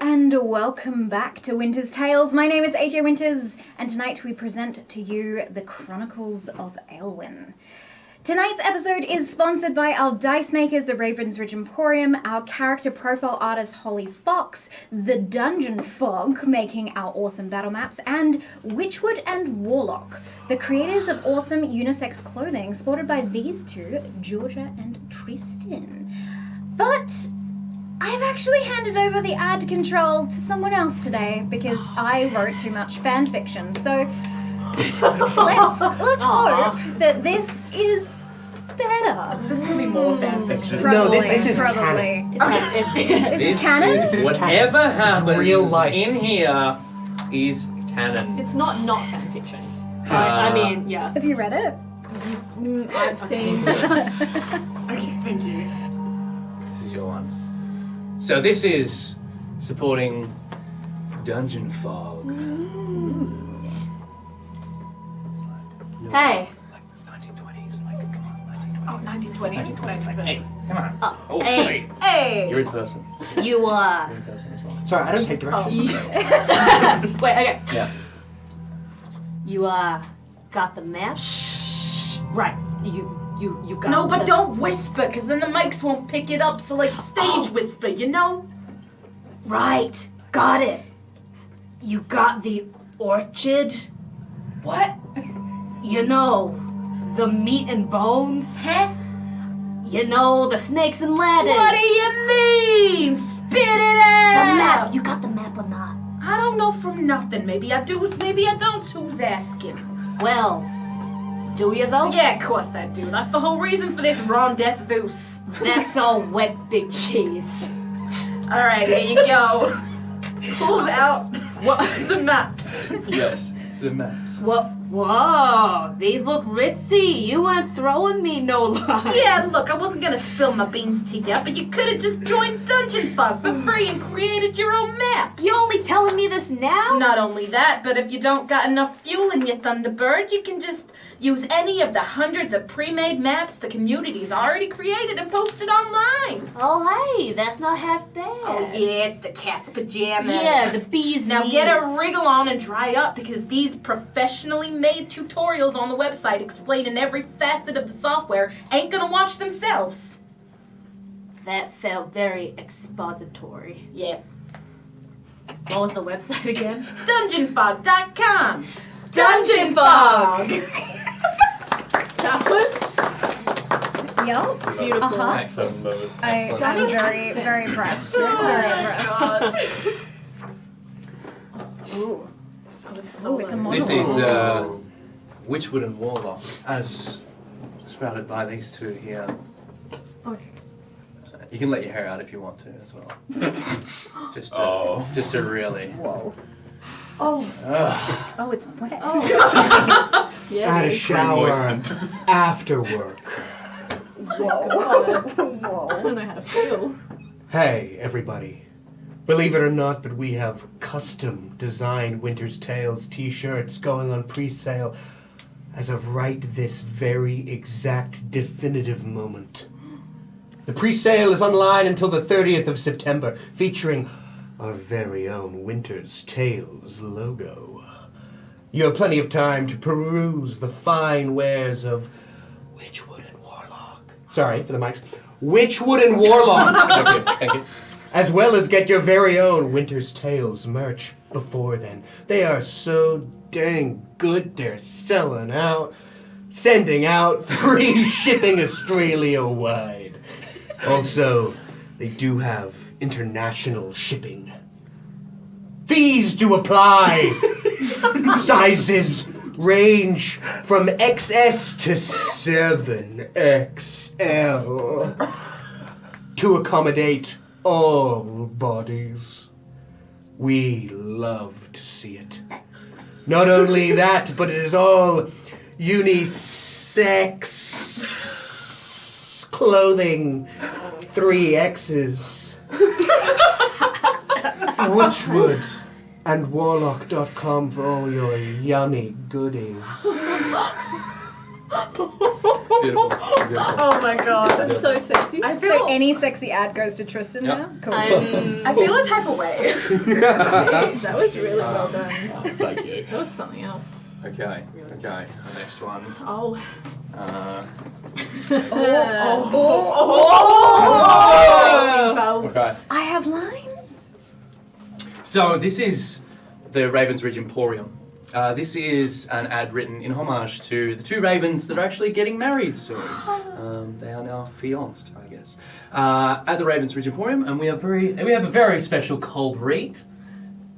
and welcome back to Winter's Tales. My name is AJ Winters, and tonight we present to you the Chronicles of Aelwyn. Tonight's episode is sponsored by our dice makers, the Ravens Ridge Emporium, our character profile artist, Holly Fox, the Dungeon Fog, making our awesome battle maps, and Witchwood and Warlock, the creators of awesome unisex clothing, sported by these two, Georgia and Tristan. But I've actually handed over the ad control to someone else today because I wrote too much fan fiction. So let's hope that this is better. It's just gonna be more fan fiction. Probably, no, this is probably. canon. Is canon? This is Whatever canon. happens Real life. in here is canon. It's not fan fiction. I mean, yeah. Have you read it? I've seen it. Okay, thank you. This is your one. So this is supporting Dungeon Fog. Hey. Like 1920s, like come on, 1920s. Oh, 1920s. Hey, come on. Oh, hey. Wait. Hey! You're in person. You, You're in person as well. Sorry, I don't take directions. Wait, okay. Yeah. You, got the map? Shh. Right. You got No, but the... don't whisper, because then the mics won't pick it up, so like stage whisper, you know? Right. Got it. You got the orchard? What? You know, the meat and bones? Huh? You know, the snakes and ladders? What do you mean? Spit it out! The map. You got the map or not? I don't know from nothing. Maybe I do, maybe I don't. Who's asking? Well, do you though? Yeah, of course I do. That's the whole reason for this rendezvous. That's all wet big cheese. Alright, here you go. Pulls out the maps. Yes, the maps. Whoa, these look ritzy. You weren't throwing me no line. Yeah, look, I wasn't gonna spill my beans to you, but you could have just joined Dungeon Fog for free and created your own maps. You only telling me this now? Not only that, but if you don't got enough fuel in your Thunderbird, you can just use any of the hundreds of pre-made maps the community's already created and posted online. Oh, hey, that's not half bad. Oh yeah, it's the cat's pajamas. Yeah, the bee's Now knees. get a wriggle on and dry up, because these professionally made tutorials on the website explaining every facet of the software ain't gonna watch themselves. That felt very expository. Yeah. What was the website again? DungeonFog.com. Dungeon Fog! That was Yup. beautiful. Excellent moment. I'm Stunning very, accent. very impressed. Very impressed. Ooh. Ooh, it's a model. This is Witchwood and Warlock, as sprouted by these two here. Okay. You can let your hair out if you want to as well. Just to really. Whoa. Oh. Oh, it's wet. I Yeah. had a shower after work. Whoa. I don't know how to feel. Hey, everybody. Believe it or not, but we have custom designed Winter's Tales t-shirts going on pre-sale as of right this very exact definitive moment. The pre-sale is online until the 30th of September, featuring our very own Winter's Tales logo. You have plenty of time to peruse the fine wares of Witchwood and Warlock. Sorry for the mics. Witchwood and Warlock! Thank you. As well as get your very own Winter's Tales merch before then. They are so dang good, they're selling out, sending out, free shipping Australia-wide. Also, they do have international shipping. Fees do apply. Sizes range from XS to 7XL to accommodate all bodies. We love to see it. Not only that, but it is all unisex clothing. 3 X's. Witchwood and Warlock.com for all your yummy goodies. Beautiful. Beautiful. Oh my god, that's so sexy. I feel, So any sexy ad goes to Tristan Yep. now? Cool. I feel a type of way. That was really well done. Thank you. That was something else. Okay. The next one. Oh. Okay. I have lines. So this is the Ravens Ridge Emporium. This is an ad written in homage to the two ravens that are actually getting married soon. They are now fianced, I guess. At the Ravens Ridge Emporium, and we have a very special cold read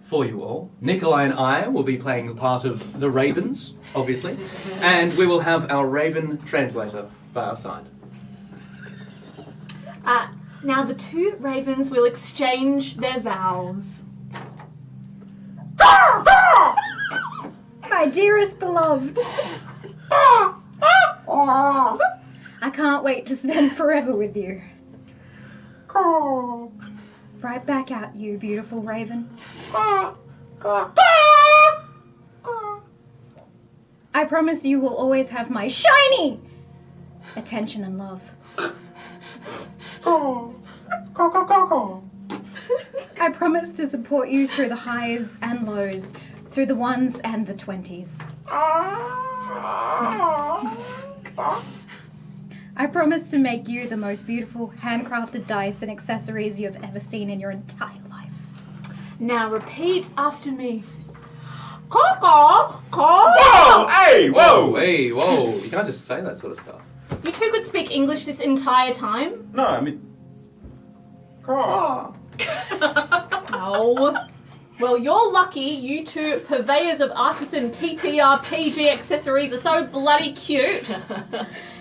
for you all. Nikolai and I will be playing the part of the ravens, obviously, and we will have our raven translator by our side. Now the two ravens will exchange their vows. My dearest beloved. I can't wait to spend forever with you. Right back at you, beautiful raven. I promise you will always have my shiny attention and love. I promise to support you through the highs and lows, through the ones and the 20s. I promise to make you the most beautiful handcrafted dice and accessories you have ever seen in your entire life. Now repeat after me. Coco! Whoa! Hey! Whoa! Hey, whoa. You can't just say that sort of stuff. You two could speak English this entire time? No, I mean... Oh. Well, you're lucky. You two purveyors of artisan TTRPG accessories are so bloody cute.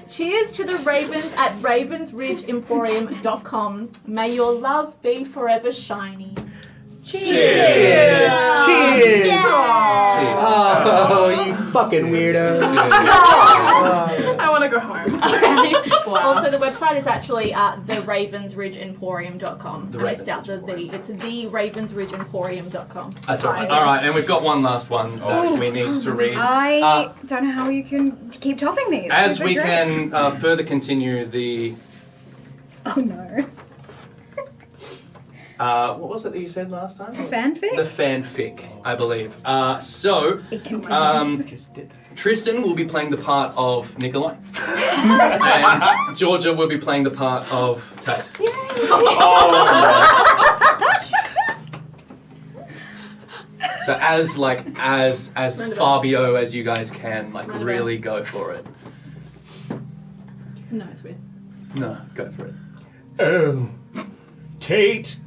Cheers to the ravens at ravensridgeemporium.com. May your love be forever shiny. Cheers! Cheers! Yeah. Oh, you fucking weirdo. I want to go home. Also, the website is actually theravensridgeemporium.com. The And it's out Ravens the Emporium. It's theravensridgeemporium.com. That's all right. All right, and we've got one last one that we need to read. I don't know how you can keep topping these. As These are we great. can further continue the... Oh no. what was it that you said last time? Fanfic? The fanfic, I believe. So, It continues. Just did that. Tristan will be playing the part of Nikolai. And Georgia will be playing the part of Tate. So as Fabio as you guys can, really go for it. No, it's weird. No, go for it. Oh, Tate,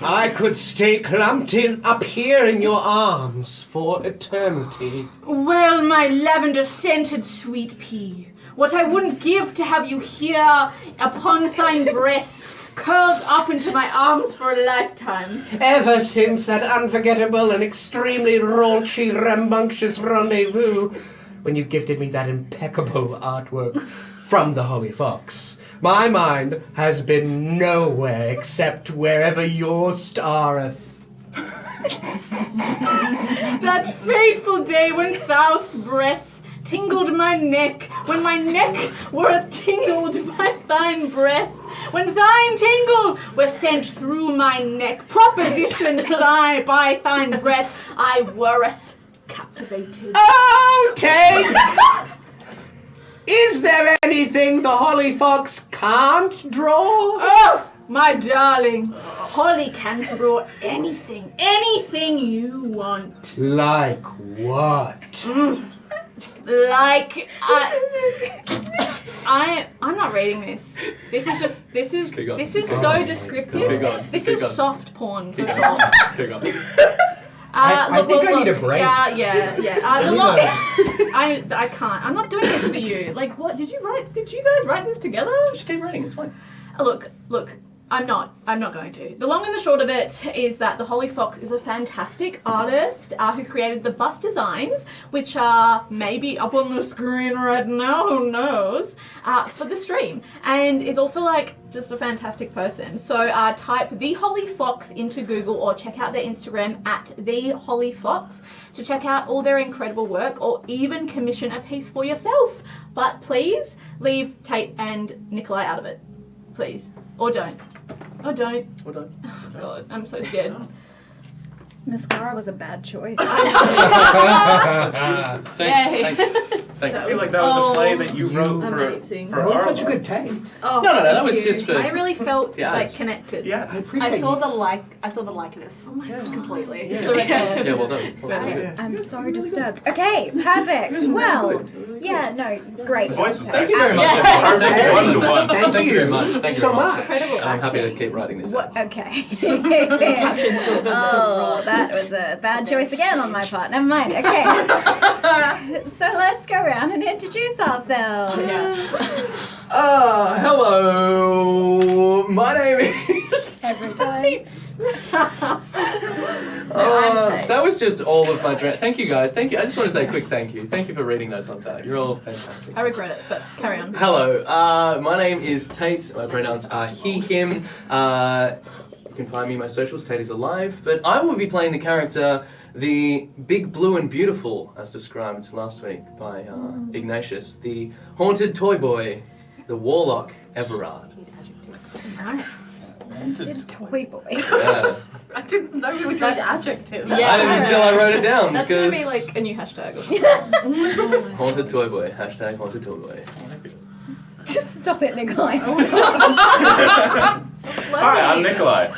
I could stay clumped in up here in your arms for eternity. Well, my lavender-scented sweet pea, what I wouldn't give to have you here upon thine breast, curled up into my arms for a lifetime. Ever since that unforgettable and extremely raunchy, rambunctious rendezvous, when you gifted me that impeccable artwork from the Holy Fox, my mind has been nowhere except wherever yours stareth. That fateful day when thou'st breath tingled my neck, when my neck were tingled by thine breath, when thine tingle was sent through my neck, propositioned by thine breath, I wereth captivated. Oh, Tate! Is there anything the Holly Fox can't draw? Oh, my darling, Holly can draw anything you want. Like what? Like, I'm not reading this. This is Keep going. so descriptive. Keep going. This Keep is going. soft porn. Keep for going. sure. Keep going. I think I need a break. Yeah. I can't. I'm not doing this for you. Like, what did you guys write this together? Just keep reading, it's fine. Look. I'm not going to. The long and the short of it is that the Holy Fox is a fantastic artist who created the bust designs, which are maybe up on the screen right now, who knows, for the stream, and is also like just a fantastic person. So type The Holy Fox into Google or check out their Instagram at The Holy Fox to check out all their incredible work or even commission a piece for yourself. But please leave Tate and Nikolai out of it. Please. Or don't. Or don't. Well done. Oh, God, I'm so scared. Mascara was a bad choice. Thanks. I feel like that was a play that you wrote amazing. for That was such a Arlo. good take. Oh, No, that thank was you. just for I really felt the like ads. connected. Yeah. I appreciate I saw you. the likeness. Oh my God. Completely. The red hair. Yeah, well done. Well done. I'm so disturbed. Okay, perfect. Well, yeah, no, great. The voice was Thank you excellent. very much. Perfect. Hey, 1 to 1. Thank Thank you very much. Thank you so very much. much. Incredible I'm happy to acting. keep writing this. What? Okay. Captured the Oh, that was a bad choice again on my part. Never mind. Okay. So let's go around and introduce ourselves. Hello. My name is. Every time. That was just all of my thank you guys. Thank you. I just want to say a quick thank you. Thank you for reading those ones out. You're all fantastic. I regret it, but carry on. Hello. My name is Tate. My pronouns are he, him. You can find me in my socials. Tate is alive. But I will be playing the character, the Big Blue and Beautiful, as described last week by Ignatius, the haunted toy boy, the warlock Everard. Nice. Toy boy. Yeah. I didn't know we were doing adjectives. Yeah. I didn't until I wrote it down That's gonna because be like a new hashtag or something. haunted toy boy. Hashtag haunted toy boy. Just stop it, Nikolai. Stop. Hi, I'm Nikolai.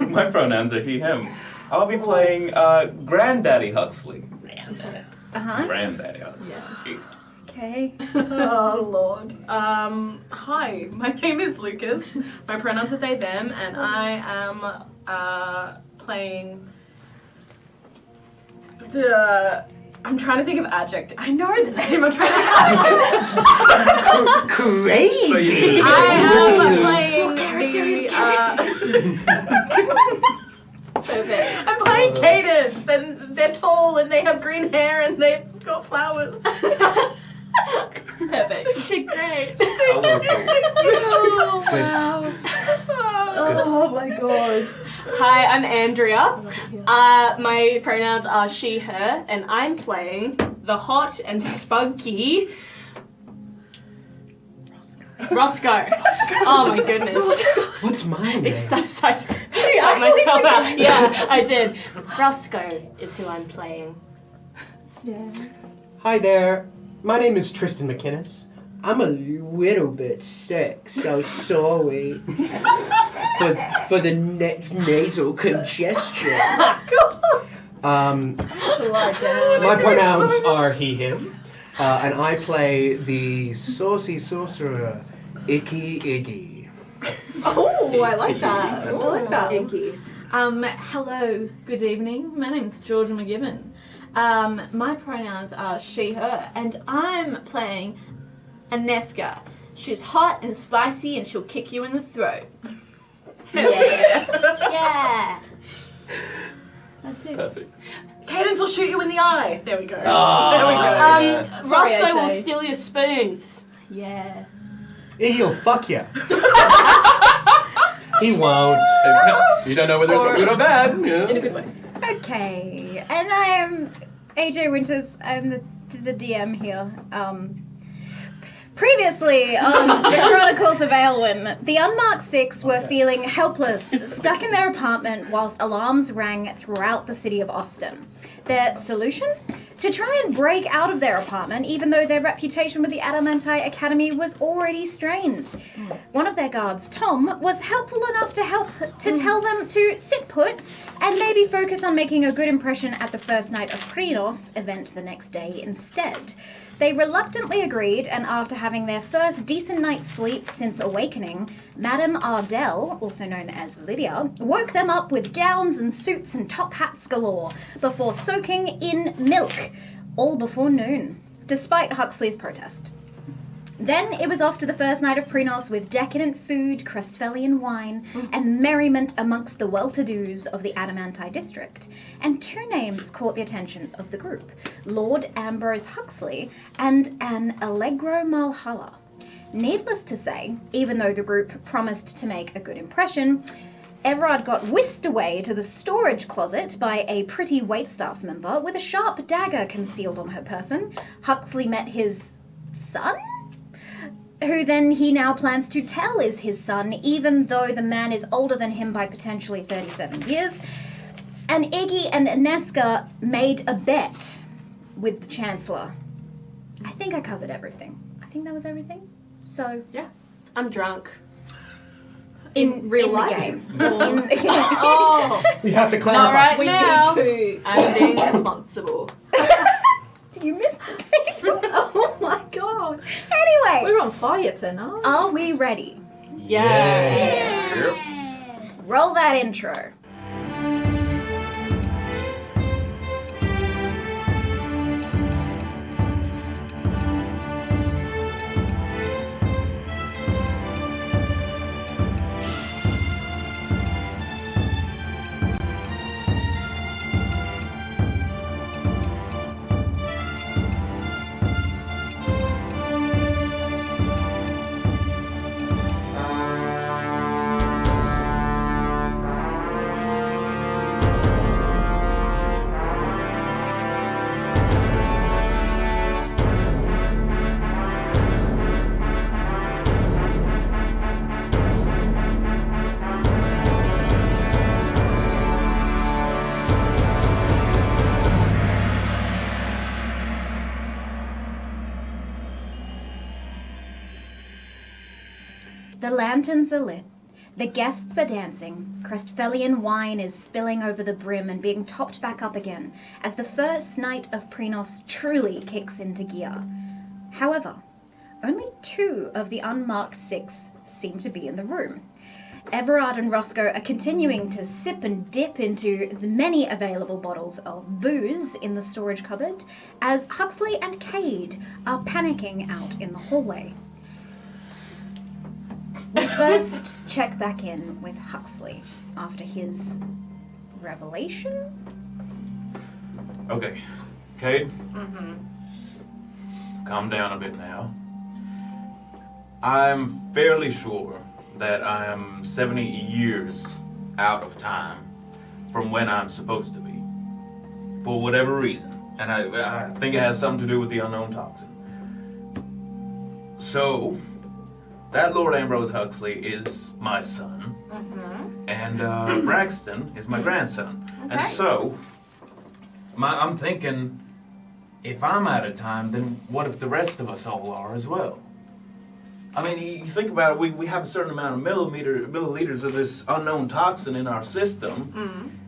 My pronouns are he, him. I'll be playing Granddaddy Huxley. Uh-huh. Granddaddy Huxley. Okay. Oh Lord. Hi, my name is Lukas. My pronouns are they, them, and I am playing the. I'm trying to think of adjective. I know the name. I'm trying to think of adjective. Crazy. I am playing Perfect. I'm playing Cadence, and they're tall, and they have green hair, and they've got flowers. Perfect. You did great. Oh, wow. Oh my God. Hi, I'm Andrea. My pronouns are she, her, and I'm playing the hot and spunky Roscoe. Oh my goodness. What's my name? Excited. Did you myself out? Yeah, I did. Roscoe is who I'm playing. Yeah. Hi there. My name is Tristan McInnes. I'm a little bit sick, so sorry for the nasal congestion. My pronouns are he, him, and I play the saucy sorcerer, Icky Iggy. Oh, I like that. I That's like that. Inky. Hello, good evening. My name's George McGivern. My pronouns are she, her, and I'm playing Aneska. She's hot and spicy and she'll kick you in the throat. Yeah. Yeah. That's it. Perfect. Cadence will shoot you in the eye. There we go. Oh, There we go. yeah. Roscoe will AJ. steal your spoons. Yeah. He'll fuck you. He won't. You don't know whether it's good or bad. In a Yeah. good way. Okay, and I am AJ Winters. I'm the DM here. Previously on the Chronicles of Aelwyn, the Unmarked Six were feeling helpless, stuck in their apartment whilst alarms rang throughout the city of Austin. Their solution? To try and break out of their apartment, even though their reputation with the Adamanti Academy was already strained. One of their guards, Tom, was helpful enough to tell them to sit put and maybe focus on making a good impression at the first night of Chronicles event the next day instead. They reluctantly agreed, and after having their first decent night's sleep since awakening, Madame Ardell, also known as Lydia, woke them up with gowns and suits and top hats galore before soaking in milk, all before noon, despite Huxley's protest. Then it was off to the first night of Prenos with decadent food, Crestphelian wine, and merriment amongst the well-to-dos of the Adamanti district. And two names caught the attention of the group, Lord Ambrose Huxley and an Allegro Malhalla. Needless to say, even though the group promised to make a good impression, Everard got whisked away to the storage closet by a pretty waitstaff member with a sharp dagger concealed on her person. Huxley met his son? Who then he now plans to tell is his son, even though the man is older than him by potentially 37 years. And Iggy and Ineska made a bet with the Chancellor. I think I covered everything. I think that was everything. So, Yeah. I'm drunk. in real in life? the game. Oh, We have to not clarify. right now. I'm being responsible. Did you miss the table? Oh my god. Anyway, We're on fire tonight. are we ready? Yeah. Roll that intro. The lanterns are lit. The guests are dancing. Crestphelian wine is spilling over the brim and being topped back up again as the first night of Prenos truly kicks into gear. However, only two of the Unmarked Six seem to be in the room. Everard and Roscoe are continuing to sip and dip into the many available bottles of booze in the storage cupboard as Huxley and Cade are panicking out in the hallway. We'll first check back in with Huxley after his revelation. Okay, Cade. Calm down a bit now. I'm fairly sure that I am 70 years out of time from when I'm supposed to be, for whatever reason, and I think it has something to do with the unknown toxin. So, that Lord Ambrose Huxley is my son, and Braxton is my grandson. And so, I'm thinking, if I'm out of time, then what if the rest of us all are as well? I mean, you think about it, we have a certain amount of milliliters of this unknown toxin in our system.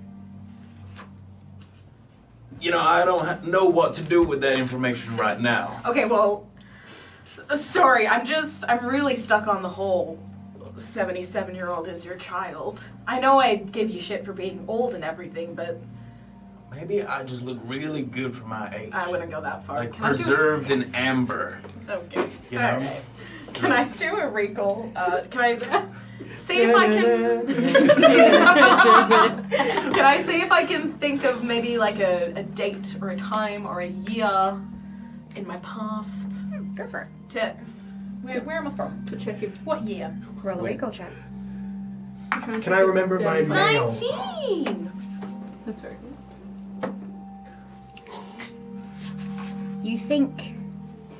You know, I don't know what to do with that information right now. Okay, well, sorry, I'm really stuck on the whole 77-year-old is your child. I know I give you shit for being old and everything, but Maybe I just look really good for my age. I wouldn't go that far. Like Can I do- preserved in amber. Okay. You know? Alright. Can I do a recall? Can I see if I can? Can I see if I can think of maybe like a date or a time or a year in my past? Go for it. Where am I from? To check if What year? Roll a recall check. Can I remember my mail? 19. That's very cool. You think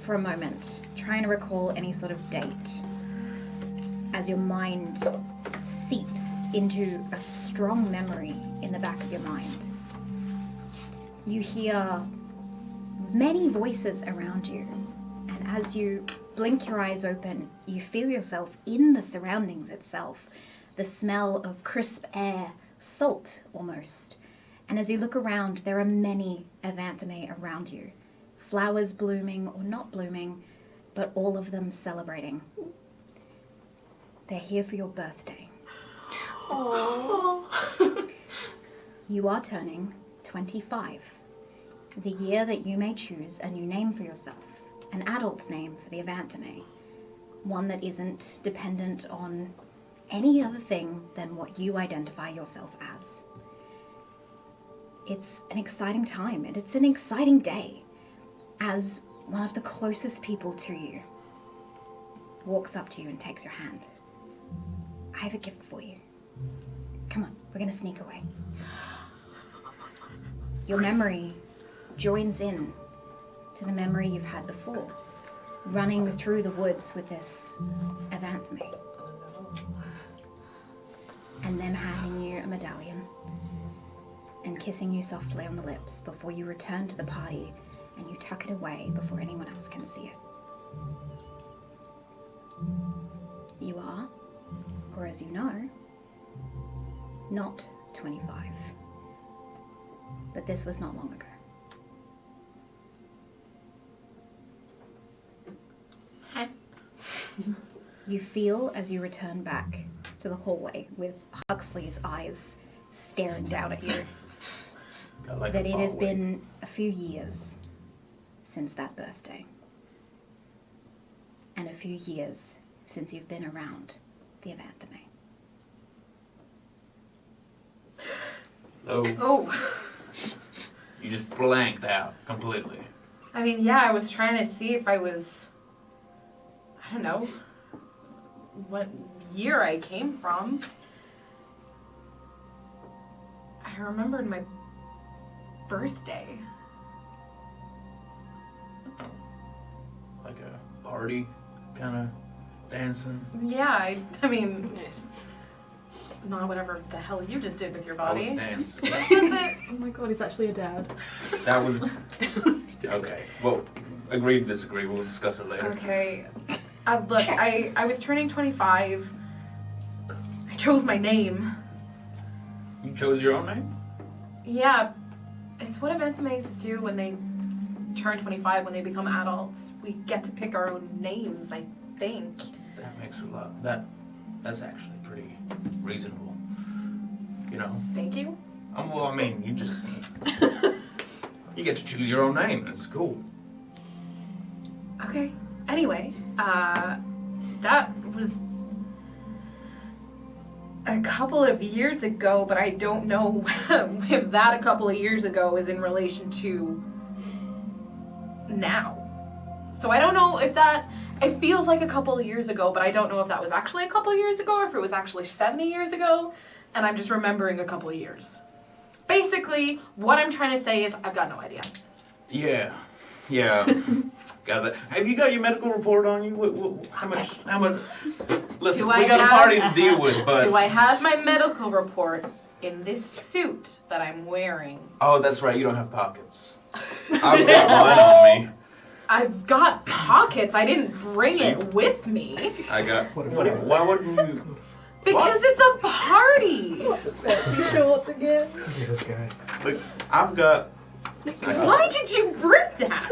for a moment, trying to recall any sort of date, as your mind seeps into a strong memory in the back of your mind. You hear many voices around you, and as you blink your eyes open, you feel yourself in the surroundings itself. The smell of crisp air, salt almost. And as you look around, there are many Avanthame around you. Flowers blooming or not blooming, but all of them celebrating. They're here for your birthday. You are turning 25. The year that you may choose a new name for yourself, an adult name for the Avanthame. one that isn't dependent on any other thing than what you identify yourself as. It's an exciting time, and it's an exciting day as one of the closest people to you walks up to you and takes your hand. I have a gift for you. Come on, we're gonna sneak away. Your memory joins in to the memory you've had before, running through the woods with this Avanthame. And them handing you a medallion and kissing you softly on the lips before you return to the party and you tuck it away before anyone else can see it. You are, or as you know, not 25. But this was not long ago. You feel as you return back to the hallway with Huxley's eyes staring down at you Like that it has been a few years since that birthday. And a few years since you've been around the Avanthame. Oh. You just blanked out completely. I mean, yeah, I was trying to see if I was, I don't know, what year I came from. I remembered my birthday. Like a party kind of dancing. Yeah, I mean, Nice. not whatever the hell you just did with your I was body. dancing. What was it? Oh my god, he's actually a dad. That was okay. Well, agree to disagree. We'll discuss it later. Okay. Look, I was turning 25. I chose my name. You chose your own name? Yeah, it's what Aventhames do when they turn 25, when they become adults. We get to pick our own names, I think. That makes a lot. That's actually pretty reasonable. You know. Thank you. Well, I mean, you just you get to choose your own name. It's cool. Okay. Anyway, that was a couple of years ago, but I don't know if that a couple of years ago is in relation to now. So I don't know if that, it feels like a couple of years ago, but I don't know if that was actually a couple of years ago or if it was actually 70 years ago, and I'm just remembering a couple of years. Basically, what I'm trying to say is I've got no idea. Yeah. Got that. Have you got your medical report on you? How much? Listen, we got a party to deal with, but... Do I have my medical report in this suit that I'm wearing? Oh, that's right. You don't have pockets. I've got mine on me. I've got pockets. I didn't bring it with me. I got... Why wouldn't you... Because it's a party. Shorts again. Look at this guy. Look, I've got... Why did you bring that?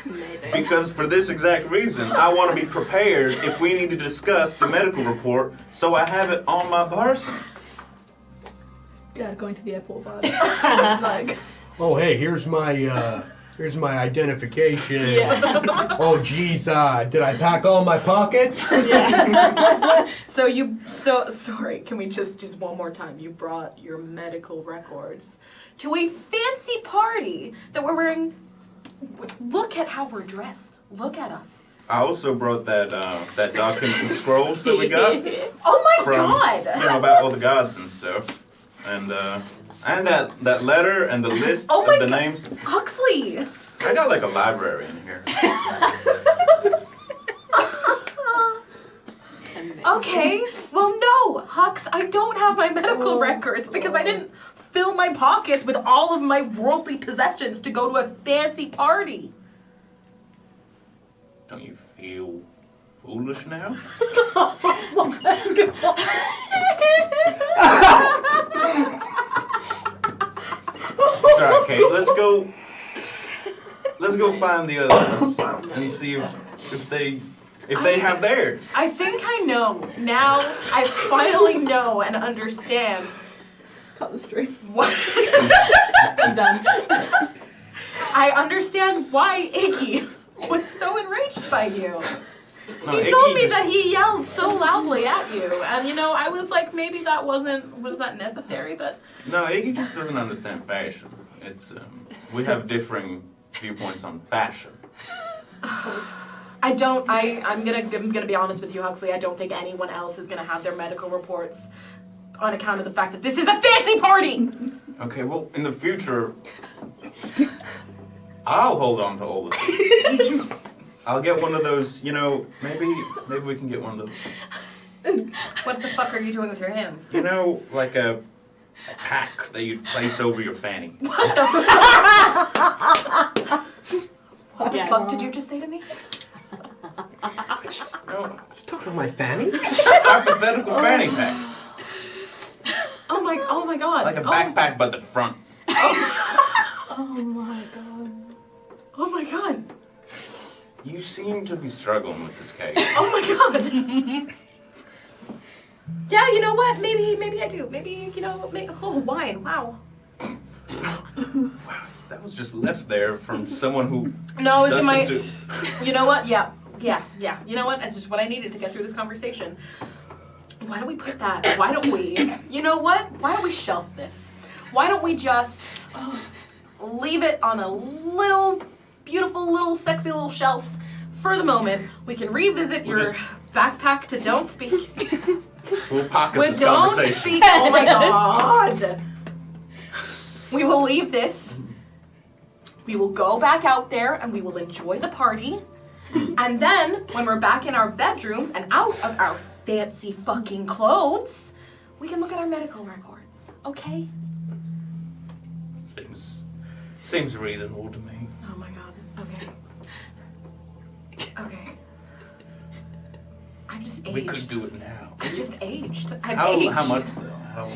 Amazing. Because for this exact reason, I want to be prepared if we need to discuss the medical report, so I have it on my person. Dad going to the airport party. Like, Oh, hey, here's my identification. yeah. Oh, geez, did I pack all my pockets? So sorry, can we just one more time? You brought your medical records to a fancy party that we're wearing. Look at how we're dressed. Look at us. I also brought that document, the scrolls that we got Oh my from, god! about all the gods and stuff, and that letter and the list Oh my of the God. names. Huxley! I got like a library in here. Okay, well no, Hux, I don't have my medical records because I didn't fill my pockets with all of my worldly possessions to go to a fancy party. Don't you feel foolish now? Sorry, Kate. Let's go find the others and see if they have theirs. I think I know. Now I finally know and understand Cut the string. what I'm done. I understand why Iggy was so enraged by you. No, He Iggy told me just- that he yelled so loudly at you, and I was like, maybe that was that necessary, but No, Iggy just doesn't understand fashion. It's we have differing viewpoints on fashion. I don't. I'm gonna be honest with you, Huxley. I don't think anyone else is gonna have their medical reports on account of the fact that this is a fancy party. Okay, well, in the future, I'll hold on to all the things. I'll get one of those. Maybe we can get one of those. What the fuck are you doing with your hands? Like a pack that you place over your fanny. What the Yes. fuck did you just say to me? No, Let's talk about my fanny. hypothetical fanny pack. Oh my god. Like a backpack, but the front. Oh my god. Oh my god. You seem to be struggling with this case. Oh my god. Yeah, you know what? Maybe I do. Maybe, wine. Wow. Wow, that was just left there from someone who. No, it's in my. doesn't do- You know what? Yeah. You know what? That's just what I needed to get through this conversation. Why don't we put that? Why don't we? You know what? Why don't we shelf this? Why don't we just leave it on a little, beautiful, little, sexy little shelf for the moment? We can revisit We'll your just- backpack to don't speak. We'll pocket We this don't conversation. speak. Oh my god. We will leave this. We will go back out there and we will enjoy the party. And then, when we're back in our bedrooms and out of our fancy fucking clothes, we can look at our medical records. Okay? Seems reasonable to me. Oh my god. Okay. Okay. I've just aged. We could do it now. I've just aged. I've aged. How much though? How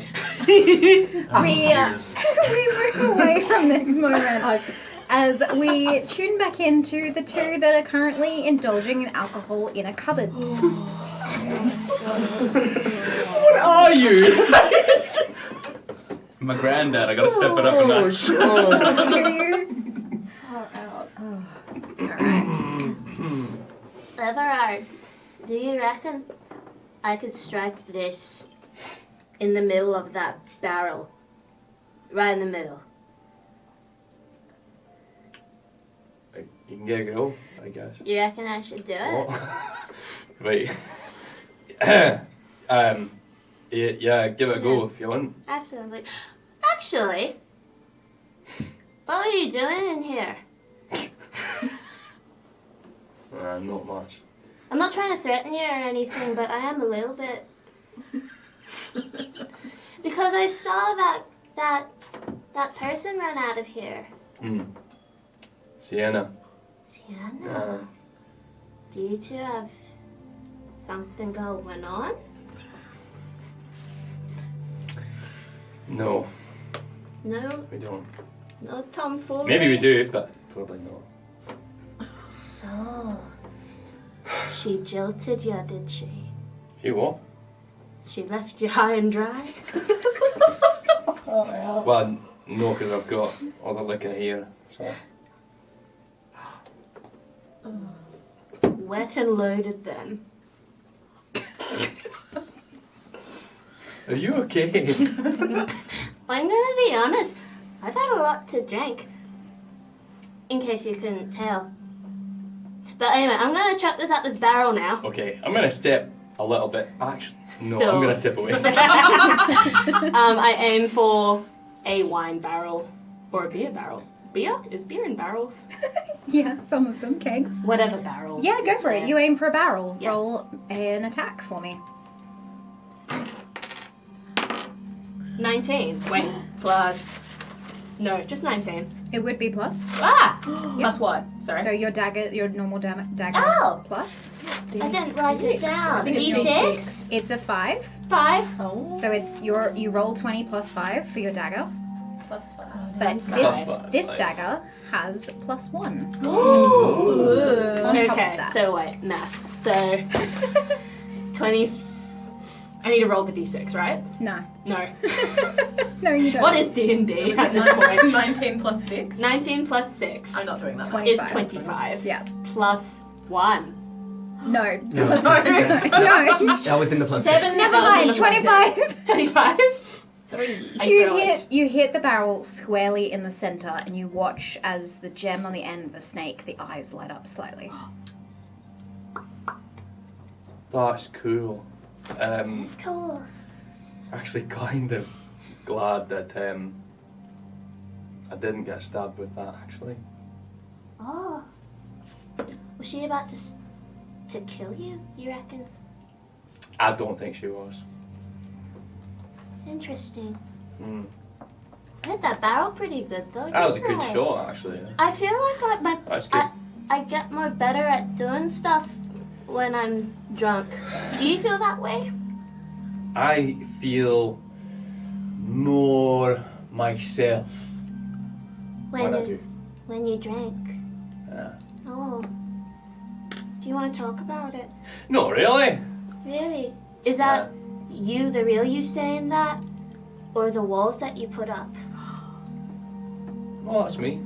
We many years? we move away from this moment as we tune back into the two that are currently indulging in alcohol in a cupboard. What are you? My granddad, I gotta step it up a notch. Two. Alright. Everard, do you reckon I could strike this in the middle of that barrel? Right in the middle. You can get a go, I guess. You reckon I should do it? Oh. Wait. Yeah, give it a go if you want. Absolutely. Actually, what are you doing in here? Not much. I'm not trying to threaten you or anything, but I am a little bit. Because I saw that person run out of here. Sienna. Sienna, do you two have something going on? No, No, we don't. no tomfoolery. Maybe we do, but probably not. So, she jilted you, did she? You what? She left you high and dry? Well, no, because I've got all the liquor here. So. Wet and loaded then. Are you okay? I'm gonna be honest, I've had a lot to drink. In case you couldn't tell. But anyway, I'm gonna chuck this at this barrel now. Okay, I'm gonna step a little bit. Actually, no, So- I'm gonna step away. I aim for a wine barrel or a beer barrel. Beer? Is beer in barrels? Yeah, some of them kegs. Whatever barrel. Yeah, go for it. You aim for a barrel. Yes. Roll an attack for me. 19. Wait, plus. No, just 19. It would be plus. Ah! Plus what? Sorry. So your dagger, your normal dagger Oh! plus. I didn't write it down. I think it's D6? It's a 5. 5. Oh. So it's you roll 20 plus 5 for your dagger. Plus 5. But Plus five, this nice. dagger has plus 1. Ooh. On top of Okay, that. so wait, math. So 20. I need to roll the d6, right? No. No. No, you don't. What is D&D at this point? 19 plus 6? 19 plus 6 I'm not doing that. 20. is 25. 25. Yeah. Plus 1. No. No. No. That was in the plus 7. six. Never mind. 25. 25. 3. I throw it. You hit the barrel squarely in the center, and you watch as the gem on the end of the snake, the eyes light up slightly. That's cool. It's cool. Actually, kind of glad that I didn't get stabbed with that. Actually, Oh. Was she about to kill you, you reckon? I don't think she was. Interesting. Mm. I hit that barrel pretty good though. That was a didn't good I? shot, actually. I feel like That's good. I get more better at doing stuff when I'm drunk. Do you feel that way? I feel more myself when I do. When you drink. Yeah. Oh. Do you want to talk about it? No, really. Really? Is that you, the real you, saying that? Or the walls that you put up? Oh, that's me.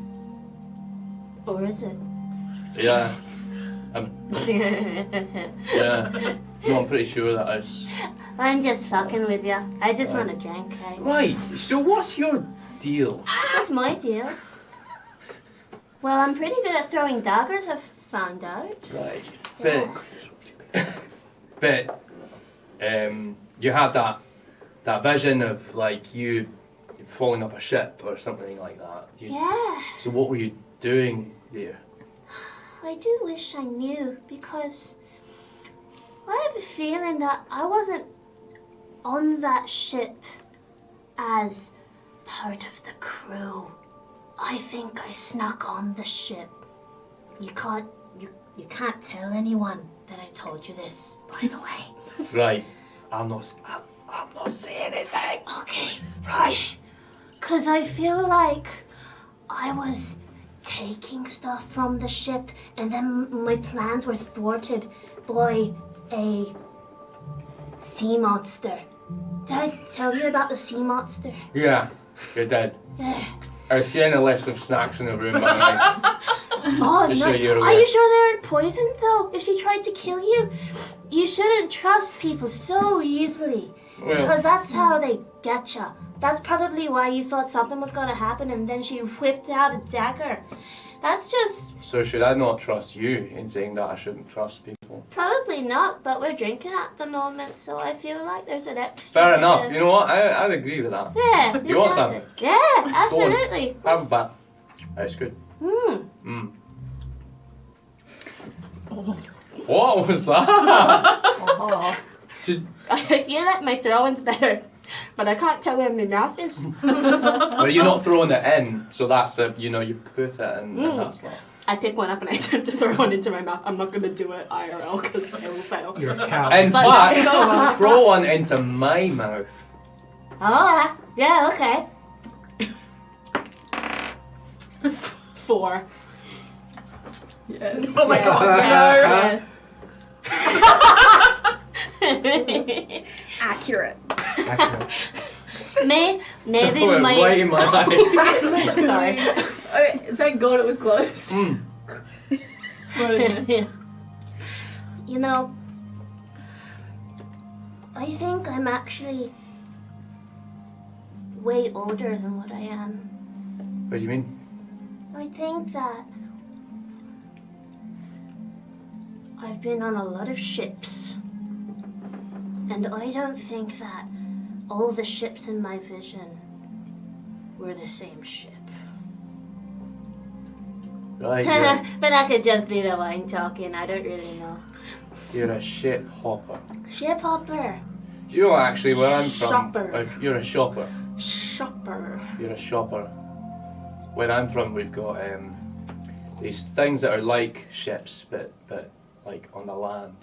Or is it? Yeah. Yeah. No, I'm pretty sure that I was. I'm just fucking with you. I just want to drink. Right. So, what's your deal? That's my deal. Well, I'm pretty good at throwing daggers, I've found out. Right. But you had that vision of like you falling up a ship or something like that. Yeah. So what were you doing there? I do wish I knew, because I have a feeling that I wasn't on that ship as part of the crew. I think I snuck on the ship. You can't tell anyone that I told you this, by the way. Right. I'm not saying anything. Okay. Right. Because I feel like I was taking stuff from the ship, and then my plans were thwarted by a sea monster. Did I tell you about the sea monster? Yeah, you did. Yeah. I see a list of snacks in the room. By the way. Oh, Just no. so you're Are aware. you sure they aren't poisoned, though? If she tried to kill you, you shouldn't trust people so easily. Well- Because that's how they get you. That's probably why you thought something was going to happen, and then she whipped out a dagger. That's just... So should I not trust you in saying that I shouldn't trust people? Probably not, but we're drinking at the moment, so I feel like there's an extra... Fair bit enough. of- You know what? I'd agree with that. Yeah. You want exactly. some? Yeah, absolutely. Have a bat. That's good. Mm. Mm. What was that? Did, I feel like my throwing's better, but I can't tell where my mouth is. well, you're not throwing it in, so that's a, you put it in, and that's not. I pick one up and I attempt to throw one into my mouth. I'm not going to do it IRL because I will fail. You're a cow. In But- fact, throw one into my mouth. Oh, yeah, okay. 4. Yes. Oh my god, Yes. Accurate. Accurate. Maybe Throw it my... right in my eye. Sorry. Thank God it was closed. Mm. You know, I think I'm actually way older than what I am. What do you mean? I think that I've been on a lot of ships, and I don't think that all the ships in my vision were the same ship. Right, But that could just be the wine talking, I don't really know. you're a shit hopper. Ship hopper. Do you know actually where I'm from? Shopper. You're a shopper. Shopper. You're a shopper. Where I'm from, we've got these things that are like ships, but like on the land.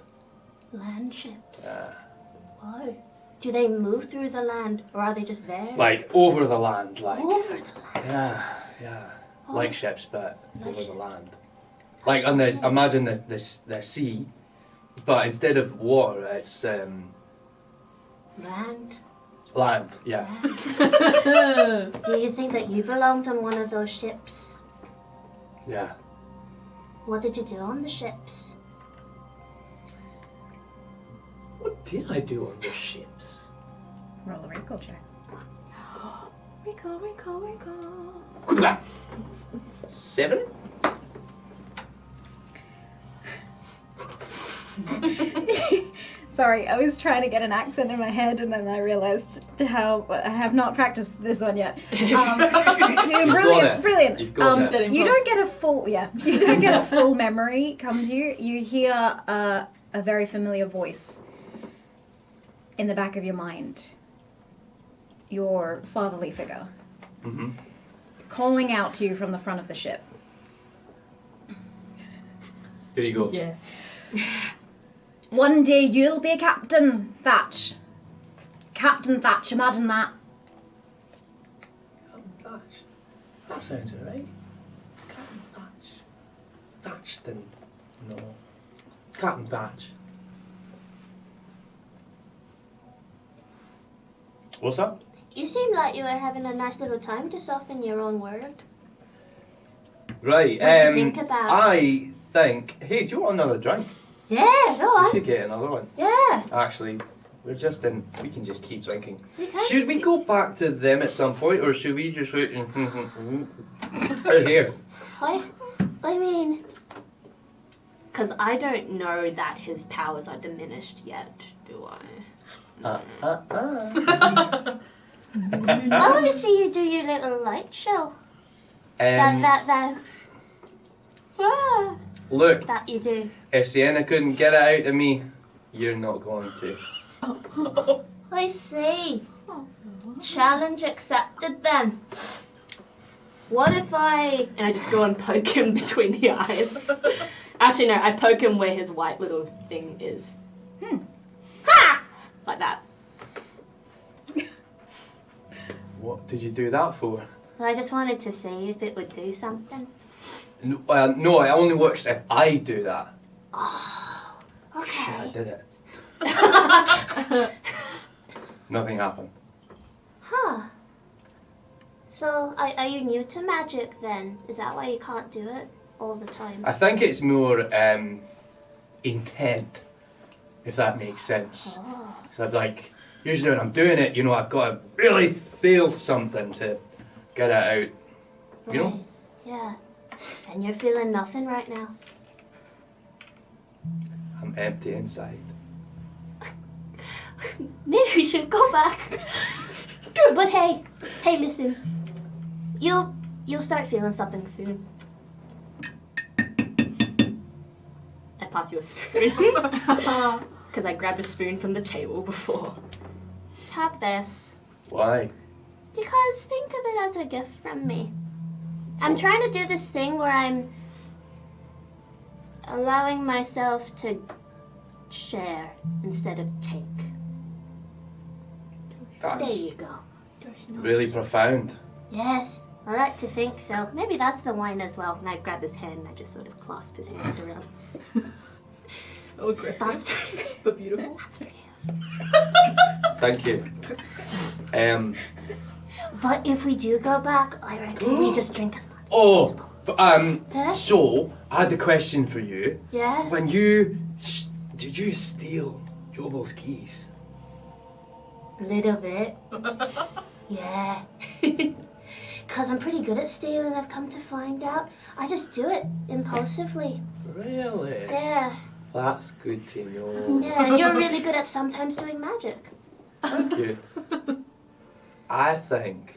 Land ships. Yeah. Wow. Do they move through the land, or are they just there? Like over the land, like. Over the land. Yeah. Oh. Like ships, but Like over the ships. land. Like on the imagine the sea, but instead of water, it's Land. land. Yeah. Do you think that you belonged on one of those ships? Yeah. What did you do on the ships? did I do on the ships? Roll a recall check. Recall. 7? Sorry, I was trying to get an accent in my head, and then I realized how I have not practiced this one yet. Brilliant. You've got it. You don't get a full, you don't get a full memory come to you. You hear a very familiar voice in the back of your mind. Your fatherly figure calling out to you from the front of the ship. Here you go. Yes. One day you'll be Captain Thatch. Captain Thatch, imagine that. That sounds alright. Captain Thatch. Thatch, then. No. Captain Thatch. What's up? You seem like you were having a nice little time just off in your own world. Right, What do you think about? I think. Hey, do you want another drink? Yeah, go We on. should get another one. Yeah. Actually, we're just in. We can just keep drinking. We can Should just we keep- go back to them at some point, or should we just wait and right here? I mean, Because I don't know that his powers are diminished yet, do I? I want to see you do your little light show. That Look, that you do. if Sienna couldn't get it out of me, you're not going to. I see. Challenge accepted then. What if I... And I just go and poke him between the eyes. Actually, no, I poke him where his white little thing is. Ha! Like that. What did you do that for? I just wanted to see if it would do something. No, it only works if I do that. Oh, Shit, I okay. did it. Nothing happened. Huh. So, are you new to magic then? Is that why you can't do it all the time? I think it's more intent, if that makes sense. Oh. So like, usually when I'm doing it, you know, I've got to really feel something to get it out. You know? Right. Yeah. And you're feeling nothing right now. I'm empty inside. Maybe we should go back. But hey, listen. You'll start feeling something soon. I pass you a spoon. Because I grabbed a spoon from the table before. Have this. Why? Because think of it as a gift from me. I'm trying to do this thing where I'm allowing myself to share instead of take. There That's you go. really profound. Yes, I like to think so. Maybe that's the wine as well. And I grab his hand and I just sort of clasp his hand around. So aggressive. That's pretty. But beautiful. That's pretty. Thank you. But if we do go back, I reckon we just drink as much as Oh, possible. Huh? so I had a question for you. Yeah? When you did you steal Jobel's keys? Little bit. Yeah. Because I'm pretty good at stealing, I've come to find out. I just do it impulsively. Really? Yeah. That's good to know. Yeah, and you're really good at sometimes doing magic. Thank you. I think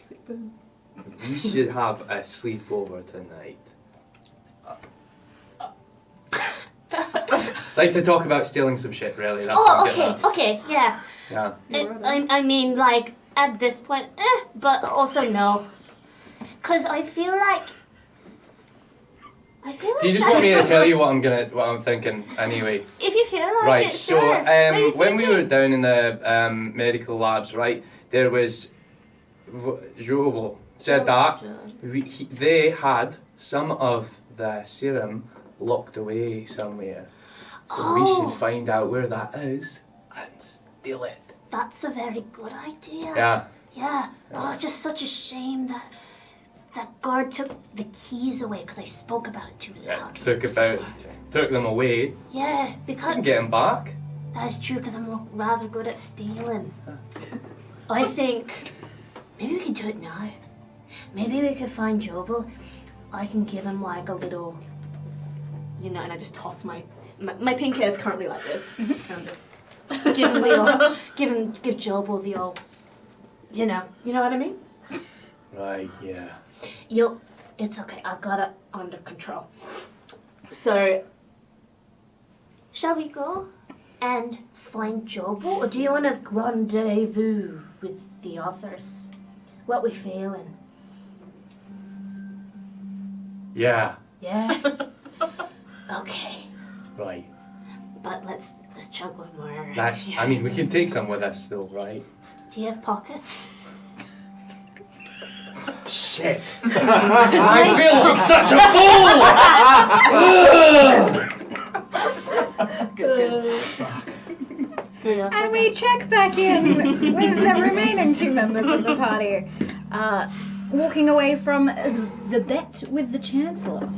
we should have a sleepover tonight. Like to talk about stealing some shit, really. That's what Oh, I'm getting okay, yeah. at. Yeah. I mean, like, at this point, but also no. Because I feel like... Do you just want me to tell you what I'm thinking anyway? If you feel like Right, it, so sure. What are you when we thinking? were down in the medical labs, right, there was Jobo said that they had some of the serum locked away somewhere. So we Oh. should find out where that is and steal it. That's a very good idea. Yeah. Yeah. Oh, it's just such a shame that that guard took the keys away because I spoke about it too loud. Took them away. Yeah, We because can get them back. That is true, because I'm rather good at stealing. I think maybe we could do it now. Maybe we could find Jobel. I can give him like a little, and I just toss my pink hair is currently like this. And I'm just give him the old, give Jobel the old, you know what I mean? Right, yeah. It's okay. I've got it under control. So, shall we go and find Jobel, or do you want to rendezvous with the others? What we feeling? Yeah. Yeah. Okay. Right. But let's chug one more. I mean, we can take some with us still, right? Do you have pockets? Shit. I feel like such a fool! Good. And we check back in with the remaining two members of the party, walking away from the bet with the Chancellor.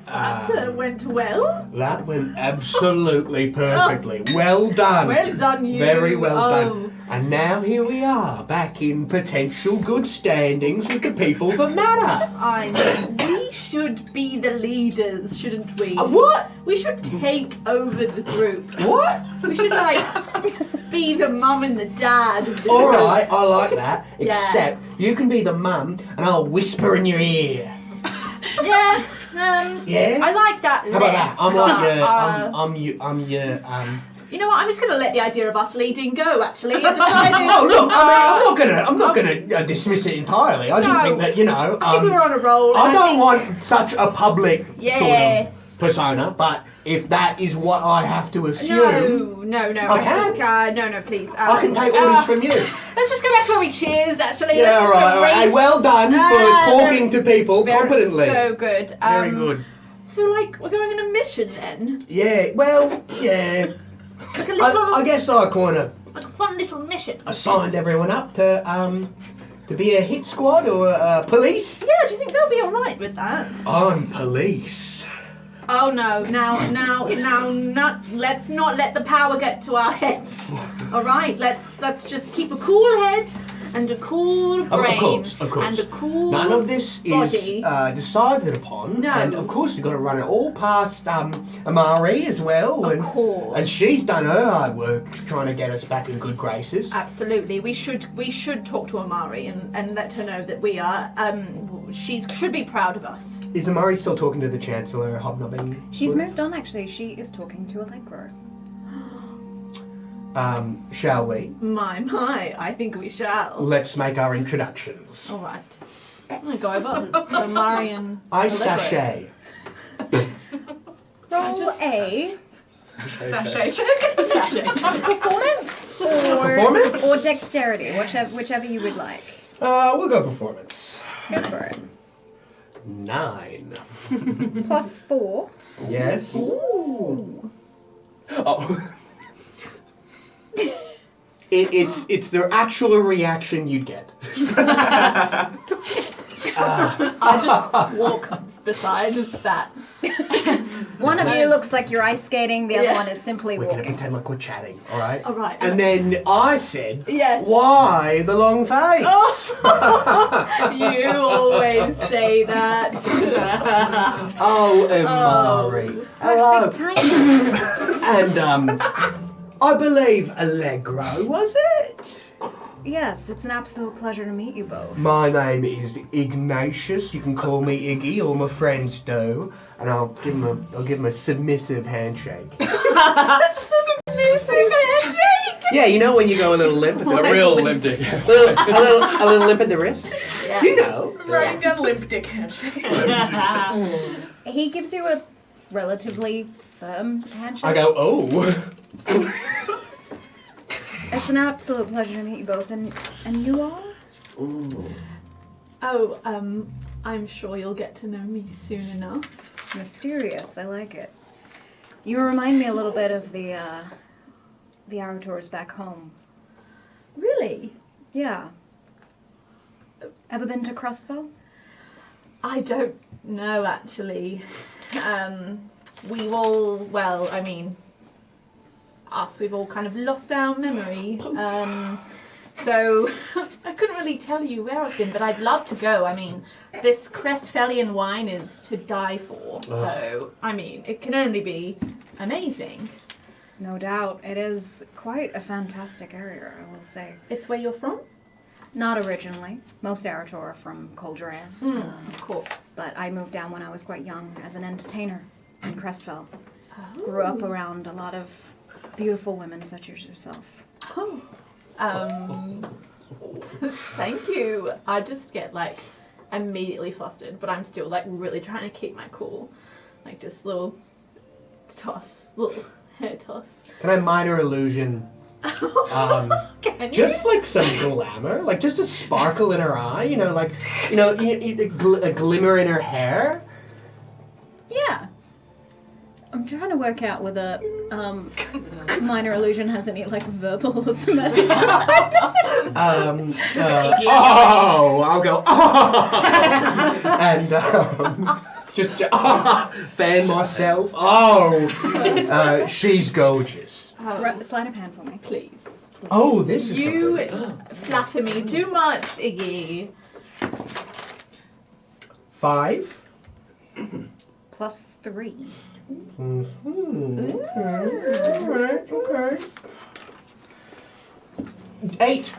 That went well. That went absolutely perfectly. Well done. Well done, you. Very well Oh. done. And now here we are, back in potential good standings with the people that matter. I mean, we should be the leaders, shouldn't we? What? We should take over the group. What? We should, be the mum and the dad of the All group. right, I like that. Yeah. Except you can be the mum, and I'll whisper in your ear. Yeah. Yeah. I like that. How about that? I'm like your. I'm your. You know what? I'm just going to let the idea of us leading go. Actually, I've decided. Oh look! I'm not gonna dismiss it entirely. I just No. think that I think we're on a roll. I don't think- want such a public sort Yes. of persona, but if that is what I have to assume, No. I can? Think, no, please. I can take orders from you. Let's just go back to where we cheers. Actually, Yeah, let's all just right. erase- Hey, well done for talking to people competently. So good. Very good. So, we're going on a mission then. Yeah. Well, yeah. Like a little, I guess I kind of like a fun little mission. signed everyone up to be a hit squad or police. Yeah, do you think they'll be all right with that? I'm police. Oh no! Now, let's not let the power get to our heads. All right, let's just keep a cool head and a cool brain Of course. and a cool None of this body. is decided upon. No. And of course we've got to run it all past Amari as well. Of course. And she's done her hard work trying to get us back in good graces. Absolutely, we should talk to Amari and let her know that we are. She should be proud of us. Is Amari still talking to the Chancellor, hobnobbing? She's moved on, actually. She is talking to Allegro. Shall we? My, I think we shall. Let's make our introductions. All right. I'm gonna go over to Amari and I Allegro. sashay. Roll a Sachet check. Sashay. performance or dexterity, whichever you would like. We'll go performance. Go for it. 9. Plus 4. Yes. Oh. It's the actual reaction you'd get. I just walk beside that. One of you looks like you're ice skating, the other Yeah. one is simply We're gonna walking. pretend like we're chatting, all right? All right. And then I said, Yes. "Why the long face?" You always say that. Oh, Amari. Hello. Perfect timing. And I believe Allegro, was it? Yes, it's an absolute pleasure to meet you both. My name is Ignatius. You can call me Iggy, all my friends do, and I'll give him a submissive handshake. Submissive handshake. Yeah, you know when you go a little limp at the A wrist? real limp dick. a little limp at the wrist? Yeah. You know. I'm writing down limp dick handshake. He gives you a relatively firm handshake. I go, oh. It's an absolute pleasure to meet you both, and you are? Oh, I'm sure you'll get to know me soon enough. Mysterious, I like it. You remind me a little bit of the Arators back home. Really? Yeah. Ever been to Crossbow? I don't know, actually. We all, well, I mean, us. We've all kind of lost our memory. So I couldn't really tell you where I've been, but I'd love to go. I mean, this Crestfellian wine is to die for. So, I mean, it can only be amazing. No doubt. It is quite a fantastic area, I will say. It's where you're from? Not originally. Most Arator are from Coldrea. Of course. But I moved down when I was quite young as an entertainer in Crestfell. Grew up around a lot of beautiful women such as yourself. Oh. Thank you. I just get like immediately flustered, but I'm still like really trying to keep my cool. Like just little hair toss. Can I minor illusion? Can Just you? like some glamour, like just a sparkle in her eye, a glimmer in her hair. Yeah. I'm trying to work out whether minor illusion has any like verbal or something. I'll go. And just fan myself. She's gorgeous. Sleight of hand for me. Please. Oh, this is You something. flatter me too much, Iggy. 5. Plus 3. Okay. 8.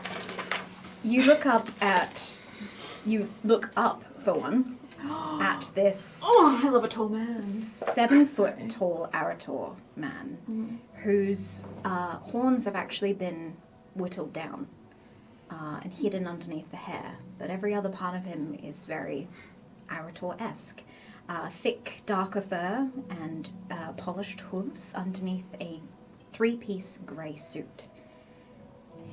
You look up for one at this Oh, I love a tall man. 7-foot tall Arator man whose horns have actually been whittled down and hidden underneath the hair, but every other part of him is very Arator-esque. Thick, darker fur and polished hooves underneath a 3-piece grey suit.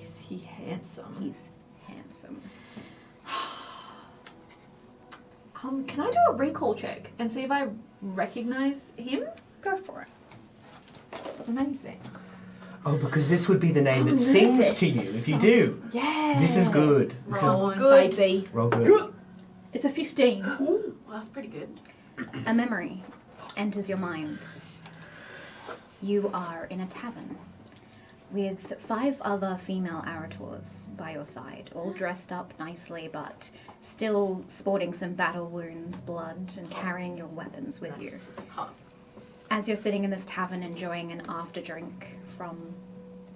Is he handsome? He's handsome. Can I do a recall check and see if I recognize him? Go for it. Amazing. Oh, because this would be the name that sings to you if you do. Yeah. This is good. This Roll is good. Baby. real good. It's a 15. Well, that's pretty good. A memory enters your mind. You are in a tavern with 5 other female Arators by your side, all dressed up nicely, but still sporting some battle wounds, blood, and carrying your weapons with you. As you're sitting in this tavern enjoying an after drink from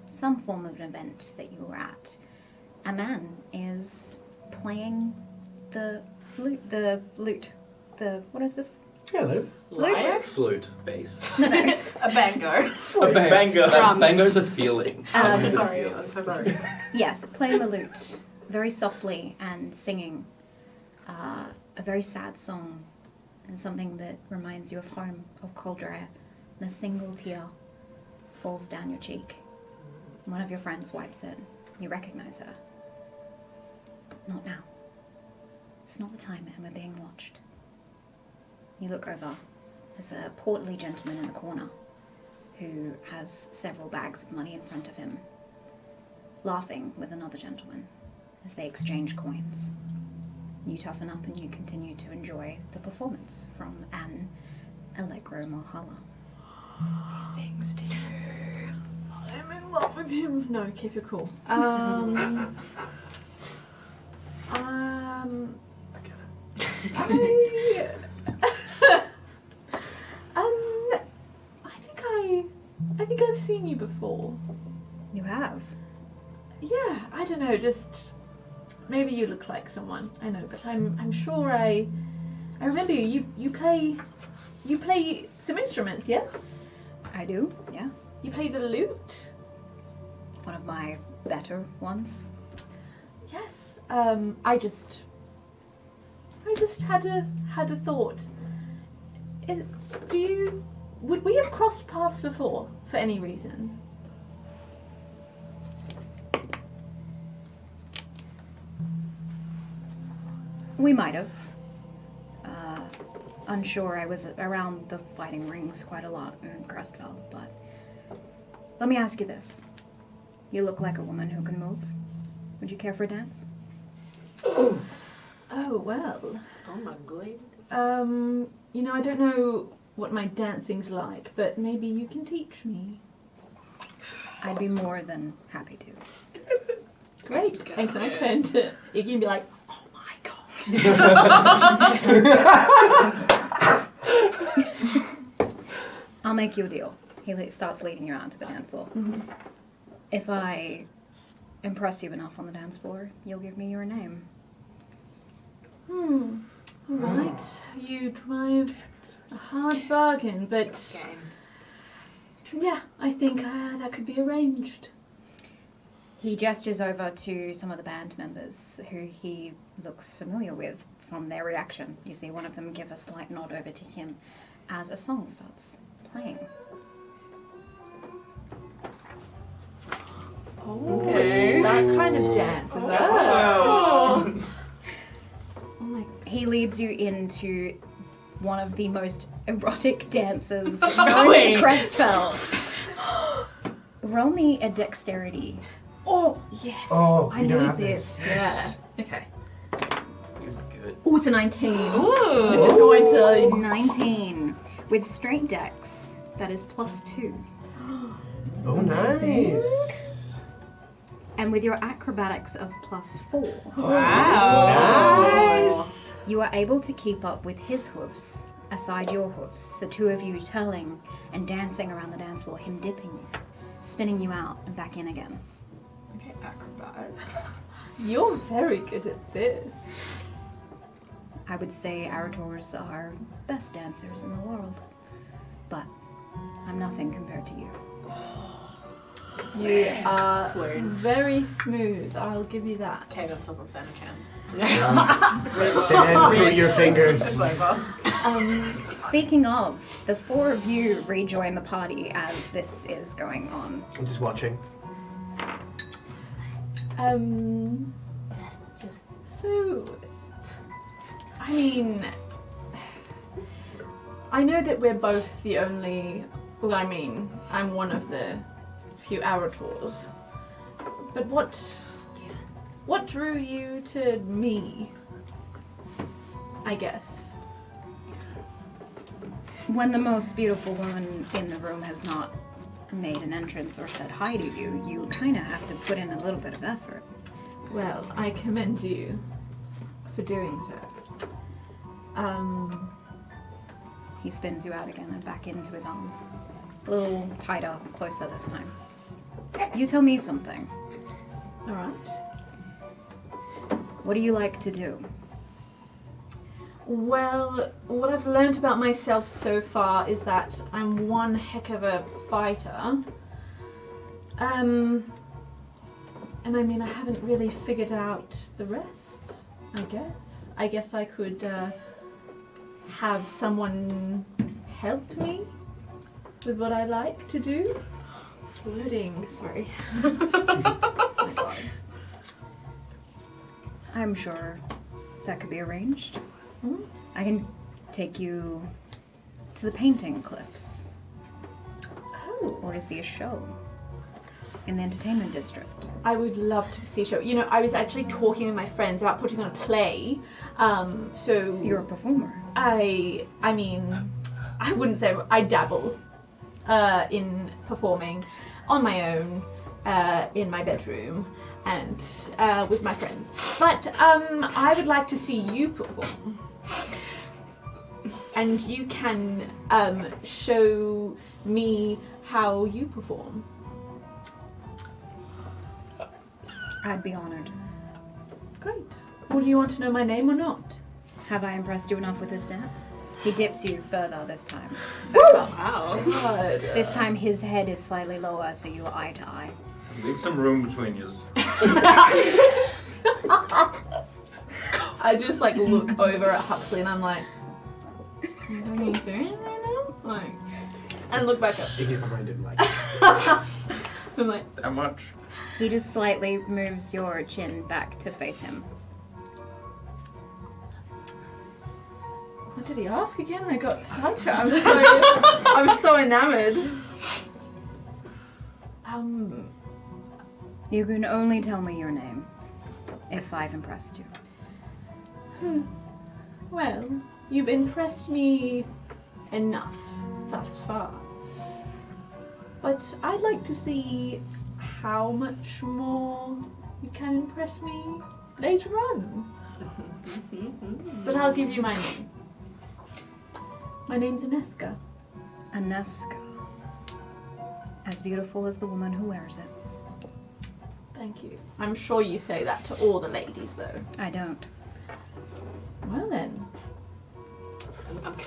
some form of an event that you were at, a man is playing the lute. What is this? Hello. Lute? Flute, bass. A bango. Bango. Bango's a feeling. I'm so sorry. Yes, playing the lute very softly and singing a very sad song and something that reminds you of home, of Coldrea, and a single tear falls down your cheek. One of your friends wipes it. You recognize her. Not now. It's not the time, and we're being watched. You look over. There's a portly gentleman in the corner who has several bags of money in front of him, laughing with another gentleman as they exchange coins. You toughen up and you continue to enjoy the performance from an Allegro Malhalla. He sings to you. I'm in love with him. No, keep it cool. I think I've seen you before. You have? Yeah, I don't know, just maybe you look like someone. I know, but I'm sure I remember you. You play some instruments, yes? I do, yeah. You play the lute? One of my better ones. Yes. I just had a thought. Would we have crossed paths before for any reason? We might have. Unsure. I was around the fighting rings quite a lot in Crestfell, but let me ask you this. You look like a woman who can move. Would you care for a dance? Oh well. Oh my god. I don't know what my dancing's like, but maybe you can teach me. I'd be more than happy to. Great. And can I turn to Iggy and be like, oh my god. I'll make you a deal. He starts leading you out to the dance floor. Mm-hmm. If I impress you enough on the dance floor, you'll give me your name. Right. You drive a hard bargain, but yeah, I think that could be arranged. He gestures over to some of the band members who he looks familiar with from their reaction. You see one of them give a slight nod over to him as a song starts playing. Okay. That kind of dance, is that? Oh my. He leads you into one of the most erotic dances known to Crestfell. Roll me a dexterity. Oh, yes. Oh, I you don't need have this. Yes. Yeah. Okay. These are good. Oh, it's a 19. Ooh. Which is going to... 19. With straight dex, that is +2. Oh, nice. And with your acrobatics of +4, Nice. you are able to keep up with his hoofs aside your hoofs, the two of you twirling and dancing around the dance floor, him dipping you, spinning you out and back in again. Okay, acrobat. You're very good at this. I would say Arators are best dancers in the world, but I'm nothing compared to you. You are Swear. very smooth, I'll give you that. Okay, this doesn't stand a chance. Sand through your fingers. Speaking of, the four of you rejoin the party as this is going on. I'm just watching. So, I mean, I know that we're both the only, well, I mean, I'm one of the few Arators, but what drew you to me, I guess? When the most beautiful woman in the room has not made an entrance or said hi to you, you kind of have to put in a little bit of effort. Well, I commend you for doing so. He spins you out again and back into his arms. A little tighter, closer this time. You tell me something. All right. What do you like to do? Well, what I've learned about myself so far is that I'm one heck of a fighter. And I mean, I haven't really figured out the rest, I guess. I guess I could have someone help me with what I like to do. Flirting, sorry. I'm sure that could be arranged. I can take you to the painting cliffs. Oh. Or to see a show in the entertainment district. I would love to see a show. You know, I was actually talking with my friends about putting on a play. So You're a performer. I mean, I wouldn't say I dabble in performing on my own in my bedroom and with my friends. But I would like to see you perform. And you can show me how you perform. I'd be honored. Great. Well, do you want to know my name or not? Have I impressed you enough with this dance? He dips you further this time. Back up. Wow. God. This time his head is slightly lower, so you are eye to eye. Leave some room between you. I just like look over at Huxley and I'm like, are you serious right now? Like, and look back up. Iggy's behind him, like. I'm like, That much. He just slightly moves your chin back to face him. what did he ask again? I got sidetracked. I was so enamored. You can only tell me your name if I've impressed you. Well, you've impressed me enough thus far. But I'd like to see how much more you can impress me later on. But I'll give you my name. My name's Aneska. Aneska. As beautiful as the woman who wears it. Thank you. I'm sure you say that to all the ladies, though. I don't. Well then.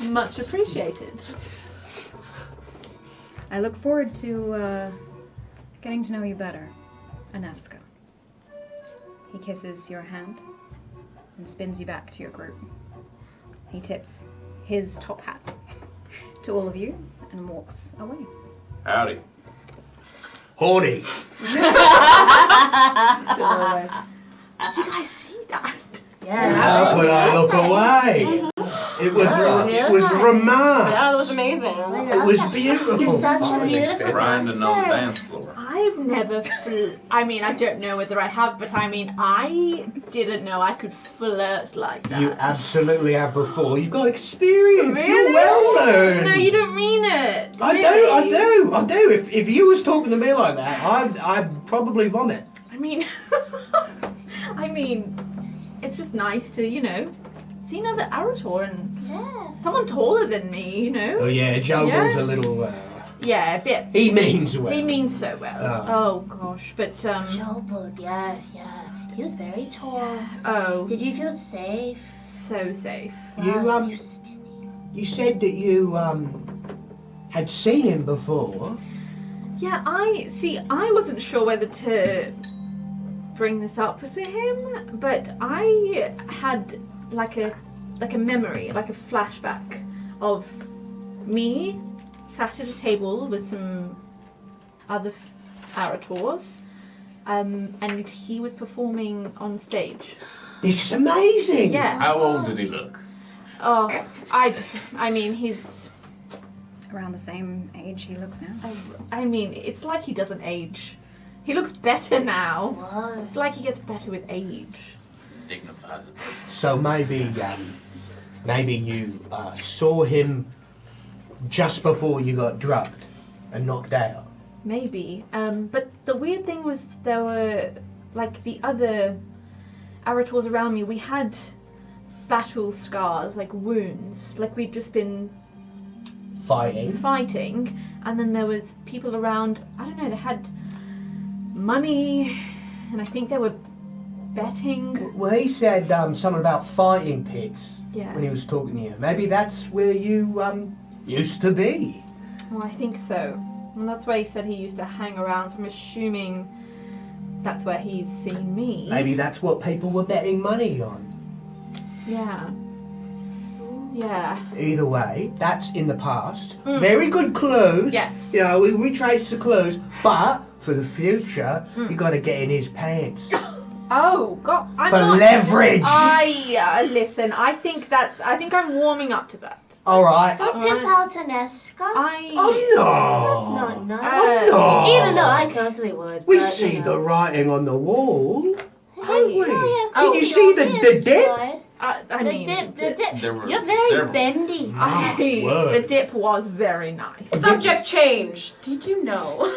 Much appreciated. I look forward to getting to know you better, Aneska. He kisses your hand and spins you back to your group. He tips his top hat to all of you and walks away. Howdy. Horny. Did you guys see that? How could I look away? It was remarkable. Yeah, that was amazing. It was beautiful. You're such a beautiful Grinding on the dancer. dance floor. I've never I mean, I don't know whether I have, but I mean, I didn't know I could flirt like that. You absolutely have before. You've got experience. You're well learned. No, you don't mean it. I do. If you was talking to me like that, I'd probably vomit. I mean, it's just nice to, see another Arator and someone taller than me, Oh yeah, Jogle's a little. Yeah, a bit. He means well. He means so well. Oh gosh, but Jobald, yeah. He was very tall. Oh. Did you feel safe? So safe. Wow, You said that you had seen him before. Yeah, I wasn't sure whether to bring this up to him, but I had like a memory, like a flashback of me sat at a table with some other Arators, and he was performing on stage. This is amazing. Yeah. How old did he look? Oh, I mean, he's Around the same age he looks now. I mean, it's like he doesn't age. He looks better now. Whoa. It's like he gets better with age. Dignifies a person. So maybe you saw him just before you got drugged and knocked out. Maybe. But the weird thing was there were, like, the other Arators around me, we had battle scars, like wounds. Like we'd just been fighting, and then there was people around, I don't know, they had money, and I think they were betting. Well, he said something about fighting pits Yeah. when he was talking to you. Maybe that's where you used to be. Well, I think so. And that's where he said he used to hang around, so I'm assuming that's where he's seen me. Maybe that's what people were betting money on. Yeah. Yeah. Either way, that's in the past. Very good clues. Yes. You know, we retraced the clues, but for the future, you got to get in his pants. Oh, God. I'm For not... leverage. Listen, I think I'm warming up to that. All right. Don't pimp out Aneska. Oh no. That's not nice. Oh, no. Even though I totally would. We but, see you know. the writing on the wall. Oh, we? yeah, Did you see the dip? The dip. There were You're very several. bendy. word. The dip was very nice. Subject change. Did you know?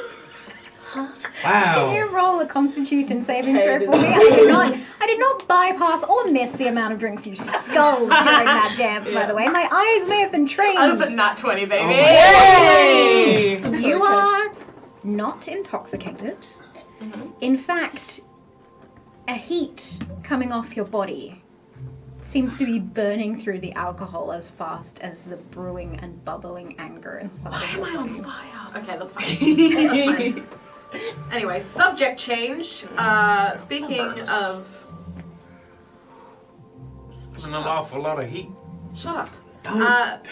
Can Wow. you roll a Constitution saving throw for me? I did not bypass or miss the amount of drinks you sculled during that dance. By the way, my eyes may have been trained. Oh, this is not 20, baby. Yay! You are not intoxicated. In fact, a heat coming off your body seems to be burning through the alcohol as fast as the brewing and bubbling anger inside of your body. Okay, that's fine. Anyway, subject change. Speaking of... There's an awful lot of heat. Shut up.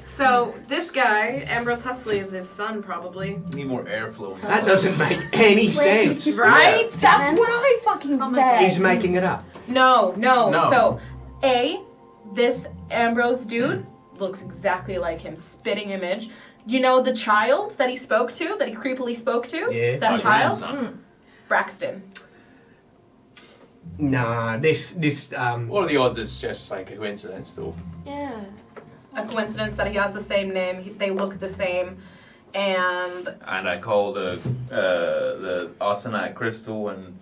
So, this guy, Ambrose Huxley, is his son, probably. Need more airflow. That doesn't make any sense. Right? That's what I fucking said. He's making it up. No. No. So, this Ambrose dude looks exactly like him, spitting image. You know the child that he spoke to, that he creepily spoke to? Yeah. That My child? grandson. Braxton. Nah, this What are the odds it's just like a coincidence, though? Yeah. A coincidence that he has the same name, they look the same. And I call the austenite crystal, and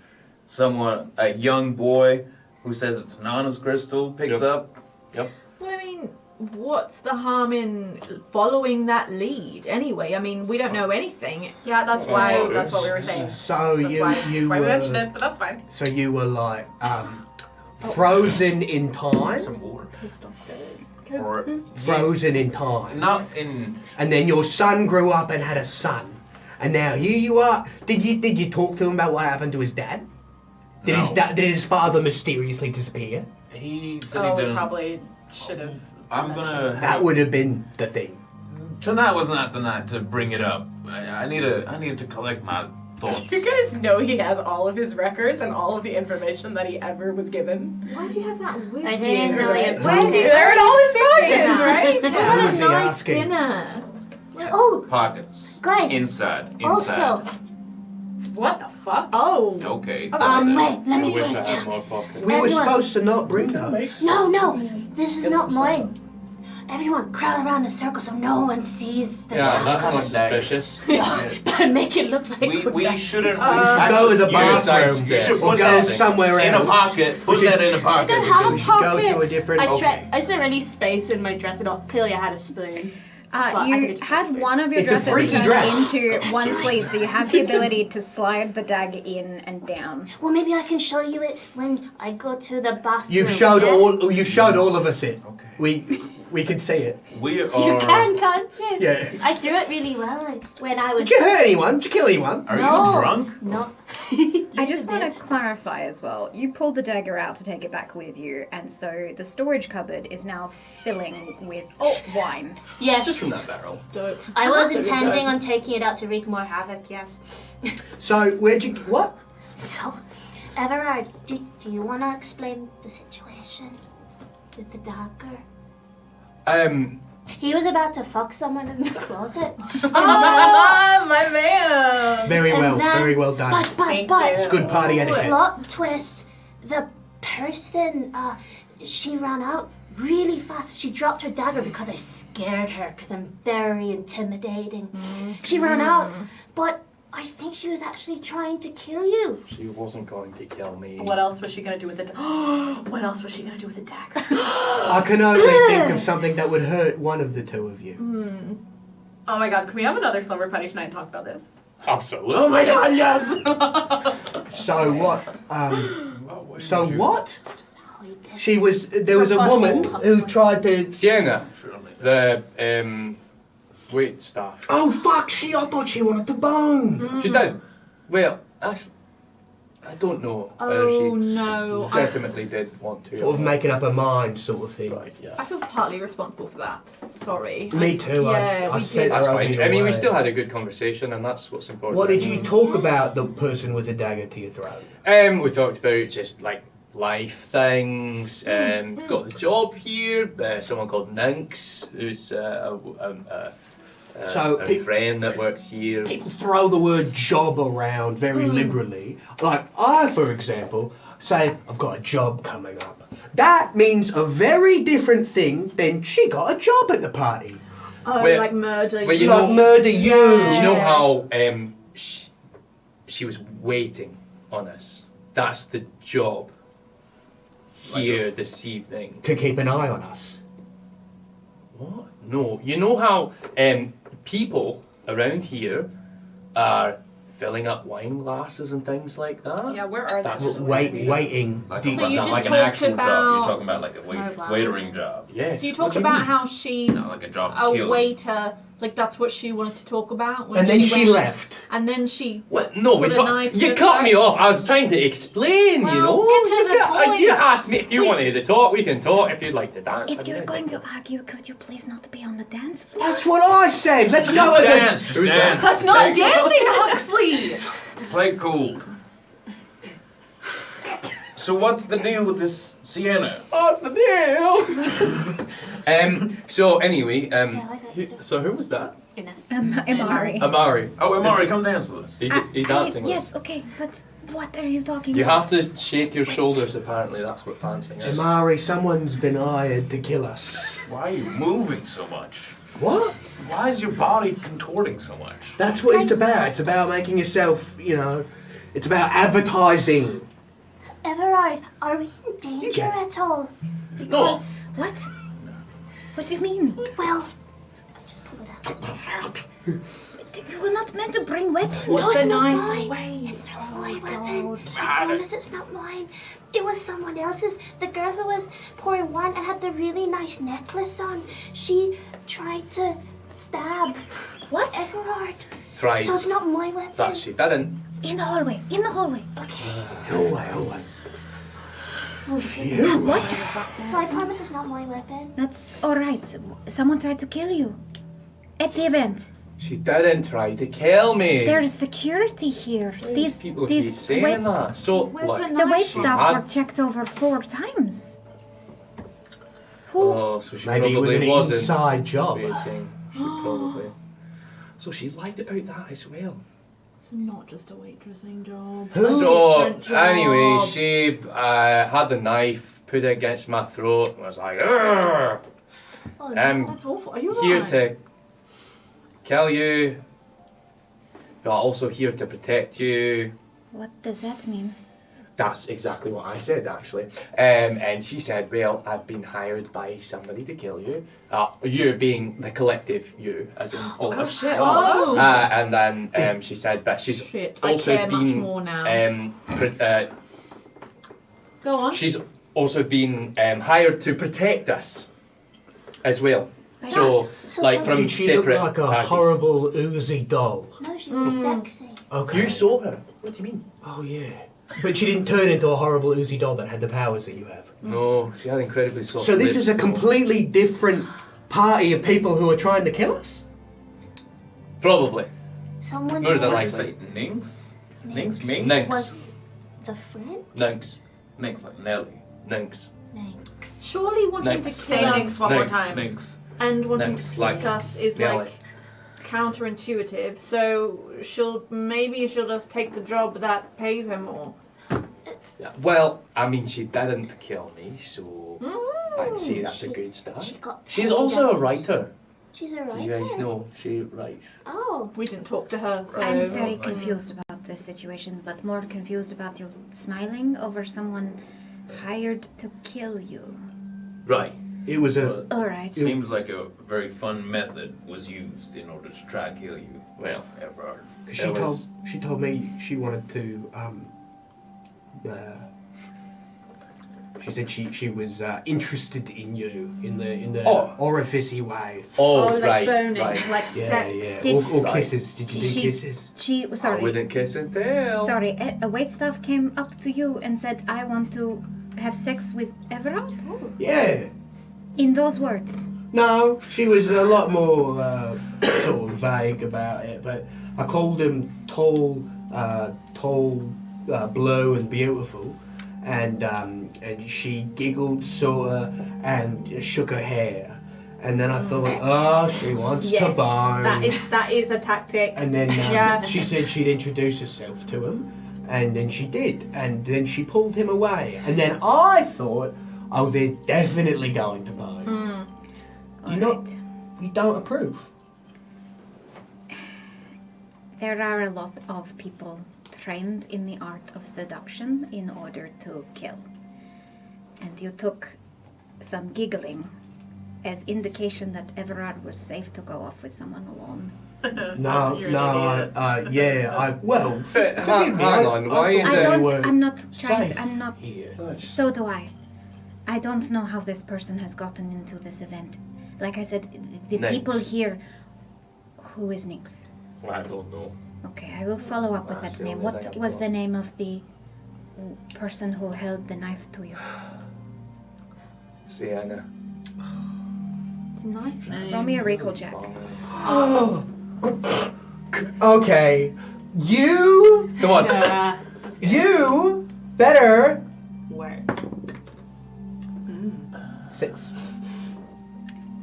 a young boy who says it's an honest crystal picks up. Yep. Well, I mean, what's the harm in following that lead anyway? I mean, we don't know anything. yeah, that's what we were saying. So That's why we mentioned it, but that's fine. So you were like frozen in time. Some water. Pissed off. Or Frozen in time. not in. And then your son grew up and had a son. And now here you are. Did you talk to him about what happened to his dad? Did No. did his father mysteriously disappear? He said Oh, he we didn't. probably should have. I'm gonna. That would have been the thing. Tonight was not the night to bring it up. I need to collect my thoughts. You guys know he has all of his records and all of the information that he ever was given. Why do you have that with I you? didn't know you Why do they're in all his pockets, right? What I a would be nice asking. dinner. Oh, Pockets. guys. Inside. Also, What the fuck? Oh. Okay. wait, let I me wish put I it had down. more pockets. We were Everyone. supposed to not bring those. No, this is not mine. Everyone, crowd around in a circle so no one sees the Yeah, that's dagger. not suspicious. But make it look like We shouldn't. Go to the bathroom. You should Or put go that somewhere in a else. pocket. Put that in a pocket. don't have a because- pocket. Go to a different. I didn't really space in my dress at all. Clearly, I had a spoon. But I think You it's had just one of your It's a dresses freaky turned dress. into one sleeve, so you have the ability to slide the dagger in and down. Well, maybe I can show you it when I go to the bathroom. You've showed yeah? all of us it. Okay. We can see it. We are. You can't you? Yeah. I threw it really well when I was. Did you hurt anyone? Did you kill anyone? Are No. you drunk? No. I just want to clarify as well. You pulled the dagger out to take it back with you, and so the storage cupboard is now filling with wine. Yes. Just from that barrel. dope. I was There we intending go. on taking it out to wreak more havoc. Yes. So where'd you what? So, Everard, do you want to explain the situation with the dagger? He was about to fuck someone in the closet. Ah, my man. Very And well, then- very well done. But, It's good party etiquette. plot twist, the person, she ran out really fast. She dropped her dagger because I scared her because I'm very intimidating. She ran out, but I think she was actually trying to kill you. She wasn't going to kill me. What else was she gonna do with the? What else was she gonna do with the dagger? I can only think of something that would hurt one of the two of you. Oh my god, can we have another slumber party tonight and talk about this? Absolutely. Oh my god, yes! So what? So what? Just hide this. She was. There was a woman who tried to. Sienna, the wait staff. Oh fuck! I thought she wanted to bone. She did. Well, actually, I don't know. Oh, she no. legitimately did want to. Sort of making up her mind, sort of thing. Right, yeah. I feel partly responsible for that. Sorry. Me too. Yeah, I we sent did. That's her over fine. your I mean, we way. still had a good conversation, and that's what's important. What did you talk about? The person with the dagger to your throat. We talked about just like life things. Got the job here. Someone called Ninks, who's So a friend that works here. People throw the word job around very liberally. Like I, for example, say I've got a job coming up. That means a very different thing than she got a job at the party. Oh, Well- like murder. well, you Like know- murder you. You know how she was waiting on us. That's the job here this evening. To keep an eye on us. What? No. You know how people around here are filling up wine glasses and things like that? Yeah, where are That's they? Waiting. Like, deep- So you just like an talked actual job. about- You're talking about like a Oh, wow. waitering job. Yes. So you What talked do about mean? how she's No, like a job to a kill. waiter. Like that's what she wanted to talk about. When and then she went- left. And then she. What? No, we Put a talk. knife to You the cut me throat. off. I was trying to explain. Well, you know. get to the You point. asked me if you We- wanted to talk. We can talk. If you'd like to dance. If I'm you're ready. going to argue, could you please not be on the dance floor? That's what I said. Let's go Just with dance. it. Just Who's dance. That's not Take- dancing, Huxley! Play cool. So what's the deal with this Sienna? What's the deal? So anyway, Yeah, I got to do so who was that? Ines. Imari. Amari. Oh, Amari, come dance with us. He dancing with us. Yes, okay, but what are you talking You about? have to shake your shoulders. Apparently, that's what dancing is. Amari, someone's been hired to kill us. Why are you moving so much? What? Why is your body contorting so much? That's what it's about. It's about making yourself, it's about advertising. Everard, are we in danger at all? Because, What? What do you mean? well, just pull it out. You were not meant to bring weapons. No, it's not benign mine. way. It's not my weapon. I promise it's not mine. It was someone else's. The girl who was pouring wine and had the really nice necklace on. She tried to stab What? Everard. Tried. So it's not my weapon. That she didn't. In the hallway. In the hallway. Okay. Hallway. What? So I promise it's not my weapon. That's all right. Someone tried to kill you at the event. She didn't try to kill me. There's security here. These people keep saying wait, that. So, Where's look, the the wait She staff had- were checked over 4 times. Who? Oh, so she Maybe it was probably an wasn't. inside job. Waiting. She probably. So she lied about that as well. It's not just a waitressing job. So Different job. anyway, she had the knife, put it against my throat, and was like, "Argh! Oh, I'm that's awful. Are you here alright? to kill you, but also here to protect you." What does that mean? That's exactly what I said, actually. And she said, "Well, I've been hired by somebody to kill you. You being the collective you, as in all of us." Oh. And then she said that she's Shit, I also care much been more now. Go on. she's also been hired to protect us as well. So, So like from Did she look separate like a parties. horrible Uzi doll? No, she was sexy. Okay. You saw her. What do you mean? Oh, yeah. But she didn't turn into a horrible Uzi doll that had the powers that you have. No, she had incredibly soft So this lips, is a though. completely different party of people who are trying to kill us? Probably. Someone More than else likely. Say Ninx? Ninx Ninx? Ninx. was the friend? Nynx. Ninx, like Nelly. Nynx. Ninx. Surely wanting to Next. Say kill Ninx us one more Ninx. time. Ninx. and wanting Next, to like protect us is Nelly. like counterintuitive. So she'll just take the job that pays her more. Yeah. Well, I mean, she didn't kill me, so I'd say that's a good start. She got She's paid also a out. writer. She's a You writer. guys know she writes. Oh. We didn't talk to her, so I'm very confused about this situation, but more confused about you smiling over someone hired to kill you. Right. It was a... All right. Seems like a very fun method was used in order to try to kill you. Well, Everard. She told me she wanted to, she said she was interested in you in the Oh. orificey way. oh, like right, boning, right. like Yeah, sex. yeah. Or Right. kisses. Did you do She- kisses? She I sorry. wouldn't kiss and tell. Sorry, a waitstaff came up to you and said, "I want to have sex with Everard." Yeah. In those words. No, she was a lot more sort of vague about it, but I called him tall, blue and beautiful, and she giggled sorta and shook her hair, and then I thought, oh, she wants to Yes, bone. that is a tactic. And then Yeah. she said she'd introduce herself to him, and then she did, and then she pulled him away, and then I thought, oh, they're definitely going to bone. You don't approve. There are a lot of people trained in the art of seduction in order to kill. And you took some giggling as indication that Everard was safe to go off with someone alone. No, well, But forgive me, hang on, why is thought it- you were I'm not trying safe to, I'm not, here. so do I. I don't know how this person has gotten into this event. Like I said, the Nix. people here, who is Nix? I don't know. Okay, I will follow up with That's that the name. only What thing was I've the got. name of the person who held the knife to you? Sienna. It's a nice name. Roll me a recall check. Oh. Okay, you Come on. Yeah. That's good. you better Work. 6.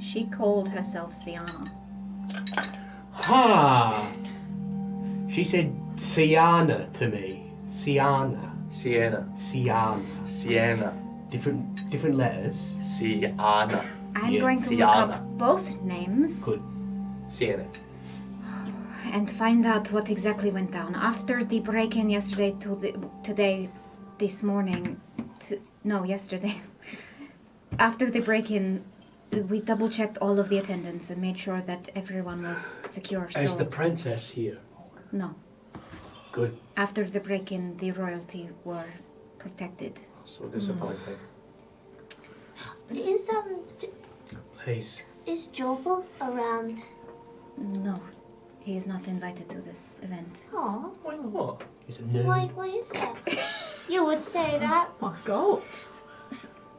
She called herself Sienna. Ha! She said Sienna to me. Sienna. Sienna. Sienna. Sienna. Different letters. Sienna. I'm Yeah, going to look Sienna. up both names. Good. CNN. And find out what exactly went down. After the break-in yesterday this morning, yesterday. After the break-in, we double-checked all of the attendants and made sure that everyone was secure. Is the princess here? No. Good. After the break-in, the royalty were protected. So disappointing. Please. Is Jobel around? No, he is not invited to this event. Oh, Why not? He's a nerd. why is that? You would say that. My God.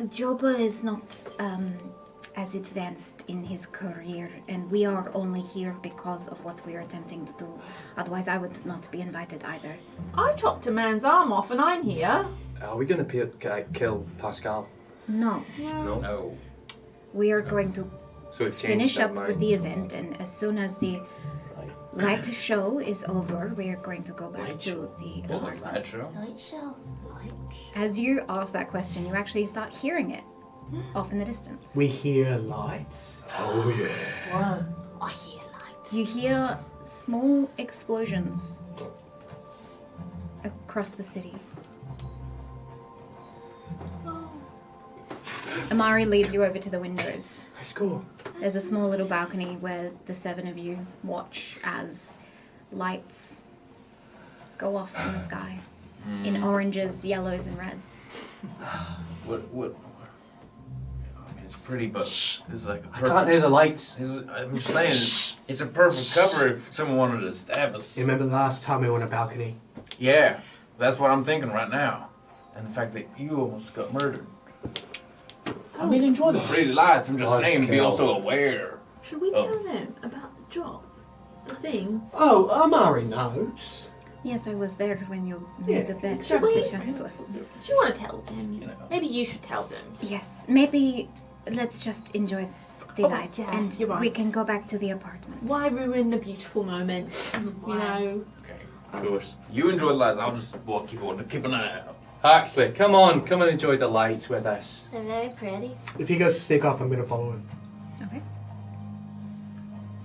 Jobel is not as advanced in his career, and we are only here because of what we are attempting to do. Otherwise, I would not be invited either. I chopped a man's arm off and I'm here. Are we going to kill Pascal? No, No. we are going to So we've changed finish our up with mind. the event, and as soon as the light show is over, we are going to go back Light to show? the There's a apartment. light show. Light show. As you ask that question, you actually start hearing it off in the distance. We hear lights. Oh, yeah. I hear lights. You hear small explosions across the city. Amari leads you over to the windows. Let's go. There's a small little balcony where the seven of you watch as lights go off in the sky in oranges, yellows, and reds. What? I mean, it's pretty, but this is like a I can't perfect. hear the lights. I'm just saying, it's a perfect cover if someone wanted to stab us. You remember last time we were on a balcony? Yeah, that's what I'm thinking right now. And the fact that you almost got murdered. I mean, enjoy the pretty lights. I'm just saying, be also aware. Should we tell them about the job? The thing? Oh, Amari knows. Yes, I was there when you Yeah, made the bet exactly. with the Chancellor. Do you want to tell them? You know. Maybe you should tell them. Yes, maybe let's just enjoy the Oh, lights yeah, and you're right. we can go back to the apartment. Why ruin a beautiful moment? You know? Okay. Of course. You enjoy the lights. I'll just keep an eye out. Huxley, come and enjoy the lights with us. They're very pretty. If he goes to sneak off, I'm going to follow him. Okay.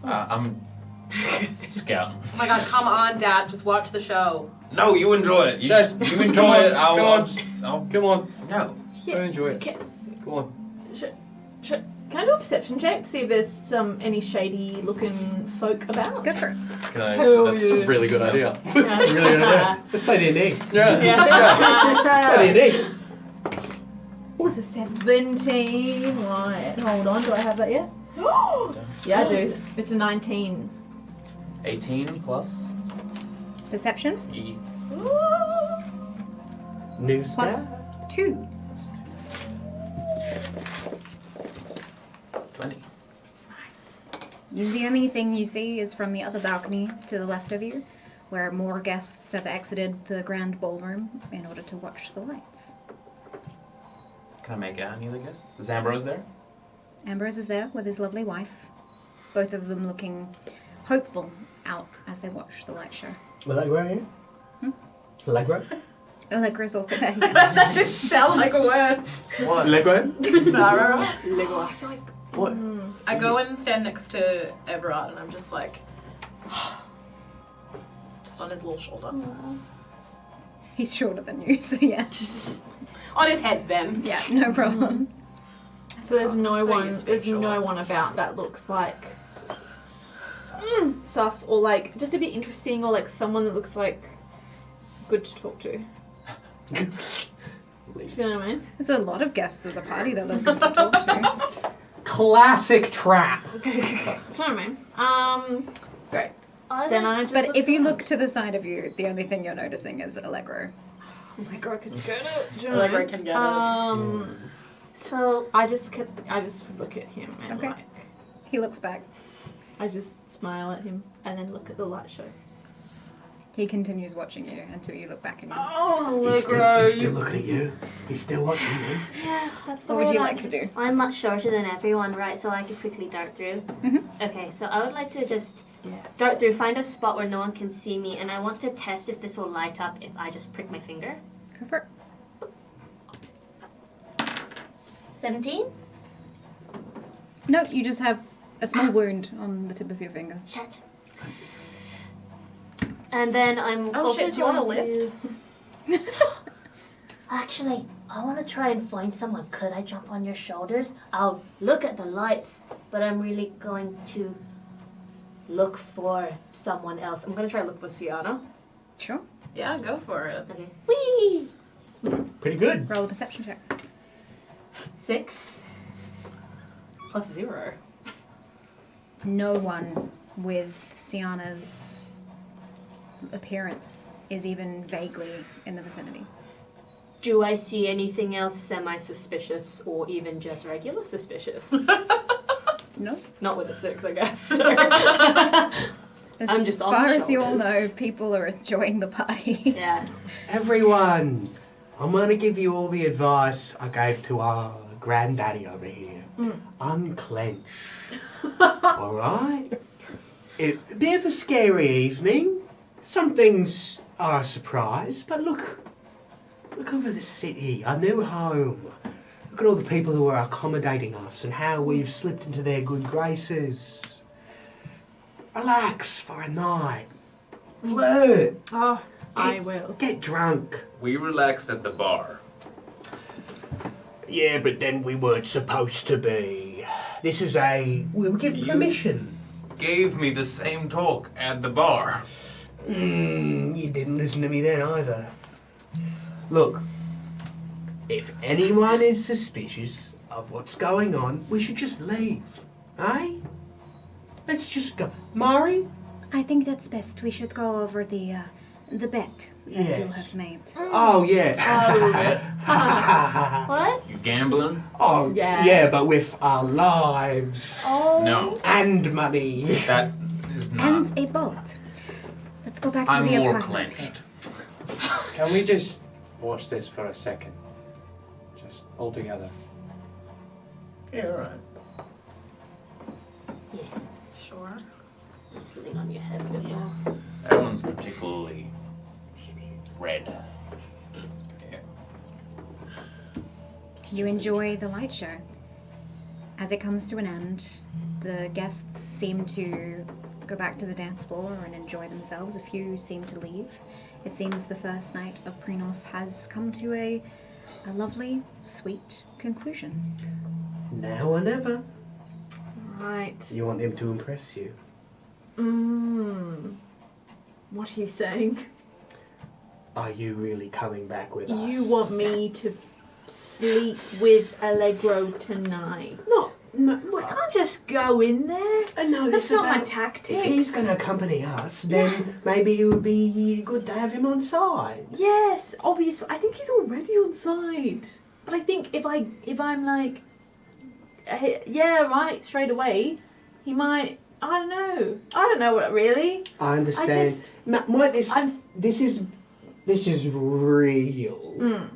I'm scouting. Oh my god, come on, Dad, just watch the show. No, you enjoy it. You enjoy come on, it. come on. I'll Come on, no. go enjoy it. Can, Go on. can I do a perception check to see if there's any shady looking folk about? Go for it. Can I? Oh, That's a yeah. really good idea. Really good idea. Let's play D&D. Yeah. Play D&D. What's a 17? Right, hold on, do I have that yet? Yeah, I do. It's a 19. 18 plus. Perception E. New plus stat. 2. 20. The only thing you see is from the other balcony to the left of you, where more guests have exited the grand ballroom in order to watch the lights. Can I make out any of the guests? Is Ambrose there? Ambrose is there with his lovely wife, both of them looking hopeful out as they watch the light show. Allegra here? Allegra? Allegra's also there. That didn't sound like a word. What? Allegra? I feel like What? I go and stand next to Everard and I'm just like, just on his little shoulder. He's shorter than you, so yeah. On his head then. Yeah, no problem. So there's no So one. used to There's being no short. one about that looks like sus or like just a bit interesting or like someone that looks like good to talk to. Do you know what I mean? There's a lot of guests at the party that look good to talk to. Classic trap. Do you know what I mean? Great. Then I just. But if you look to the side of you, the only thing you're noticing is Allegro. Oh my god, I can get it. Do you know Allegra what I mean? can get it. So I just look at him and Okay. like He looks back. I just smile at him and then look at the light show. He continues watching you until you look back at him. Oh, He's still looking at you. He's still watching you. yeah, that's the What would way you I like to do? I'm much shorter than everyone, right? So I could quickly dart through. Mhm. Okay, so I would like to just Yes. dart through, find a spot where no one can see me, and I want to test if this will light up if I just prick my finger. Go for it. 17? No, you just have a small wound on the tip of your finger. Shit. And then I'm Oh also shit, do you want to going lift? Actually, I want to try and find someone. Could I jump on your shoulders? I'll look at the lights, but I'm really going to look for someone else. I'm going to try to look for Sienna. Sure. Yeah, go for it. Okay. Whee! Pretty good. Roll a perception check. 6 plus 0. No one with Sienna's appearance is even vaguely in the vicinity. Do I see anything else semi-suspicious or even just regular suspicious? No. Not with a 6, I guess. As I'm just on far the as you all shoulders. know, people are enjoying the party. Yeah. Everyone, I'm gonna give you all the advice I gave to our granddaddy over here. Unclench. Alright? A bit of a scary evening. Some things are a surprise, but look over the city, our new home. Look at all the people who are accommodating us and how we've slipped into their good graces. Relax for a night. Flirt. Oh, I will. Get drunk. We relaxed at the bar. Yeah, but then we weren't supposed to be. This is we were given permission. Gave me the same talk at the bar. You didn't listen to me then either. Look, if anyone is suspicious of what's going on, we should just leave. Eh? Let's just go. Mari? I think that's best. We should go over the bet that you Yes. have made. Oh, yeah. What? You gambling? Oh, Yeah. yeah, but with our lives. Oh. No, And money. that is not. And a boat. Let's go back to I'm the more apartment. clenched. Can we just watch this for a second? Just all together. Yeah, alright. Sure. Just lean on your head a bit more. That one's particularly red. Yeah. You enjoy the light show. As it comes to an end, the guests seem to go back to the dance floor and enjoy themselves. A few seem to leave. It seems the first night of Prinos has come to a lovely, sweet conclusion. Now or never. Right. You want him to impress you. What are you saying? Are you really coming back with us? You want me to sleep with Allegro tonight? I can't just go in there. No, That's this not my about- tactic. If he's going to accompany us, then maybe it would be good to have him on side. Yes, obviously. I think he's already on side. But I think if I'm like, yeah, right, straight away, he might. I don't know. I don't know what really. I understand. This is real.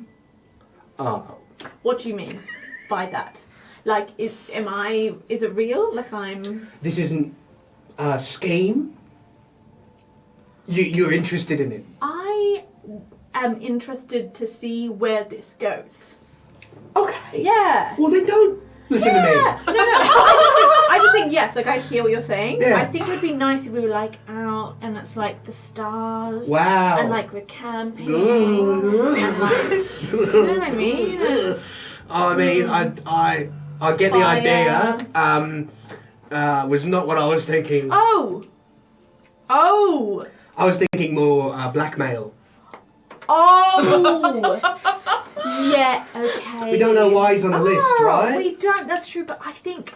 Oh, What do you mean by that? Like, is it real? Like this isn't a scheme. You're interested in it. I am interested to see where this goes. Okay. Yeah. Well, then don't listen to me. No. I just think yes. Like I hear what you're saying. Yeah. I think it would be nice if we were like out and it's like the stars. Wow. And like we're camping. And like, you know what I mean? I get the Fire. idea. Was not what I was thinking. Oh. I was thinking more blackmail. Oh. Yeah. Okay. We don't know why he's on the list, right? We don't. That's true. But I think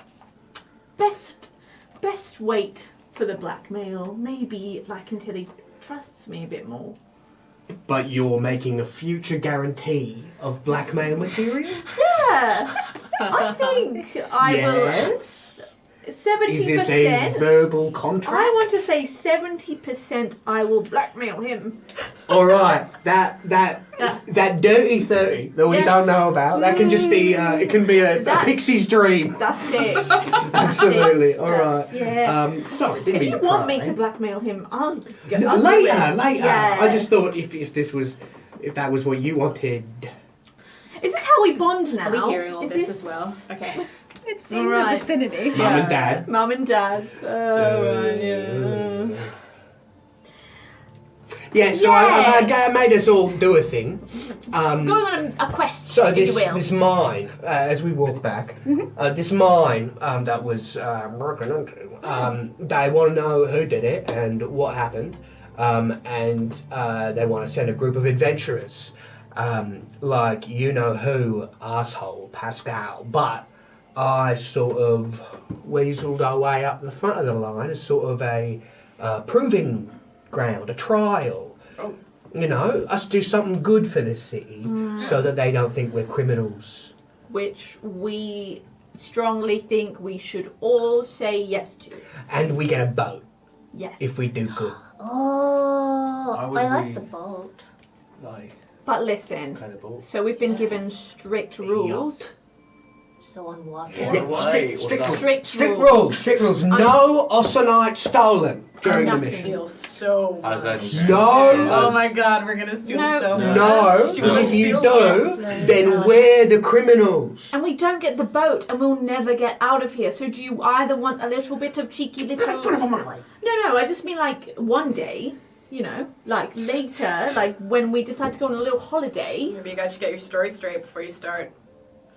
best wait for the blackmail. Maybe like until he trusts me a bit more. But you're making a future guarantee of blackmail material? Yeah. I think I will. 70%. Is this a verbal contract? I want to say 70%. I will blackmail him. All right, that dirty 30 that we don't know about. That can just be. It can be a pixie's dream. That's it. Absolutely. All right. That's- yeah. Sorry, didn't If mean you to want pry. me to blackmail him, I'll go. Later. Yeah. I just thought if that was what you wanted. Is this how we bond now? Are we hearing all Is this as well? Okay. It's All in right. the vicinity. Mum and Dad. Mum and Dad. Right, yeah. Yeah, so I made us all do a thing. Going on a quest, So if you will. this mine, as we walk back, this mine that was broken into, they want to know who did it and what happened, and they want to send a group of adventurers, like you know who, asshole Pascal. But I sort of weaseled our way up the front of the line as sort of a proving ground, a trial. Oh. You know, us do something good for this city so that they don't think we're criminals. Which we strongly think we should all say yes to. And we get a boat Yes. if we do good. Oh, Why would I like we- the boat. Like, But listen, kind of ball. so we've been given strict rules. So on water. Yeah, strict rules. No Ossonite stolen during the I'm gonna mission. steal so I was much. actually- No. Oh my god, we're gonna steal No. so much. No, She will if you steal do, us. then we're the criminals. And we don't get the boat, and we'll never get out of here. So do you either want a little bit of cheeky little... No, I just mean like one day, you know, like later, like when we decide to go on a little holiday. Maybe you guys should get your story straight before you start.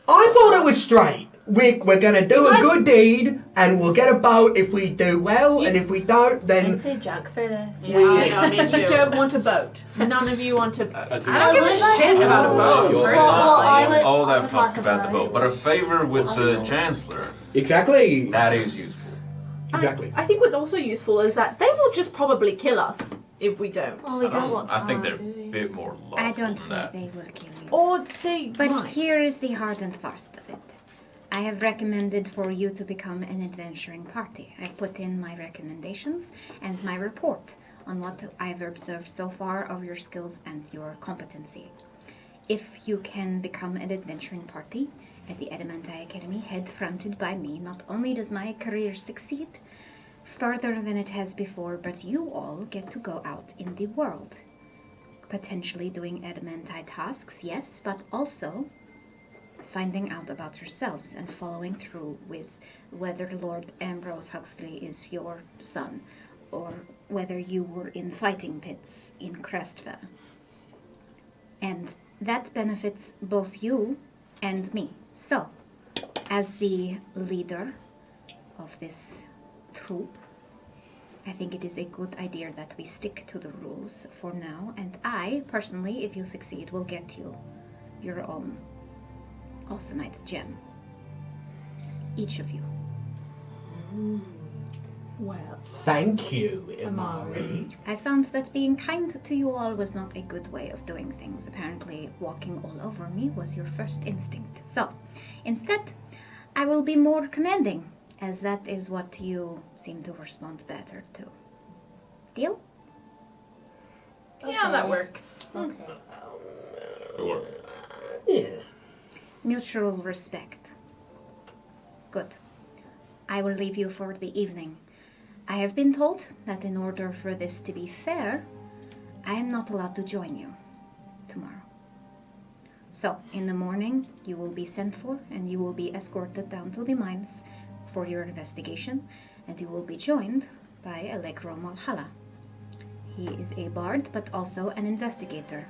I thought it was straight. We're going to do You a guys- good deed, and we'll get a boat if we do well, and if we don't, then... Say Jack for this. Yeah, I know, me You too. don't want a boat. None of you want a boat. I do I don't give a would like shit to- about a boat, Well, personally. I would- All I that would fuss like about the boat, but a favor with the Chancellor, Exactly. that is useful. Exactly. I think what's also useful is that they will just probably kill us if we don't. Oh, we don't want. I think oh, they're do we? a bit more lawful I don't than think that. they will kill you. Or they But might. here is the hard and fast of it. I have recommended for you to become an adventuring party. I've put in my recommendations and my report on what I've observed so far of your skills and your competency. If you can become an adventuring party at the Adamanti Academy, head fronted by me, not only does my career succeed further than it has before, but you all get to go out in the world. Potentially doing Adamanti tasks, yes, but also finding out about yourselves and following through with whether Lord Ambrose Huxley is your son or whether you were in fighting pits in Crestfell. And that benefits both you and me. So, as the leader of this troop, I think it is a good idea that we stick to the rules for now, and I, personally, if you succeed, will get you your own Awesomite gem. Each of you. Well, Thank you, Imari. I found that being kind to you all was not a good way of doing things. Apparently, walking all over me was your first instinct. So, instead, I will be more commanding, as that is what you seem to respond better to. Deal? Yeah, that works. Okay. Sure. Yeah. Mutual respect. Good. I will leave you for the evening. I have been told that in order for this to be fair, I am not allowed to join you tomorrow. So, in the morning, you will be sent for and you will be escorted down to the mines for your investigation, and you will be joined by Allegro Malhala. He is a bard, but also an investigator.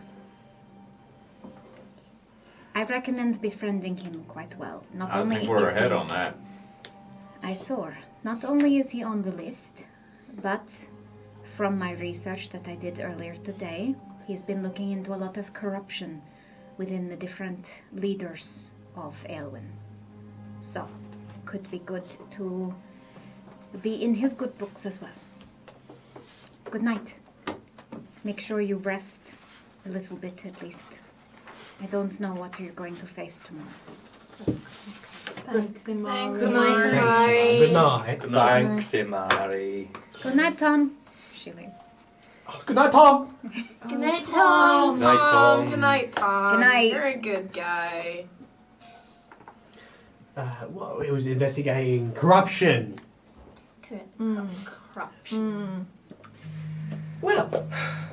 I recommend befriending him quite well. Not I only think we're is ahead he, on that. I saw. Not only is he on the list, but from my research that I did earlier today, he's been looking into a lot of corruption within the different leaders of Aelwyn. So, could be good to be in his good books as well. Good night. Make sure you rest a little bit at least. I don't know what you're going to face tomorrow. thanks, Imari. Thanks, Good Imari. night. Thanks, Imari. Good night, Tom. She leaves. Good night, Tom. Good night, Tom. Good night, Tom. Good night, Tom. Good night. You're a good guy. Well, it was investigating corruption. Corruption. Well,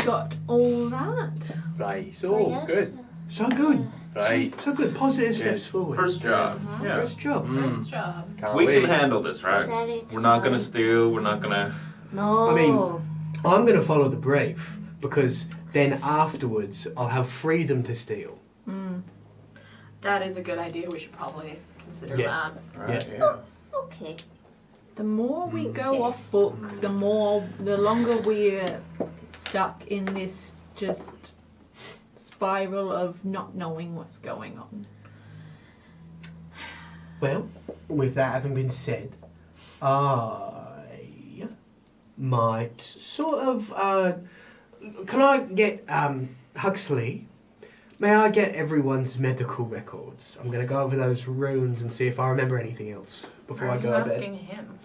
Got all that? Right, I so guess good. so good. Right. So good. Positive steps forward. First job. Yeah. First job. First job. Can't We wait. can handle this, right? That We're not gonna exciting. steal. We're not gonna. No. I mean, I'm going to follow the brave because then afterwards I'll have freedom to steal. That is a good idea. We should probably consider Yeah. that. Right. Yeah. Yeah. Okay. The more we go off book, the longer we're stuck in this just spiral of not knowing what's going on. Well, with that having been said, I might sort of. Can I get Huxley? May I get everyone's medical records? I'm going to go over those runes and see if I remember anything else before Why I are go you to bed. asking him?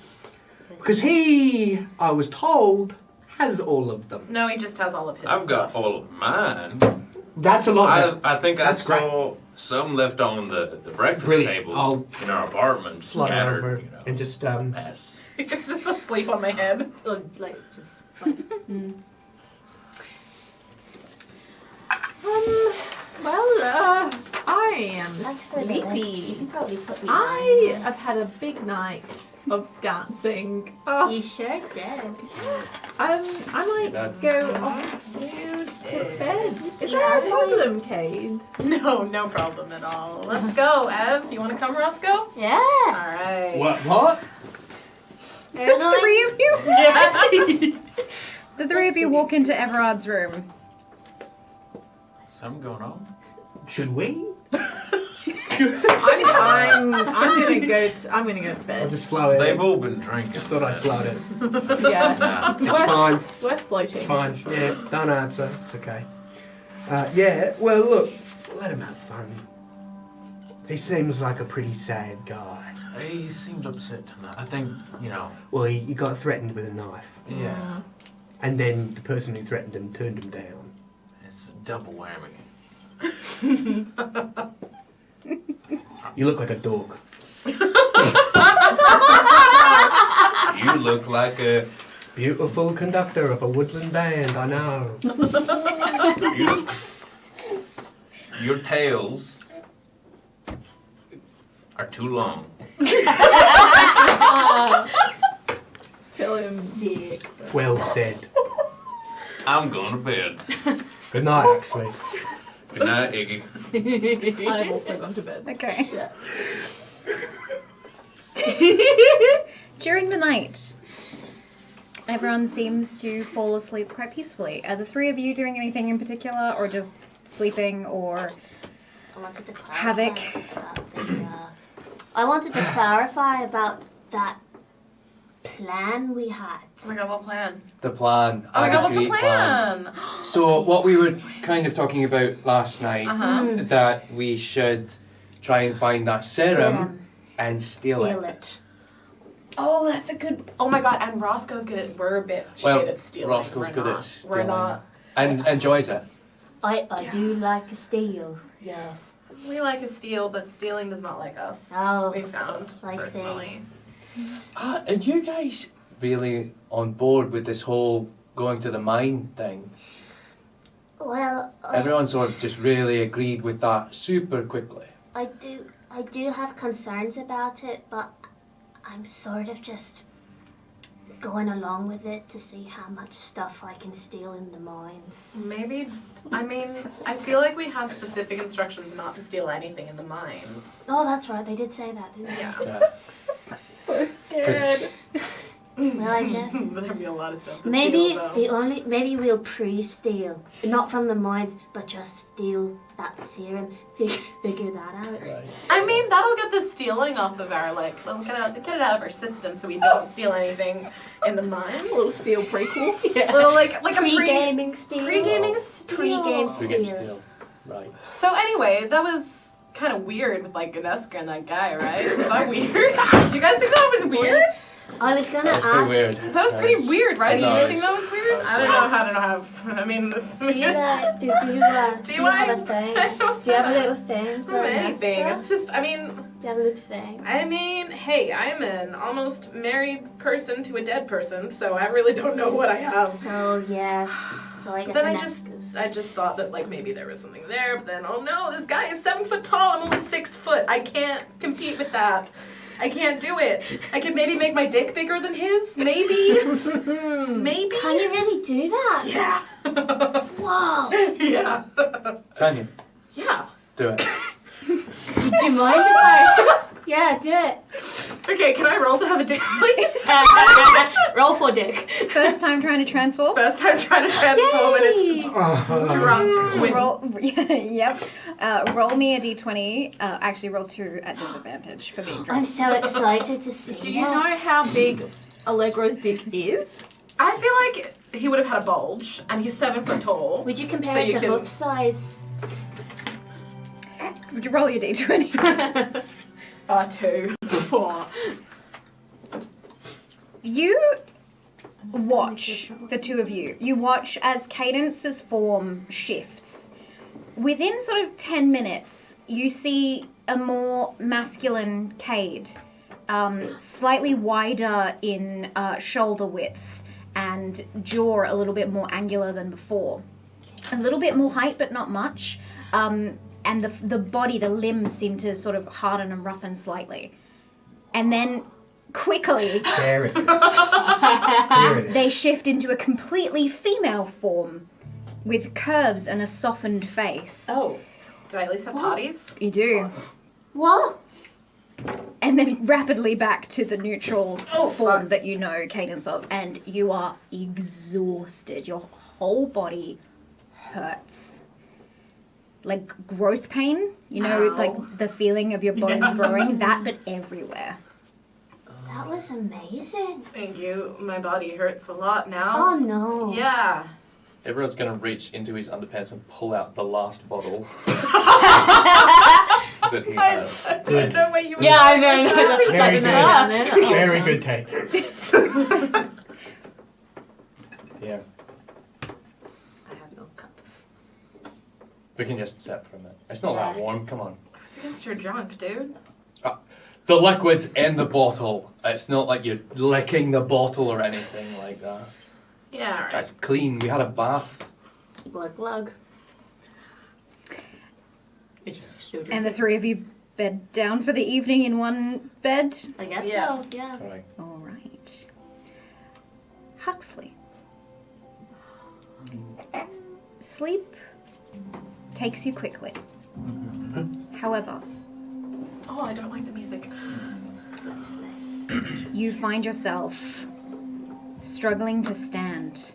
Because he, I was told, has all of them. No, he just has all of his I've got stuff. all of mine. That's a lot. I think I That's great. saw some left on the breakfast Brilliant. table I'll in our apartment, slide scattered. over You know, and just mess. Just asleep on my head. Or like just like I am Thanks for the You sleepy. can probably put me I down. have had a big night of dancing. You sure did. I might go off to bed. Is Yeah. there a problem, Cade? No, no problem at all. Let's go, Ev. You want to come, Roscoe? Yeah. All right. What? They're going. Three of you. Yeah. The three of you walk into Everard's room. Something going on? Should we? I'm gonna go to I'll bed. just float They've it. all been drinking. Just thought I'd float it. Yeah, Nah. It's fine. we're floating. It's fine. Yeah, don't answer. It's okay. Yeah, well, look, let him have fun. He seems like a pretty sad guy. He seemed upset tonight. I think, you know, Well, he got threatened with a knife. yeah, And then the person who threatened him turned him down. it's a double whammy. You look like a dog. You look like a. Beautiful conductor of a woodland band, I know. Your tails are too long. Tell him. Sick. Well said. I'm going to bed. Good night, actually. Good night, Iggy. I've also gone to bed. Okay. Yeah. During the night, everyone seems to fall asleep quite peacefully. Are the three of you doing anything in particular, or just sleeping, or I wanted to clarify havoc? about the, I wanted to clarify about that plan we had. Oh my god, what plan? The plan. Oh my I had god, a what's the great plan? So what we were kind of talking about last night, Uh-huh. that we should try and find that serum and steal it. Oh, that's a good. Oh my god, and Roscoe's good at. We're a bit Well, shit at stealing. Roscoe's we're good not. at stealing. We're not. And enjoys it. I do like a steal. Yes. We like a steal, but stealing does not like us. Oh, We found I see. personally. Are you guys really on board with this whole going to the mine thing? Well, Everyone sort of just really agreed with that super quickly. I do have concerns about it, but I'm sort of just going along with it to see how much stuff I can steal in the mines. Maybe. I mean, I feel like we had specific instructions not to steal anything in the mines. Oh, that's right. They did say that, didn't they? Yeah. So scared. Well, I guess. There'd be a lot of stuff to Maybe steal, though. maybe we'll pre-steal, not from the mines, but just steal that serum. Figure that out. I mean, that'll get the stealing off of our, like, we'll get it out of our system so we don't steal anything in the mines. A little steel prequel. Yeah. Little, like a Pre-gaming steal. pre-gaming steal. Pre-game We get steal. steal. Right. So anyway, that was kind of weird with, like, Ganeska and that guy, right? Was that weird? Did you guys think that was weird? I was gonna That was pretty ask. weird. That was pretty weird, right? Did you That think that was weird? was I don't know how. I mean, this. Do you Do have a thing? Do you have a little thing for anything. Ganeska? It's just, I mean, That little thing. I mean, hey, I'm an almost married person to a dead person, so I really don't know what I have. So yeah. So I But guess then I just thought that like maybe there was something there, but then oh no, this guy is 7 foot tall. I'm only 6 foot. I can't compete with that. I can't do it. I could maybe make my dick bigger than his. Maybe. Maybe. Can you really do that? Yeah. Whoa. Yeah. Can you? Yeah. Do it. Do you mind if I... Yeah, do it. Okay, can I roll to have a dick, please? Roll for dick. First time trying to transform. First time trying to transform and it's drunk. With Roll, yep. Roll me a d20. Actually, roll 2 at disadvantage for being drunk. I'm so excited to see Do you know how big Allegro's dick is? I feel like he would have had a bulge, and he's 7 foot tall. Would you compare So it you to can- hoof size? Would you roll your d20? 2. 4. You watch, the two of you, you watch as Cadence's form shifts. Within sort of 10 minutes, you see a more masculine Cade, slightly wider in shoulder width and jaw a little bit more angular than before. A little bit more height, but not much. And the body, the limbs seem to sort of harden and roughen slightly. And then quickly, There it is. Here it is. they shift into a completely female form with curves and a softened face. Oh. Do I at least have toddies? You do. What? And then rapidly back to the neutral Oh, form fuck. that you know cadence of, and you are exhausted. Your whole body hurts. Like growth pain, you know, Ow. like the feeling of your bones growing, that but everywhere. That was amazing. Thank you. My body hurts a lot now. Oh no. Yeah. Everyone's going to reach into his underpants and pull out the last bottle that he has. I don't know what you were Yeah, I know. Very Like, good. Very good take. Yeah. I have no cup. We can just sip from it. It's not that warm. Come on. I was against your drunk, dude. The liquid's in the bottle. It's not like you're licking the bottle or anything like that. Yeah, alright. It's clean. We had a bath. Glug glug. It's just still drinking. And the three of you bed down for the evening in one bed. I guess Yeah. so, yeah. All right. All right. Huxley. Sleep takes you quickly. However, Oh, I don't like the music. Slice, slice. you find yourself struggling to stand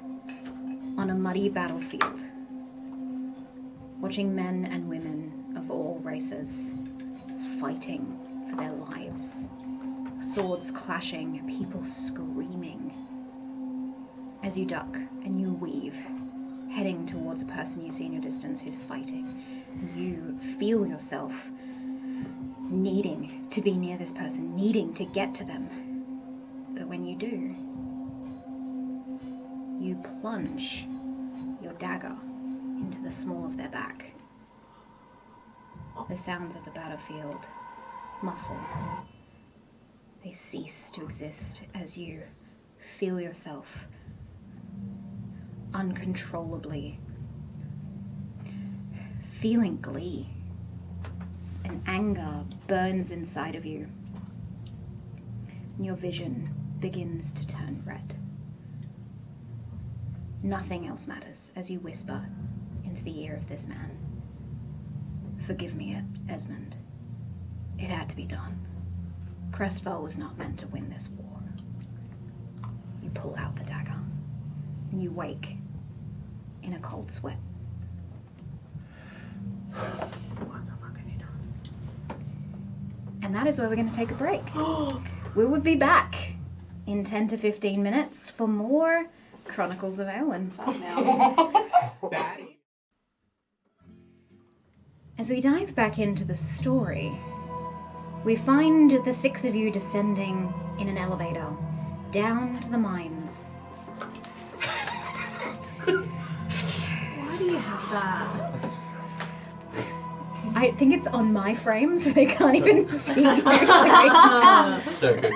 on a muddy battlefield, watching men and women of all races fighting for their lives, swords clashing, people screaming. As you duck and you weave, heading towards a person you see in your distance who's fighting, you feel yourself needing to be near this person, needing to get to them. But when you do, you plunge your dagger into the small of their back. The sounds of the battlefield muffle. They cease to exist as you feel yourself uncontrollably feeling glee. And anger burns inside of you. And your vision begins to turn red. Nothing else matters as you whisper into the ear of this man. Forgive me, Esmond. It had to be done. Crestfell was not meant to win this war. You pull out the dagger, and you wake in a cold sweat. What the fuck have you done? And that is where we're going to take a break. We will be back in 10 to 15 minutes for more Chronicles of Aelwyn. As we dive back into the story, we find the six of you descending in an elevator down to the mines. Why do you have that? I think it's on my frame, so they can't even see you doing So good.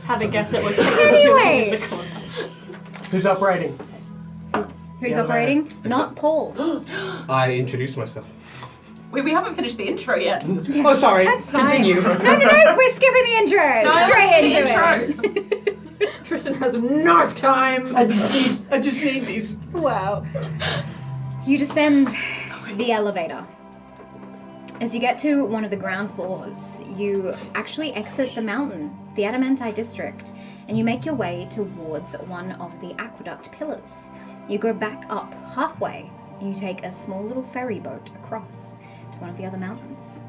Have a guess at what's Anyway. in the corner. Who's operating? Who's Yeah, operating? Not Paul. I introduced myself. Wait, we haven't finished the intro yet. Oh, sorry. That's fine. Continue. No, we're skipping the intro. Straight into it. Tristan has no time. I just need these. Wow. You descend the elevator. As you get to one of the ground floors, you actually exit the mountain, the Adamanti district, and you make your way towards one of the aqueduct pillars. You go back up halfway, and you take a small little ferry boat across to one of the other mountains.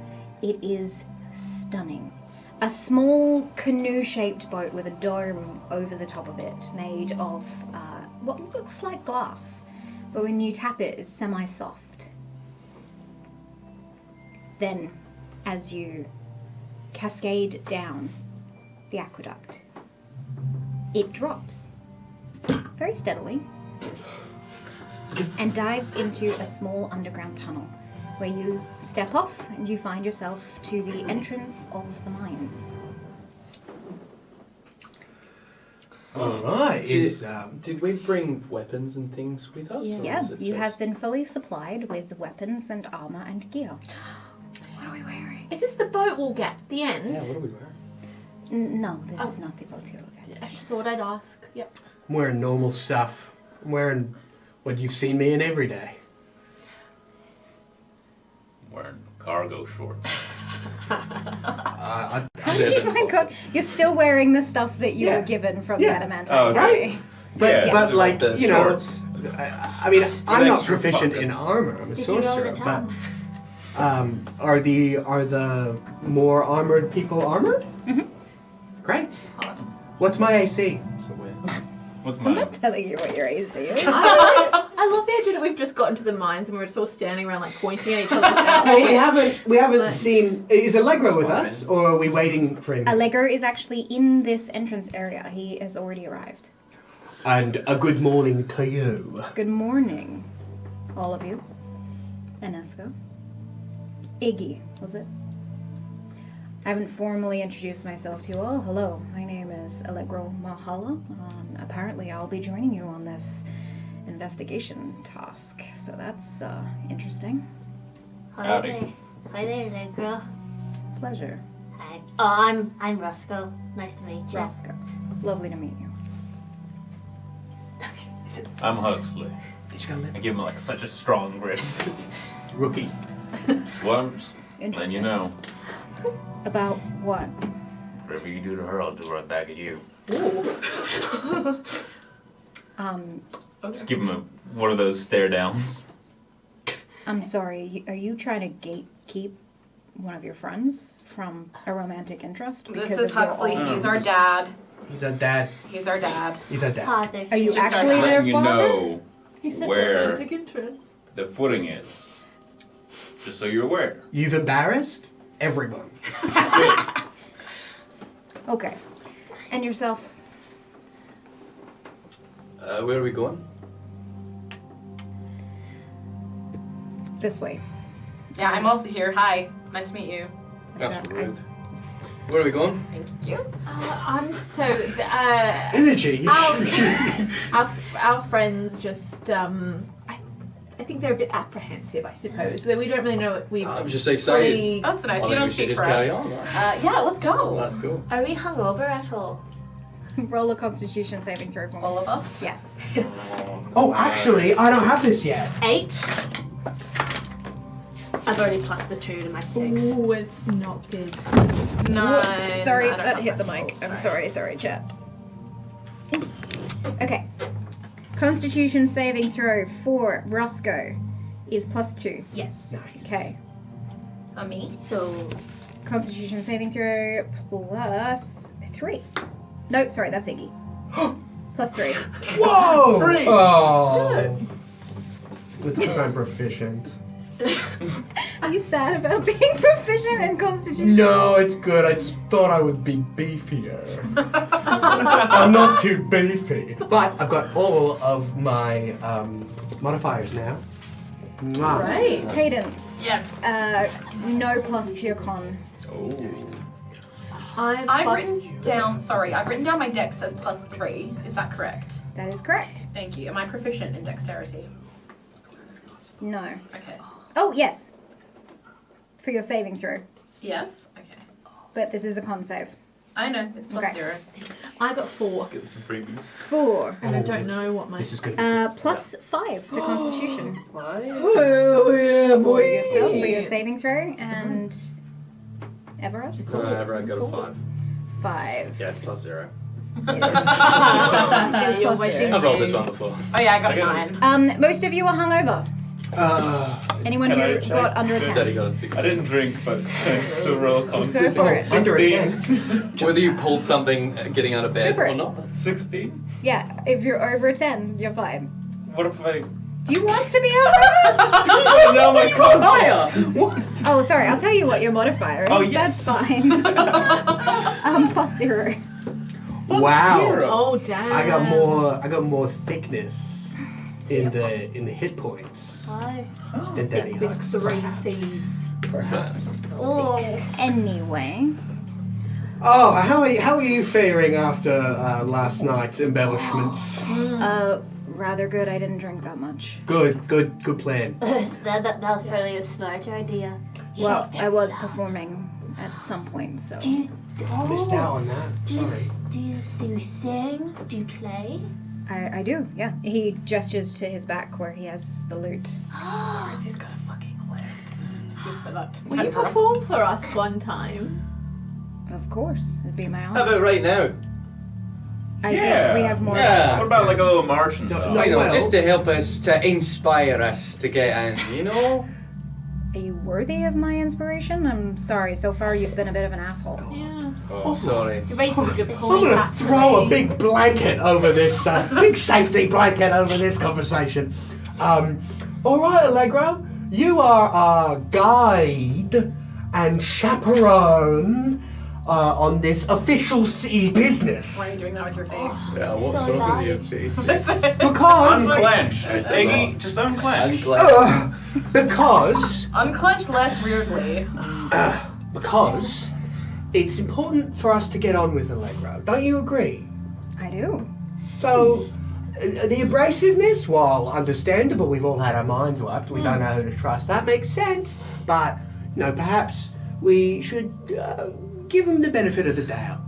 It is stunning. A small canoe-shaped boat with a dome over the top of it, made of what looks like glass, but when you tap it, it's semi-soft. Then, as you cascade down the aqueduct, it drops very steadily and dives into a small underground tunnel where you step off and you find yourself to the entrance of the mines. Alright. Did we bring weapons and things with us? or Yeah, is it you just- have been fully supplied with weapons and armor and gear. What are we wearing? Is this the boat we'll get? The end? Yeah, what are we wearing? No, this is not the boat you will get. I just thought I'd ask. Yep. I'm wearing normal stuff. I'm wearing what you've seen me in every day. Wearing cargo shorts. I Oh my god, you're still wearing the stuff that you Yeah. were given from Yeah. the Adamanti. Oh, okay. Right? But, Yeah. but like, The you know, shorts. I mean, I'm not extra proficient in pockets. armor. I'm a Did you roll sorcerer, the but tab? are the more armored people armored? Mhm. Great. What's my AC? So we're... What's I'm mine? not telling you what your AC is. I love the idea that we've just gotten to the mines and we're just all standing around like pointing at each other's Well, outfits. we haven't Like- seen. Is Allegro with Fine. us, or are we waiting for him? Allegro is actually in this entrance area. He has already arrived. And a good morning to you. Good morning, all of you. Enesco. Iggy, was it? I haven't formally introduced myself to you all. Hello, my name is Allegro Mahala. Apparently I'll be joining you on this investigation task, so that's interesting. Hi Howdy. there. Hi there, little girl. Pleasure. Hi. Oh, I'm Roscoe. Nice to meet you. Roscoe. Lovely to meet you. I'm Huxley. He's gonna I give him like such a strong grip. rookie. Well, I'm just letting Interesting. you know. About what? Whatever you do to her, I'll do right back at you. Just give him one of those stare downs. I'm sorry, are you trying to gatekeep one of your friends from a romantic interest? This because is of your Huxley. own- He's our dad. He's a dad. He's our dad. He's a dad. Father. Are you Just actually our their Letting you father? know He said where romantic interest. the footing is. Just so you're aware. You've embarrassed everyone. Okay. And yourself? where are we going? This way. Yeah, I'm also here. Hi. Nice to meet you. That's rude. Where are we going? Thank you. I'm so. Energy. Our friends just. I think they're a bit apprehensive, I suppose. That we don't really know what we've. I'm just excited. fully- That's nice. I You think don't we should speak just for carry us. on. Right? Yeah, let's go. Well, that's cool. Are we hungover at all? Roll a Constitution saving throw for me. All of us. Yes. Oh, actually, I don't have this yet. 8. I've already plus the 2 to my 6. Ooh, it's not good. 9. Sorry, I don't that know. hit the mic. I'm sorry, chat. Okay. Constitution saving throw for Roscoe is +2. Yes. Nice. Okay. Me? So, Constitution saving throw +3. No, sorry, that's Iggy. +3. Whoa! Three. Oh. It's because I'm proficient. Are you sad about being proficient in Constitution? No, it's good. I just thought I would be beefier. I'm not too beefy. But I've got all of my modifiers now. Mwah. Right. Cadence. Yes. No plus to your con. I've written down my dex says +3. Is that correct? That is correct. Thank you. Am I proficient in dexterity? No. Okay. Oh, yes. For your saving throw. Yes? Okay. But this is a con save. I know, it's +0. I got 4. Getting some freebies. 4. And I don't know what my... This is good. Plus 5 to Constitution. Oh, yeah, For yourself for your saving throw. And... Everard? Everard got a 5. 5. Yeah, it's +0. It is plus 0. I've rolled this one before. Oh yeah, I got a 9. Most of you are hungover. Anyone Can who I check? got under a Daddy 10? got a 6. I didn't drink, but I still roll con. Go for it. Under a 10. Whether you pulled something getting out of bed Go for or it. not. 16? Yeah, if you're over a 10, you're fine. What if I... Do you want to be over? No, my con. Oh, sorry, I'll tell you what your modifier is. Oh, yes. That's fine. +0. Wow. Oh, damn. I got more thickness in the hit points than Daddy With Hugs. 3 C's. Perhaps. Oh. Anyway. Oh, how are you faring after last night's embellishments? Rather good. I didn't drink that much. Good plan. That was probably a smart idea. Well, I was performing at some point, so. Do you Missed out on that. do you Sorry. sing? Do you play? I do, yeah. He gestures to his back where he has the lute. He's got a fucking lute. Just whisper that to Will you Edward. perform for us one time? Of course, it'd be my How honor. about right now? I Yeah. think we have more. Yeah. What about like a little march and No, stuff? no. You know, well. just to help us, to inspire us to get in, you know? Are you worthy of my inspiration? I'm sorry, so far you've been a bit of an asshole. Yeah. Oh, sorry. You're basically a good I'm point, gonna throw a actually. big blanket over this, big safety blanket over this conversation. All right, Allegro, you are our guide and chaperone on this official city business. Why are you doing that with your face? Yeah, So what's wrong with you, nice. T? Because, Unclench. Nice. Iggy, just unclench. because, Unclench less weirdly. because it's important for us to get on with Allegro. Don't you agree? I do. So, the abrasiveness, while understandable, we've all had our minds wiped, we don't know who to trust, that makes sense. But, perhaps we should give him the benefit of the doubt.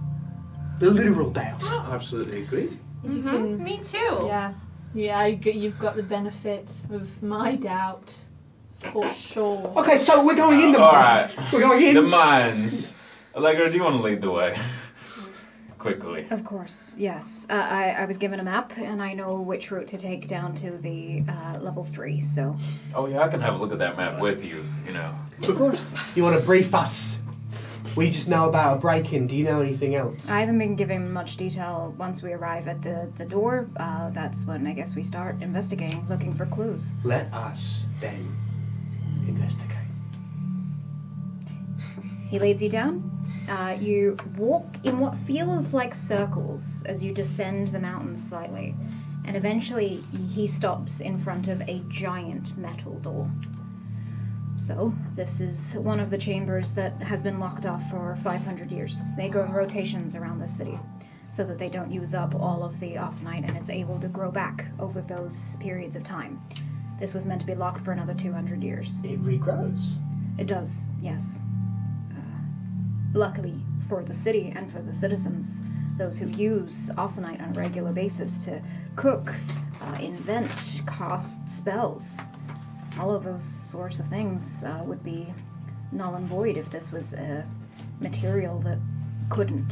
The literal doubt. Absolutely agree. Me too. Yeah, you've got the benefit of my doubt. For sure. Okay, so we're going in the Alright. We're going in. The mines. Allegra, do you want to lead the way? Quickly. Of course, yes. I was given a map, and I know which route to take down to the level 3, so... Oh yeah, I can have a look at that map with you, Of course. You want to brief us? We just know about a break-in. Do you know anything else? I haven't been given much detail. Once we arrive at the door, that's when I guess we start investigating, looking for clues. Let us then investigate. He leads you down. You walk in what feels like circles as you descend the mountain slightly, and eventually he stops in front of a giant metal door. So, this is one of the chambers that has been locked off for 500 years. They go in rotations around the city, so that they don't use up all of the austenite, and it's able to grow back over those periods of time. This was meant to be locked for another 200 years. It regrows. It does, yes. Luckily for the city and for the citizens, those who use austenite on a regular basis to cook, invent, cast spells, all of those sorts of things would be null and void if this was a material that couldn't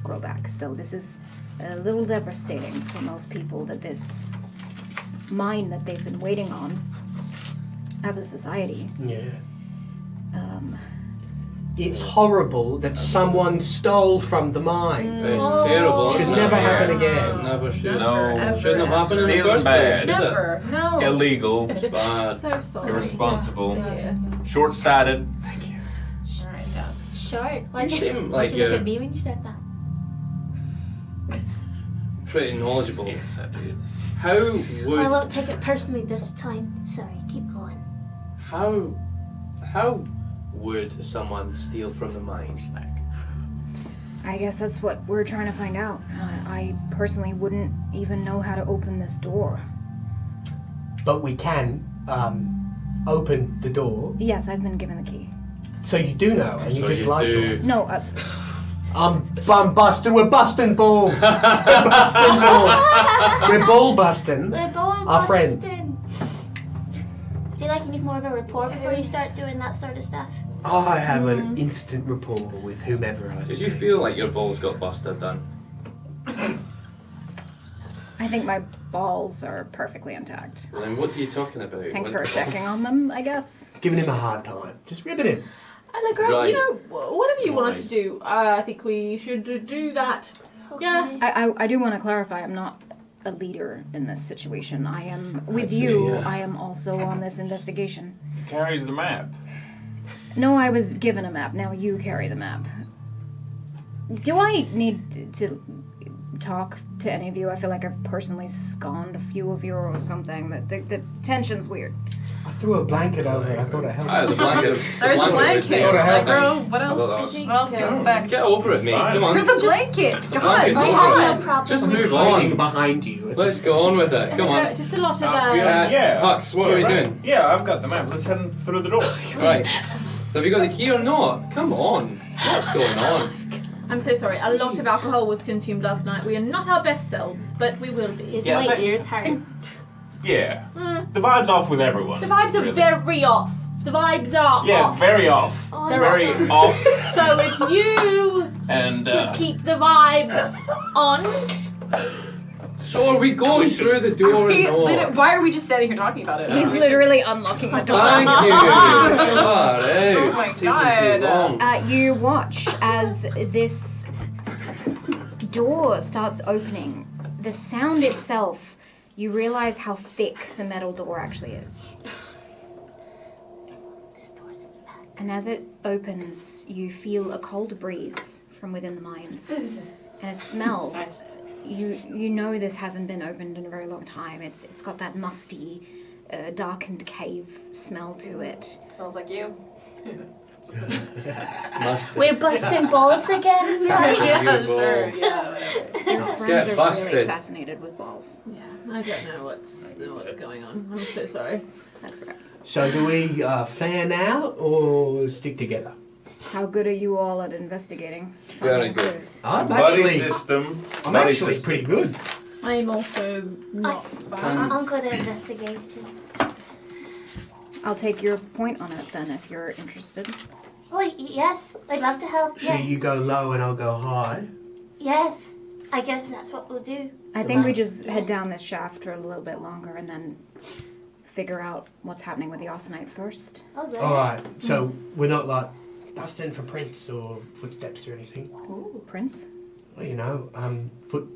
grow back. So this is a little devastating for most people that this mine that they've been waiting on as a society. Yeah. It's horrible that someone stole from the mine. It's terrible. Should isn't never it? happen again. Never should. No. Ever. Shouldn't have happened in the Stealing first bad. place, should it? Never. No. Illegal. It's bad. So sorry. Irresponsible. Yeah. Short-sighted. Alright, yeah. Short. You seem like Why'd you look you're at me when you said that? pretty knowledgeable. Yes, I did. How I would... won't take it personally this time. Sorry, keep going. How would someone steal from the mine? I guess that's what we're trying to find out. I personally wouldn't even know how to open this door. But we can open the door. Yes, I've been given the key. So you do know, and you So just you lied do. to us. No, I'm busting. We're busting balls. We're busting balls. We're ball busting. We're ball Our friend. busting. Feel like you need more of a report before you start doing that sort of stuff. I have an instant rapport with whomever I see. Did you feel like your balls got busted then? I think my balls are perfectly intact. Well, then what are you talking about? Thanks What- for checking on them, I guess. Giving him a hard time. Just rib it in. Allegra, Right. you know, whatever you want us Right. to do, I think we should do that. Yeah. I do want to clarify, I'm not a leader in this situation. I am, with I'd say, you, yeah. I am also on this investigation. Carries the map. No, I was given a map. Now you carry the map. Do I need to talk to any of you? I feel like I've personally scorned a few of you or something. The tension's weird. I threw a blanket over it. I thought I held Ah, it. the blanket. There's a was blanket. there. Like, bro, what How about else? that? What else do you expect? Get over it, mate. Come on. There's a blanket. God, blanket's I over have it. no problem Just with move Hiding on. behind you. Let's go on with it. Come on. Just a lot of Yeah. Hux, what are we right. doing? Yeah, I've got the map. Let's head through the door. Right. So have you got the key or not? Come on. What's going on? I'm so sorry. A lot of alcohol was consumed last night. We are not our best selves, but we will be. Yeah, My that- ears hurt. Yeah. The vibe's off with everyone. The vibes are really. very off. The vibes are Yeah, off. very off. Oh, They're Very off. So if you And could keep the vibes on, So are we going through the door or not? Why are we just standing here talking about it? He's literally unlocking the door. Thank you. God, hey. Oh my It's taking God. too long. You watch as this door starts opening. The sound itself, you realize how thick the metal door actually is. This door's in the back. And as it opens, you feel a cold breeze from within the mines. And a smell. You know this hasn't been opened in a very long time. It's got that musty, darkened cave smell to it. Smells like you. Must We're busting balls again, right? Yeah, You sure. balls. Yeah, whatever. Your friends Get are really busted. fascinated with balls. yeah, I don't know what's going on. I'm so sorry. That's right. So do we fan out or stick together? How good are you all at investigating? Very finding good. clues? I'm buddy actually, system. I'm buddy actually system. pretty good. I'm also not bad. I'm good at investigating. I'll take your point on it then if you're interested. Oh, yes. I'd love to help. So Yeah. you go low and I'll go high. Yes. I guess that's what we'll do. I think we just head down this shaft for a little bit longer and then figure out what's happening with the arsenite first. All right. All right. So we're not like busting for prints or footsteps or anything. Ooh, Prince? Well, you know,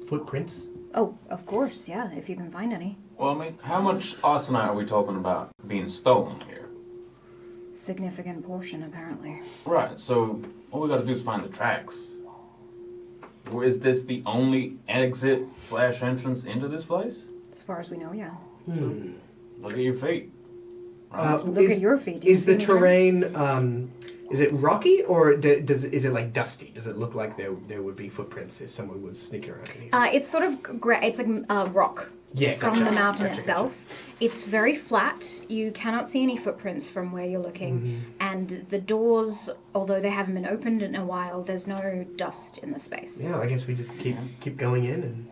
footprints. Oh, of course, yeah, if you can find any. Well, I mean, how much arsenite are we talking about being stolen here? Significant portion, apparently. Right, so all we gotta do is find the tracks. Or is this the only exit/entrance into this place? As far as we know, yeah. Look at your feet. Right? Look at your feet. Do you Is see the any tracks? terrain, is it rocky or is it like dusty? Does it look like there would be footprints if someone was sneaking around in here? It's sort of, it's like rock Yeah, from gotcha, the mountain gotcha, itself. It's very flat. You cannot see any footprints from where you're looking. And the doors, although they haven't been opened in a while, there's no dust in the space. Yeah, I guess we just keep going in and...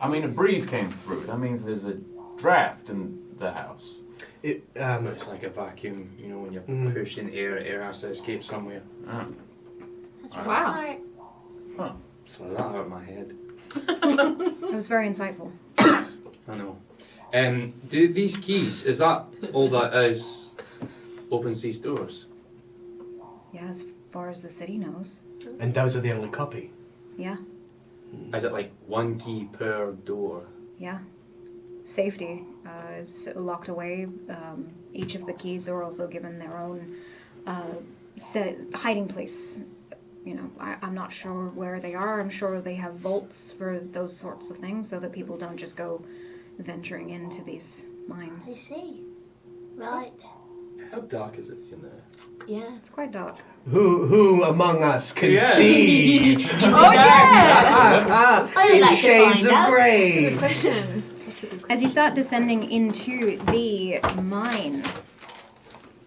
I mean, a breeze came through. That means there's a draft in the house. It, It's like a vacuum, you know, when you're pushing air has to escape somewhere. That's really Wow. smart. So that out of my head. It was very insightful. I know. Do these keys, is that all that is opens these doors? Yeah, as far as the city knows. and those are the only copy. Yeah, Is it like one key per door? yeah. Safety is locked away. Each of the keys are also given their own hiding place. You know, I'm not sure where they are. I'm sure they have vaults for those sorts of things so that people don't just go venturing into these I mines. see. Right. How dark is it in there? Yeah. It's quite dark. Who among us can Yeah. see? Oh yeah! I would In like to shades find of out. grey. Question. As you start descending into the mine,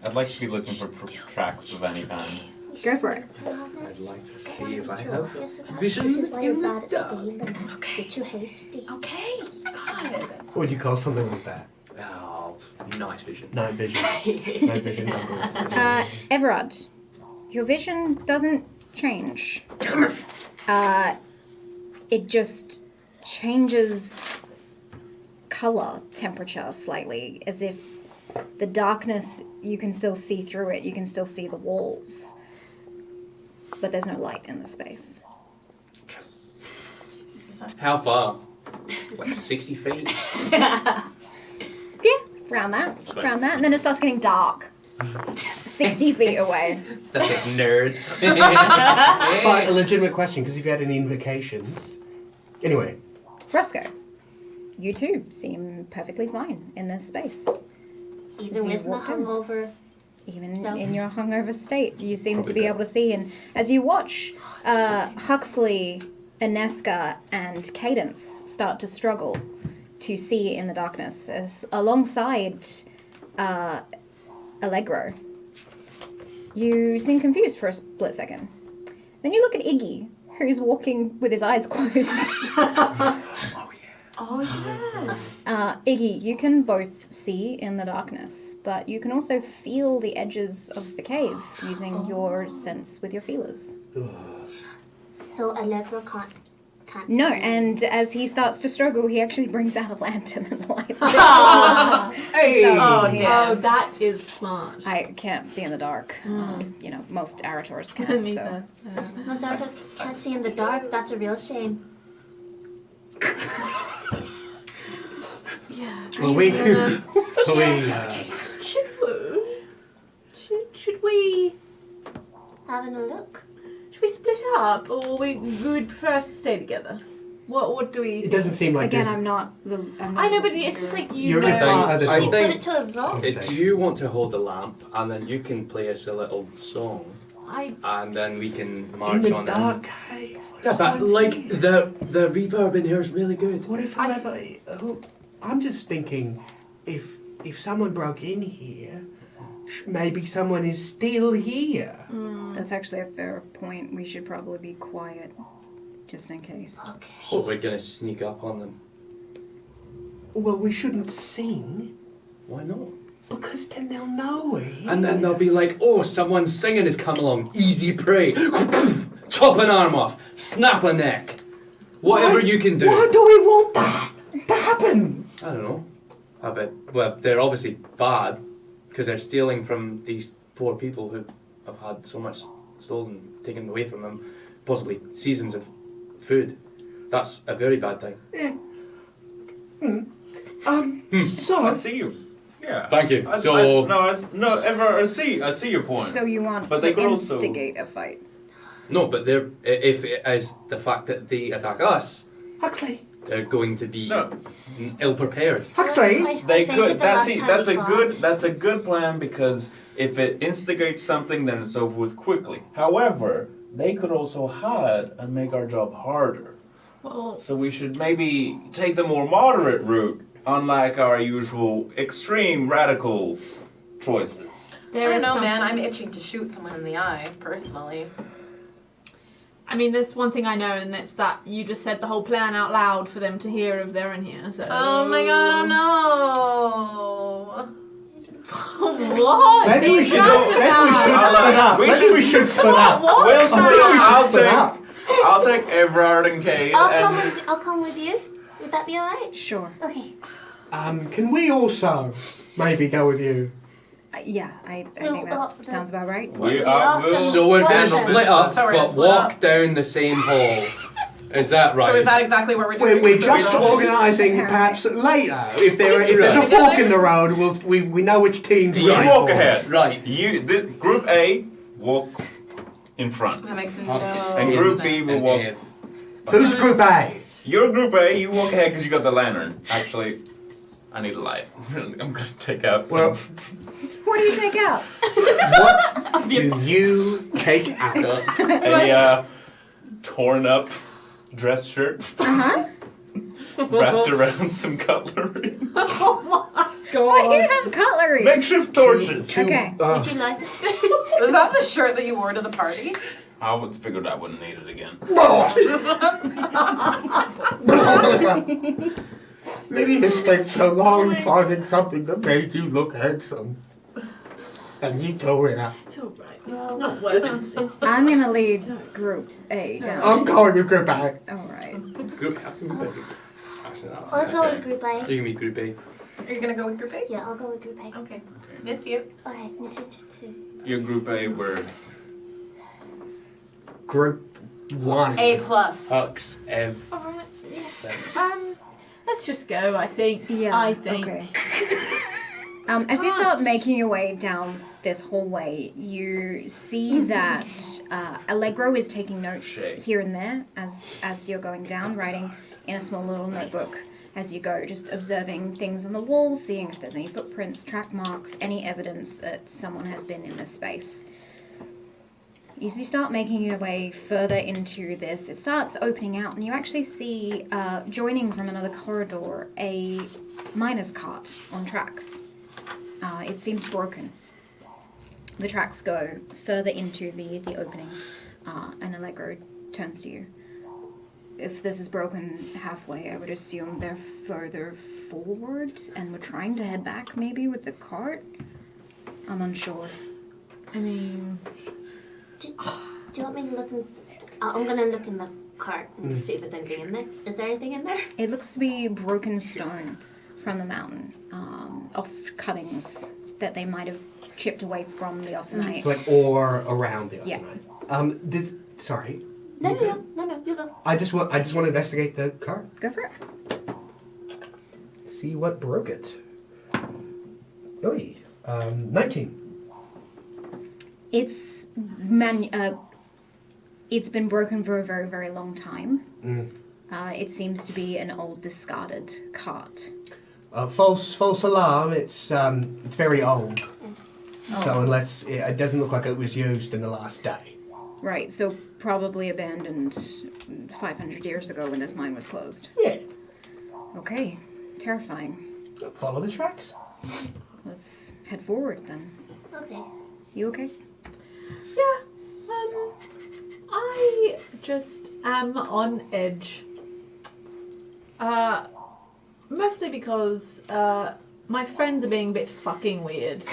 I'd like to be looking for tracks of any kind. go for it. I'd like to see if I have vision Vision this is why you're in the bad at dark. stealing. You're too hasty. Okay. God. What would you call something like that? Oh, night vision. Night vision. Night vision goggles. Everard, your vision doesn't change. It just changes color, temperature slightly, as if the darkness, you can still see through it, you can still see the walls, but there's no light in the space. How far? Like 60 feet? Yeah, around that, and then it starts getting dark. 60 feet away. That's a nerd. But a legitimate question, because if you had any invocations. Anyway, Roscoe, you too seem perfectly fine in this space. Even So you with my walk in. hungover. Even So- in your hungover state, you seem to Probably be better. able to see. And as you watch Huxley, Inesca, and Cadence start to struggle to see in the darkness, as alongside Allegro, you seem confused for a split second. Then you look at Iggy, who's walking with his eyes closed. Oh yeah. Iggy, you can both see in the darkness, but you can also feel the edges of the cave using your sense with your feelers. So Allegra can't No, see. and as he starts to struggle, he actually brings out a lantern and lights it. hey! Oh, He damn. Oh, that is smart. I can't see in the dark. Most Arators can, so. Most artists can't see in the dark. That's a real shame. Yeah. Well, we Should we Having a look. should we split up, or we would prefer to stay together? What do we? it doesn't seem like Again, there's. I'm not. I know, but it's just like you You're know. part of the I talk. Put think- it to a vote. Do you want to hold the lamp and then you can play us a little song I and then we can In march the on dark in? cave. Yeah, but like the reverb in here is really good. What if whoever? I'm just thinking, if someone broke in here, maybe someone is still here. That's actually a fair point. We should probably be quiet, just in case. Okay. So we're gonna sneak up on them. Well, we shouldn't sing Why not? because then they'll know we're here. And then they'll be like, oh, someone singing has come along. Easy prey. Chop an arm off. Snap a neck. Whatever you can do. Why do we want that to happen? I don't know. I bet. Well, they're obviously bad because they're stealing from these poor people who have had so much stolen, taken away from them, possibly seasons of food. That's a very bad thing. Yeah. So I see you. Yeah. Thank you. I see your point. So you want But they to could also- instigate a fight? No, but they're if as the fact that they attack us, Huxley, they're going to be No. ill prepared. Huxley. I They fainted could. the last time we fought. That's a good plan because if it instigates something, then it's over with quickly. However, they could also hide and make our job harder. well, So we should maybe take the more moderate route, unlike our usual extreme radical choices. I don't know, man. I'm itching to shoot someone in the eye, personally. I mean, there's one thing I know, and it's that you just said the whole plan out loud for them to hear if they're in here. So. Oh my god, oh What? Maybe we It's should. not Maybe we about- should split up. We Maybe should- we should split up. What? We'll I think we should I'll split take. up. I'll take Everard and Kate. I'll come with you. Would that be alright? Sure. Okay. Can we also maybe go with you? Yeah, I No, think that sounds about right. We are. So we're gonna Awesome. split up, So we're gonna but split walk up. down the same hall. Is that right? So is that exactly what we're doing? We're So just we're- organising perhaps later. If there's a fork in the road, we know which team to You go walk for. ahead. Right. Group A walk in front. That makes no And Group sense. B will walk. Who's Group A? You're Group A. You walk ahead because you got the lantern. Actually, I need a light. I'm gonna take out some. Well, What do you take out? what do you take out? A torn up dress shirt wrapped around some cutlery. Why do you have cutlery? Makeshift torches. Okay. Would you like the spoon? Is that the shirt that you wore to the party? I would figured I wouldn't need it again. Maybe you spent so long finding something that made you look handsome. And you tore it out. It's alright. It's not worth it. I'm gonna lead Group A down. I'm going to go back. Alright. Group Actually, that's I'll go with Group A. You can be Group B. Are you gonna go with Group A? Yeah, I'll go with Group A. Okay. Miss you. Alright, miss you too. Your group A were Group 1. A plus. Hux, Ev. Alright, yeah. Let's just go, I think. Yeah. I think. Okay. As you start making your way down this hallway, you see that Allegro is taking notes here and there as you're going down, writing in a small little notebook as you go, just observing things on the walls, seeing if there's any footprints, track marks, any evidence that someone has been in this space. As you start making your way further into this, it starts opening out, and you actually see, joining from another corridor, a miner's cart on tracks. It seems broken. The tracks go further into the opening, and Allegro turns to you. If this is broken halfway, I would assume they're further forward, and we're trying to head back, maybe, with the cart? I'm unsure. I mean... Do you want me to look in... I'm gonna look in the cart and see if there's anything in there. Is there anything in there? It looks to be broken stone from the mountain, off cuttings that they might have chipped away from the Osanite. It's like ore around the Yeah. Osanite. Sorry. No, you go. I just want to investigate the cart. Go for it. See what broke it. Oy. 19. It's it's been broken for a very, very long time. It seems to be an old discarded cart. False alarm. It's very old. Yes. So unless it doesn't look like it was used in the last day. Right, so probably abandoned 500 years ago when this mine was closed. Yeah. Okay, terrifying. Follow the tracks. Let's head forward then. Okay. You okay? Yeah. I just am on edge. Mostly because my friends are being a bit fucking weird.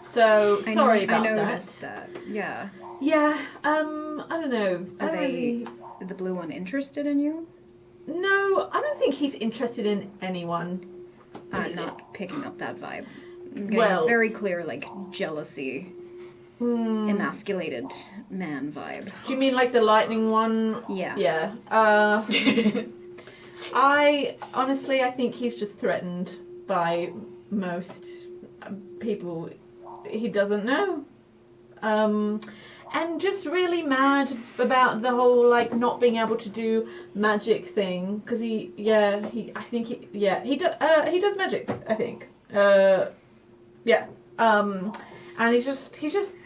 So sorry about I that. noticed that. Yeah. Yeah. I don't know. Are I don't they the blue one interested in you? No, I don't think he's interested in anyone. I'm not picking up that vibe. I'm getting Well- very clear, like jealousy, emasculated man vibe. Do you mean like the lightning one? Yeah. Yeah. I think he's just threatened by most people he doesn't know. And just really mad about the whole like not being able to do magic thing because he does magic, I think. And he's just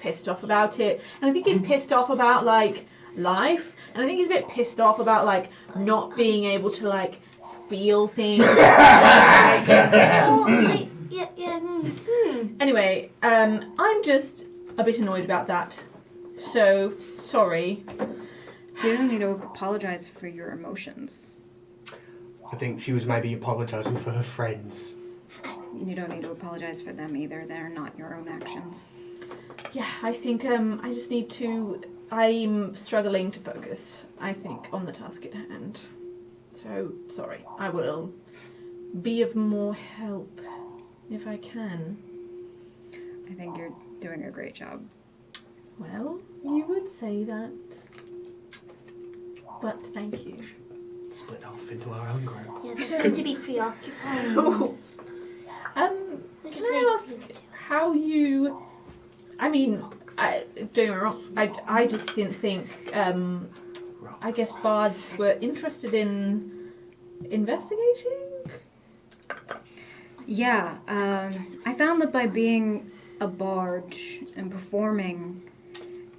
pissed off about it. And I think he's pissed off about like life. And I think he's a bit pissed off about like not being able to like feel things. Anyway, I'm just a bit annoyed about that. So sorry. You don't need to apologize for your emotions. I think she was maybe apologising for her friends. You don't need to apologize for them either. They're not your own actions. Yeah, I think I just need to. I'm struggling to focus, I think, on the task at hand. So, sorry. I will be of more help if I can. I think you're doing a great job. Well, you would say that. But thank you. Split off into our own group. Yeah, they seem to be preoccupied. Can I ask how you... I mean, don't get me wrong, I just didn't think, I guess bards were interested in investigating? Yeah, I found that by being a bard and performing,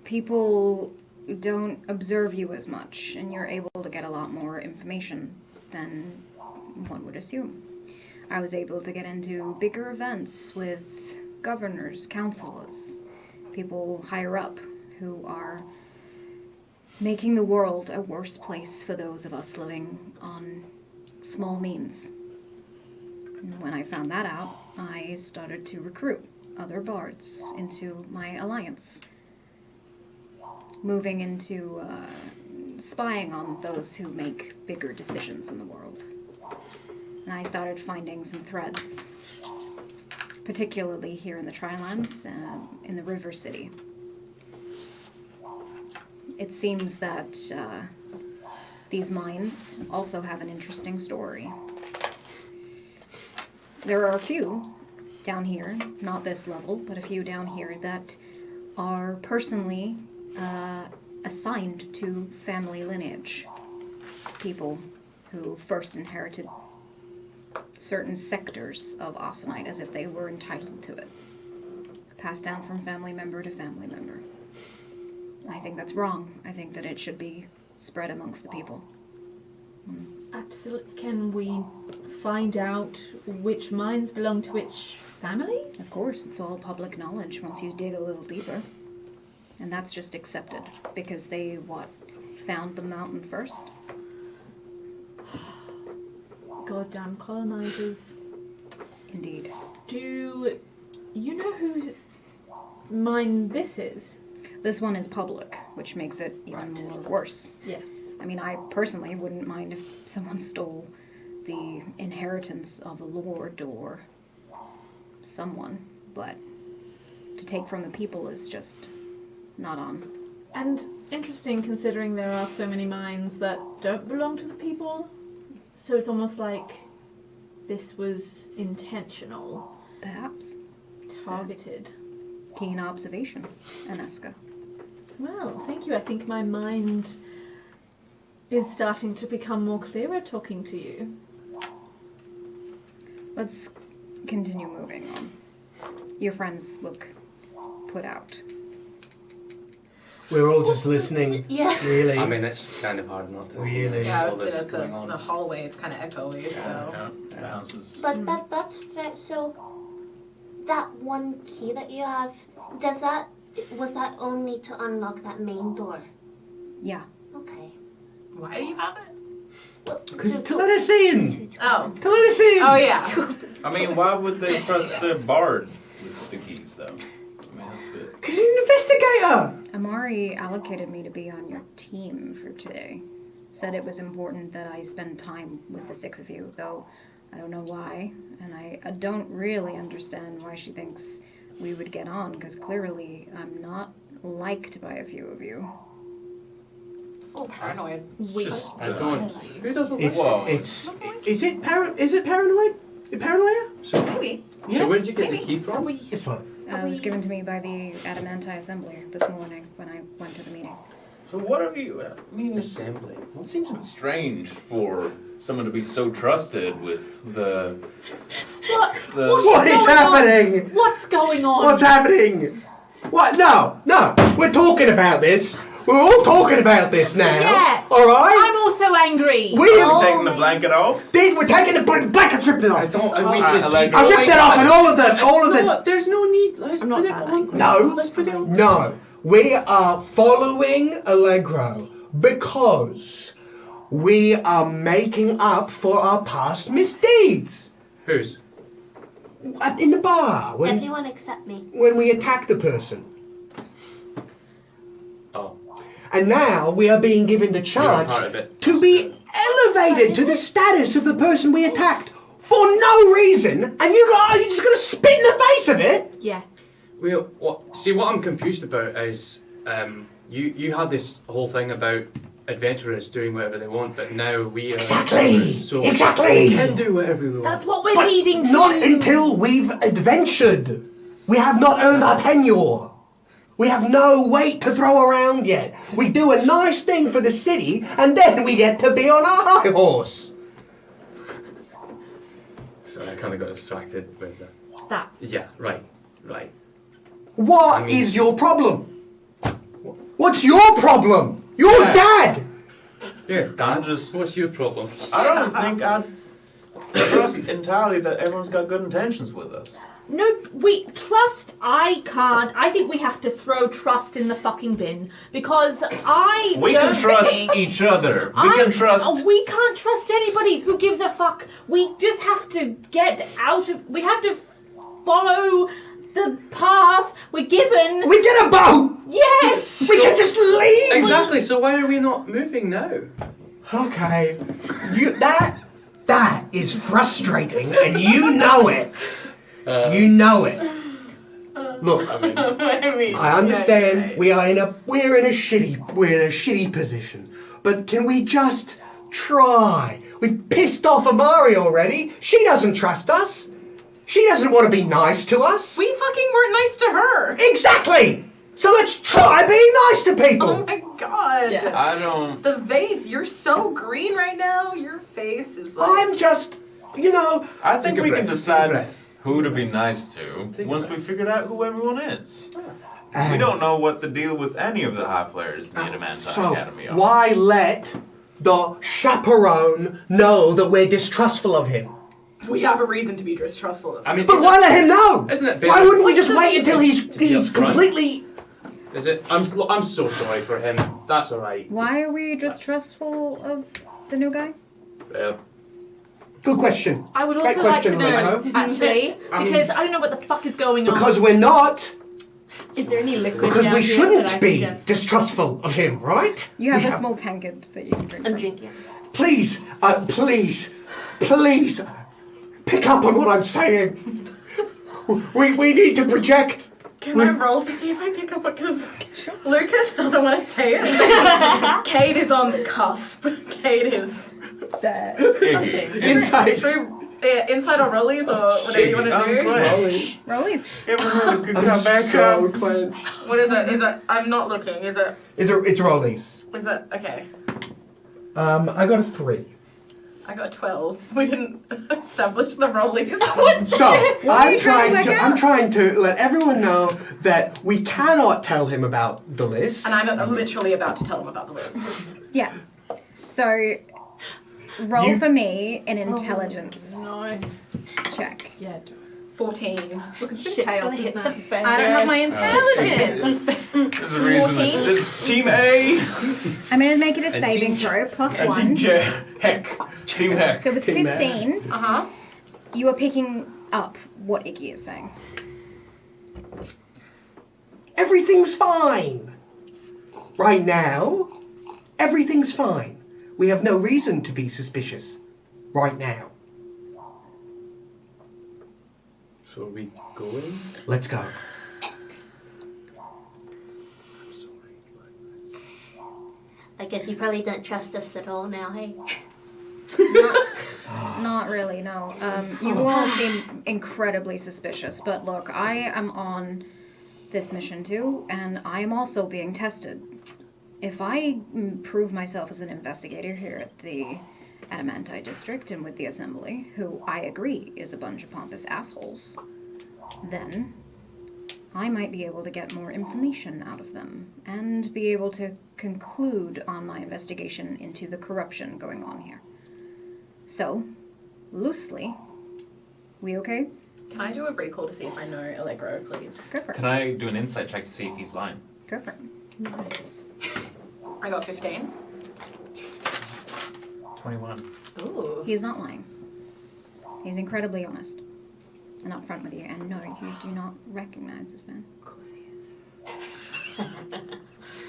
people don't observe you as much, and you're able to get a lot more information than one would assume. I was able to get into bigger events with governors, councillors, people higher up who are making the world a worse place for those of us living on small means. And when I found that out, I started to recruit other bards into my alliance, moving into spying on those who make bigger decisions in the world. And I started finding some threads, particularly here in the Trilands, in the River City. It seems that these mines also have an interesting story. There are a few down here, not this level, but a few down here that are personally assigned to family lineage. People who first inherited certain sectors of Austenite as if they were entitled to it. Passed down from family member to family member. I think that's wrong. I think that it should be spread amongst the people. Absolutely. Can we find out which mines belong to which families? Of course, it's all public knowledge once you dig a little deeper. And that's just accepted because they, found the mountain first? Goddamn colonizers. Indeed. Do you know whose mine this is? This one is public, which makes it even more worse. Yes. I mean, I personally wouldn't mind if someone stole the inheritance of a lord or someone, but to take from the people is just not on. And interesting considering there are so many mines that don't belong to the people. So it's almost like this was intentional. Perhaps. Targeted. Keen observation, Aneska. Well, thank you. I think my mind is starting to become more clearer talking to you. Let's continue moving on. Your friends look put out. We're all just listening. Yeah. Really. I mean, it's kind of hard not to. Really? Yeah, I all would say this that's going on. a hallway. It's kind of echoey, so. Yeah, bounces. But that's fair. So that one key that you have, was that only to unlock that main door? Yeah. Okay. Why do you have it? Well, Because to let us in. Oh. To let us in. Oh, yeah. I mean, why would they trust the bard with the keys, though? I mean, that's good. Because he's an investigator. Amari allocated me to be on your team for today. Said it was important that I spend time with the six of you, though I don't know why, and I don't really understand why she thinks we would get on, because clearly I'm not liked by a few of you. It's a little paranoid. Just, I don't. Who doesn't like Is it paranoid? Is it paranoia? Maybe. So where did you get the key from? It's fine. It was given to me by the Adamanti Assembly this morning when I went to the meeting. so what are you? I mean, Assembly. it seems a bit strange for someone to be so trusted with the. What is happening? What's going on? What's happening? What? No. We're talking about this. We're all talking about this now. Yeah. All right. I'm also angry. We're taking the blanket off. We're taking the blanket, ripped it I off. don't. We should. I ripped it off, and all of the. There's no need. Let's I'm put not it that on. angry. No. Let's put it on. No. We are following Allegro because we are making up for our past misdeeds. Whose? In the bar when everyone except me. we attacked a person. Oh. And now we are being given the chance part of it. to be elevated to the status of the person we attacked for no reason, and you just gonna spit in the face of it? Yeah. What I'm confused about is you had this whole thing about adventurers doing whatever they want, but now we are Exactly. so Exactly. we can do whatever we want. That's what we're But leading to. not until we've adventured. We have not earned our tenure. We have no weight to throw around yet. We do a nice thing for the city, and then we get to be on our high horse. Sorry, I kind of got distracted with That. Yeah, right. What is your problem? What's your problem? Your dad! Yeah, Dad, what's your problem? I don't think I'd trust entirely that everyone's got good intentions with us. No, trust, I can't. I think we have to throw trust in the fucking bin. Because We can trust each other. We can trust... We can't trust anybody who gives a fuck. We just have to get out of... We have to follow the path we're given. We get a boat! Yes! We can just leave! Exactly, so why are we not moving now? Okay. That is frustrating, and you know it. You know it. Look, I understand we're in a shitty position, but can we just try? We've pissed off Amari already. She doesn't trust us. She doesn't want to be nice to us. We fucking weren't nice to her. Exactly. So let's try being nice to people. Oh my god. Yeah. I don't... The veins, you're so green right now. Your face is like... I'm just, I think we can Take a decide breath. who to be nice to Take a once we breath. figured out who everyone is. We don't know what the deal with any of the high players in the Adamanti So, Academy are. why let the chaperone know that we're distrustful of him? We have a reason to be distrustful of him. I mean, But why let him know? Isn't it Why better- wouldn't we just What's the wait until reason to be he's upfront? completely... Is it? I'm so sorry for him. That's alright. Why are we distrustful of the new guy? Good question. I would Great also like to question, know, Lego. actually, because I don't know what the fuck is going on. Because we're not. Is there any liquid Because down we here shouldn't that I be can just... distrustful of him, right? You have We a small tankard that you can drink. I'm from. drinking. Please, please, pick up on what I'm saying. We need to project. Can I roll to see if I pick up what? Because Lukas doesn't want to say it. Kate is on the cusp. Kate is... Inside. Should we, inside or rollies or whatever you want to do? Rollies. Everyone could I'm come back so up. clenched. What is it? Is it? I'm not looking. Is it? It's rollies. Is it? Okay. I got a 3. I got 12. We didn't establish the rollies. So are you trying to work I'm out? trying to let everyone know that we cannot tell him about the list. And I'm literally about to tell him about the list. Yeah. So, roll You- for me an intelligence No. check. Yeah. 14. Look at Shit's chaos, gonna hit isn't the it? fan. I don't have my intelligence. There's a reason that it's Team A. I'm going to make it a And saving team- throw plus and Team 1. J. Heck. Team Heck. So with Team 15, Uh-huh. you are picking up what Iggy is saying. Everything's fine. Right now, everything's fine. We have no reason to be suspicious. Right now. So are we going? Let's go. I guess you probably don't trust us at all now, hey? Not really, no. You all seem incredibly suspicious, but look, I am on this mission too, and I am also being tested. If I prove myself as an investigator here at the Adamanti District and with the Assembly, who I agree is a bunch of pompous assholes, then I might be able to get more information out of them and be able to conclude on my investigation into the corruption going on here. So, loosely, we okay? Can I do a recall to see if I know Allegro, please? Go for it. Can I do an insight check to see if he's lying? Go for it. Nice. I got 15. 21. Ooh. He's not lying. He's incredibly honest and upfront with you. And no, you do not recognize this man. Of course he is.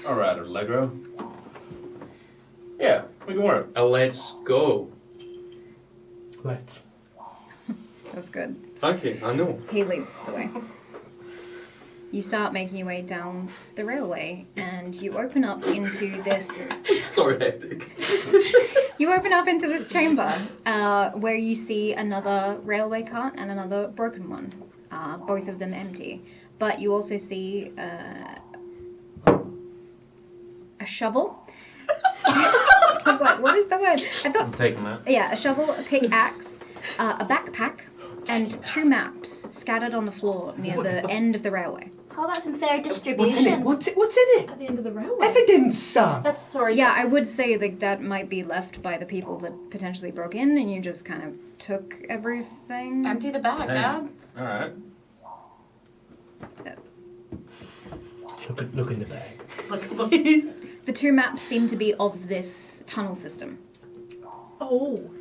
Alright, Allegro. Yeah, we can work. Let's go. Let's. That was good. Thank you, I know. He leads the way. You start making your way down the railway, and you open up into this. Sorry, hectic. You open up into this chamber, where you see another railway cart and another broken one. Both of them empty, but you also see a shovel. I was like, what is the word? I thought I'm taking that. yeah, a shovel, a pickaxe, a backpack and 2 maps scattered on the floor near the end of the railway. Oh, that's unfair What's distribution. in it? What's in it? At the end of the railway. Evidence, That's sorry. Yeah, I would say that might be left by the people that potentially broke in, and you just kind of took everything. Empty the bag, Dad. All right. Look in the bag. Look. The 2 maps seem to be of this tunnel system. Oh.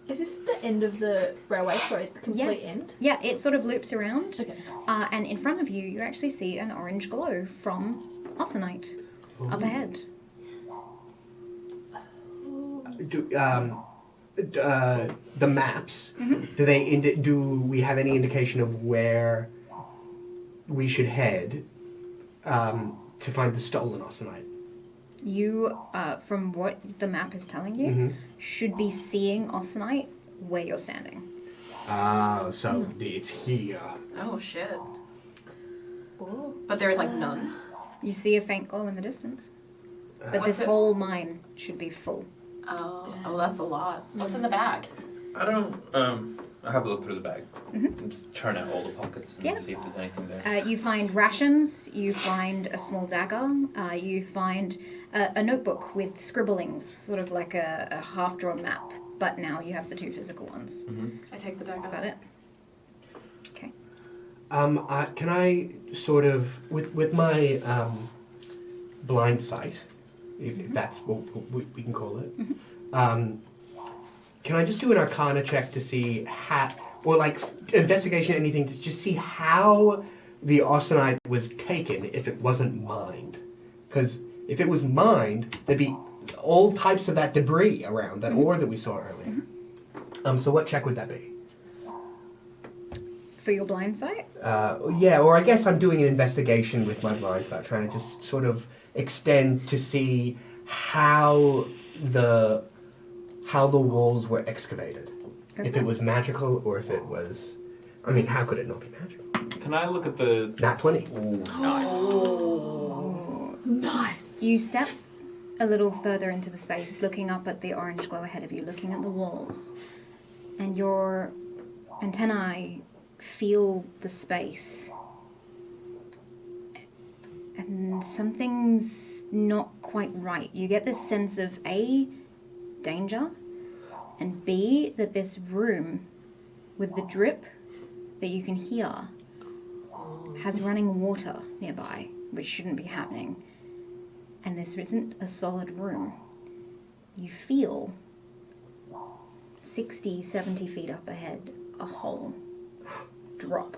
Is this the end of the railway? Sorry, the complete end? Yeah, it sort of loops around. Okay. And in front of you, you actually see an orange glow from Osanite up ahead. The maps. Do we have any indication of where we should head to find the stolen Osanite? You, from what the map is telling you, should be seeing Osanite where you're standing. So it's here. Oh, shit. But there's, like, none. You see a faint glow in the distance. But What's this it? whole mine should be full. Oh, that's a lot. What's in the bag? I don't. I'll have a look through the bag. And just turn out all the pockets and Yeah. see if there's anything there. You find rations, you find a small dagger, you find a notebook with scribblings, sort of like a half-drawn map, but now you have the 2 physical ones. I take the dagger. That's about it. Okay. Can I sort of, with my blind sight, if that's what we can call it, can I just do an Arcana check to see how, or like investigation, anything, to just see how the Osanite was taken if it wasn't mined? Because if it was mined, there'd be all types of that debris around, that ore that we saw earlier. So what check would that be? For your blind sight? Yeah, or I guess I'm doing an investigation with my blind sight, trying to just sort of extend to see how the walls were excavated. If it was magical or if it was... I mean, how could it not be magical? Can I look at the... Nat 20. Ooh, nice. Nice. You step a little further into the space, looking up at the orange glow ahead of you, looking at the walls, and your antennae feel the space. And something's not quite right. You get this sense of A, danger, and B, that this room with the drip that you can hear has running water nearby, which shouldn't be happening. And this isn't a solid room. You feel 60, 70 feet up ahead, a hole drop.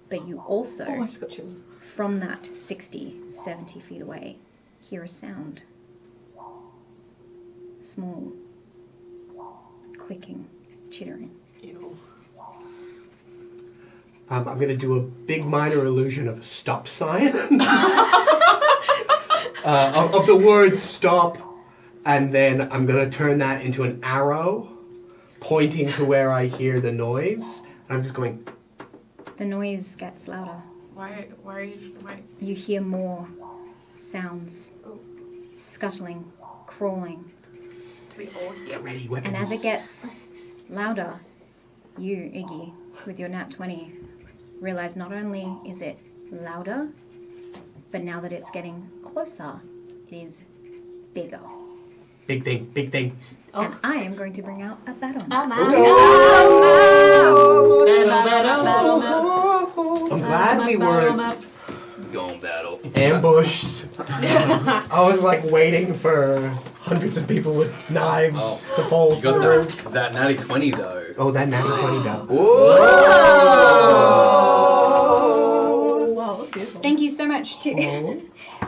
But you also, Oh, I just got chills. from that 60, 70 feet away, hear a sound. Small, clicking, chittering. Ew. I'm going to do a big minor illusion of a stop sign. Of the word stop, and then I'm going to turn that into an arrow pointing to where I hear the noise. And I'm just going... The noise gets louder. Why are you... Why? You hear more sounds. Scuttling, crawling. Do we all hear? Get ready, weapons. And as it gets louder, you, Iggy, with your nat 20, realize not only is it louder, but now that it's getting closer, it is bigger. Big thing, big thing. And I am going to bring out a battle Oh, map. I'm glad we weren't Going battle. ambushed. I was like waiting for hundreds of people with knives to fall You got through. that natty 20 though. Oh, that natty 20 down. Oh, wow, that's beautiful. Thank you so much to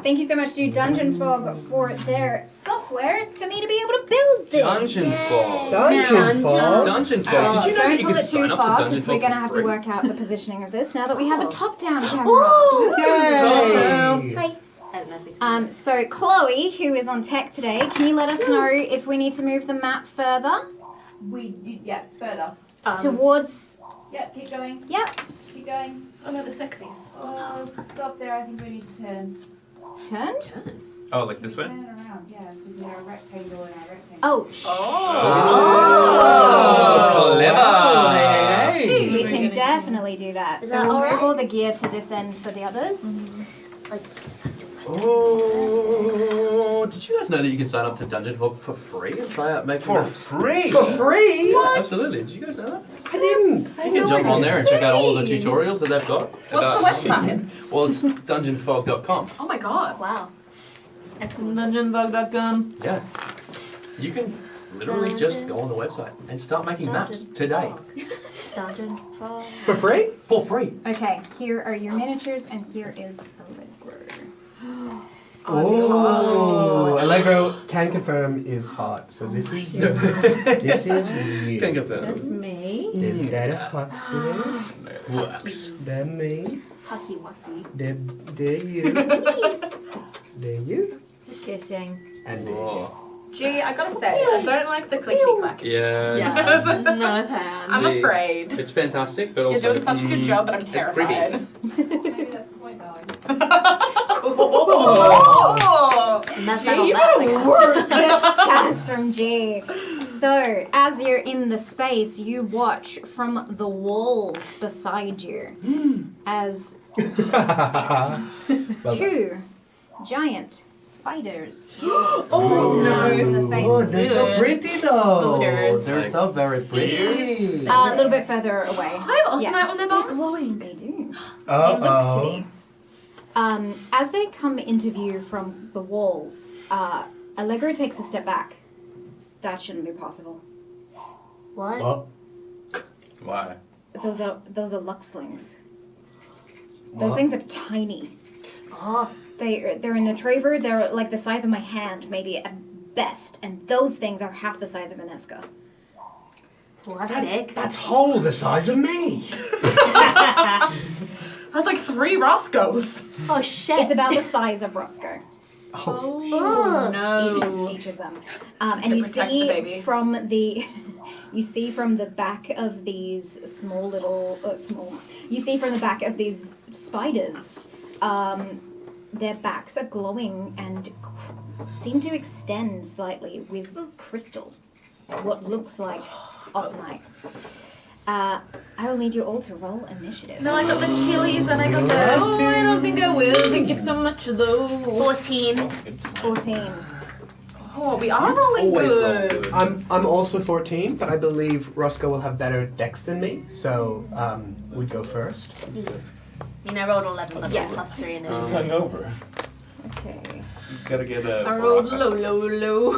thank you so much to Dungeon Fog for their software for me to be able to build this. Dungeon Fog. Dungeon Fog. Dungeon Fog. Did you know that Don't you pull could it too sign up to far Dungeon because we're Fog going to for have to free? work out the positioning of this now that we have a top-down camera. Yay! Hi. I have nothing. So Chloe, who is on tech today, can you let us know if we need to move the map further Further. towards? Yep, keep going, Yep. keep going. Oh no, the sexies. Stop there, I think we need to turn. Turn. Oh, like this way? Turn around, yeah, so we have a rectangle and a rectangle. Oh. Oh, clever. Hey. We can the gear to this end for the others. Oh, did you guys know that you can sign up to Dungeon Vault for free and try out making For maps? free? For free? Yeah, absolutely. Did you guys know that? I didn't. You can jump on there and check out all of the tutorials that they've got. What's the website? Well, it's dungeonfog.com. Oh my god. Wow. Excellent.dungeonbug.com. Yeah. You can literally just go on the website and start making maps today. Dungeon Fog. For free? For free. Okay, here are your miniatures, and here is Allegro. Oh, Allegro can confirm is hot. So this is this is you. Can confirm. That's me. There's that Huxley. Works. That me. Hucky Wucky. There you. There you. Kissing. And there you. Oh. Gee, I gotta say, I don't like the clickety clack. Yeah. Yeah. Not a fan. I'm Gee, afraid. It's fantastic, but You're also doing such a good job, but I'm terrified. Maybe that's the point, darling. Oh! And that's Gee, not all you that. gotta Like, work. The sass from G. So, as you're in the space, you watch from the walls beside you as two giant spiders roll down from the space. Oh, they're so pretty though. Spooters. They're so very pretty. A little bit further away. Do they have Ultimate on their bones? They do. They look to be. Uh-oh. As they come into view from the walls, Allegro takes a step back. That shouldn't be possible. what? Oh, Why? Those are luxlings. Those What? things are tiny. Oh, They're in a traver. They're like the size of my hand, maybe at best. And those things are half the size of an Eska. well, that's big. that's whole the size of me. That's like 3 Roscoes. Oh, shit. It's about the size of Roscoe. Oh, no. Each of them. And you protect the baby. see from the back of these small little you see from the back of these spiders, their backs are glowing and seem to extend slightly with crystal, what looks like austenite. I will need you all to roll initiative. No, I got the chilies and I got the... Oh, I don't think I will. Thank you so much, though. 14. 14. Oh, we are rolling Always roll good. good. I'm also 14, but I believe Roscoe will have better dex than me, so we go first. I mean, I rolled 11, but Yes. plus 3 in Just it. hung over. Okay. You gotta get a. I rolled low. Low.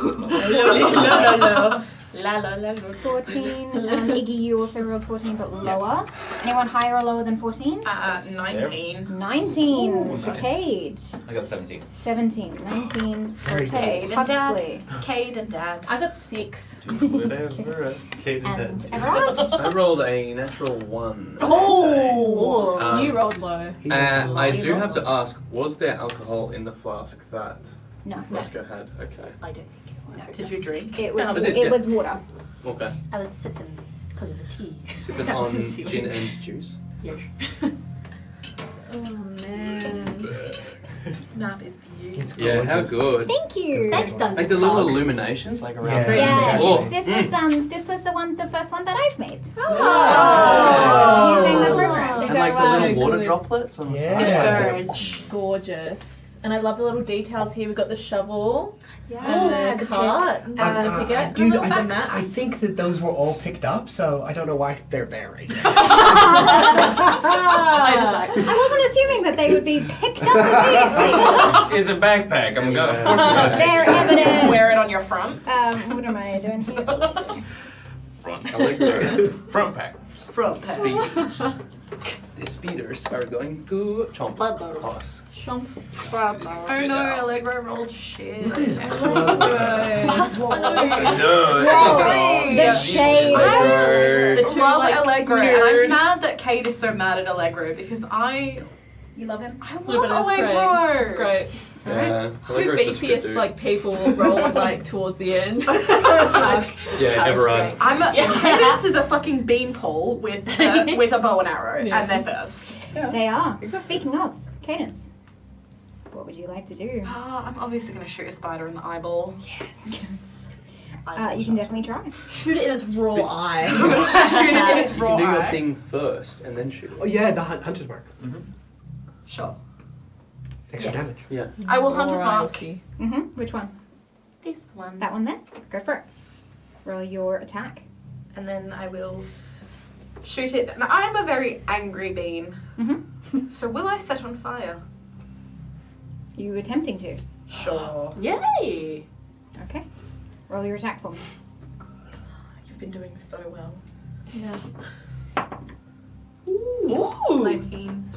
La la la la. 14. Iggy, you also rolled 14, but lower. Anyone higher or lower than 14? 19. 19 Ooh, for nice. Cade. I got 17. 17. 19 for Very Cade. good. And Dad. Huxley. Cade and Dad. I got 6. Whatever. Kate and And Dad. Everard. I rolled a natural 1. Oh, Um, you rolled low. I do have to ask, was there alcohol in the flask that No. Roscoe had? Okay. I don't think it was. Did you drink? It was I did, it yeah. was water. Okay. I was sipping because of the tea. Sipping That was on sincere. gin and juice. Yes. Oh, man. This map is beautiful. Yeah, how good. Thank you. Thanks, Dungeon Like the little Fog. illuminations, like around. Yeah. Yeah, Oh. this was the first one that I've made. Oh. Using the program. And So, And like the little so water good. droplets on the Yeah. It's gorgeous. And I love the little details here. We've got the shovel Yeah, and the cart and the pickaxe. Dude, and the I maps. think that those were all picked up, so I don't know why they're there right now. I decide. I wasn't assuming that they would be picked up immediately. It's a backpack. I'm gonna. Of course, I'm gonna take They're evidence. Wear it on your front. What am I doing here? front. Allegro. Front pack. Front pack. Speeders. The speeders are going to chomp Bubbles. us. Oh no, Allegro rolled shit. Look at his clothes. The shade. I The two, love like, Allegro, and nerd. I'm mad that Kate is so mad at Allegro because You love him? I No, love but it's Allegro. great. It's great. Yeah. Two Allegro's such a good beefiest dude. like people roll like towards the end. Yeah, Everard. Cadence is a fucking beanpole with a bow and arrow, Yeah. and they're first. They are. Speaking of, Cadence, what would you like to do? I'm obviously gonna shoot a spider in the eyeball. You can definitely try. Shoot it in its raw eye. Shoot it in its You raw can do your eye. thing first and then shoot it. Oh yeah, the hunter's mark. Sure. Extra Yes. damage. Yeah. I will Hunter's Mark. Mm-hmm. Which one? Fifth one. That one there? Go for it. Roll your attack. And then I will shoot it. Now, I'm a very angry bean. Mm-hmm. So will I set on fire? You attempting to? Sure. Yay! Okay. Roll your attack for me. You've been doing so well. Yeah. Ooh. 19.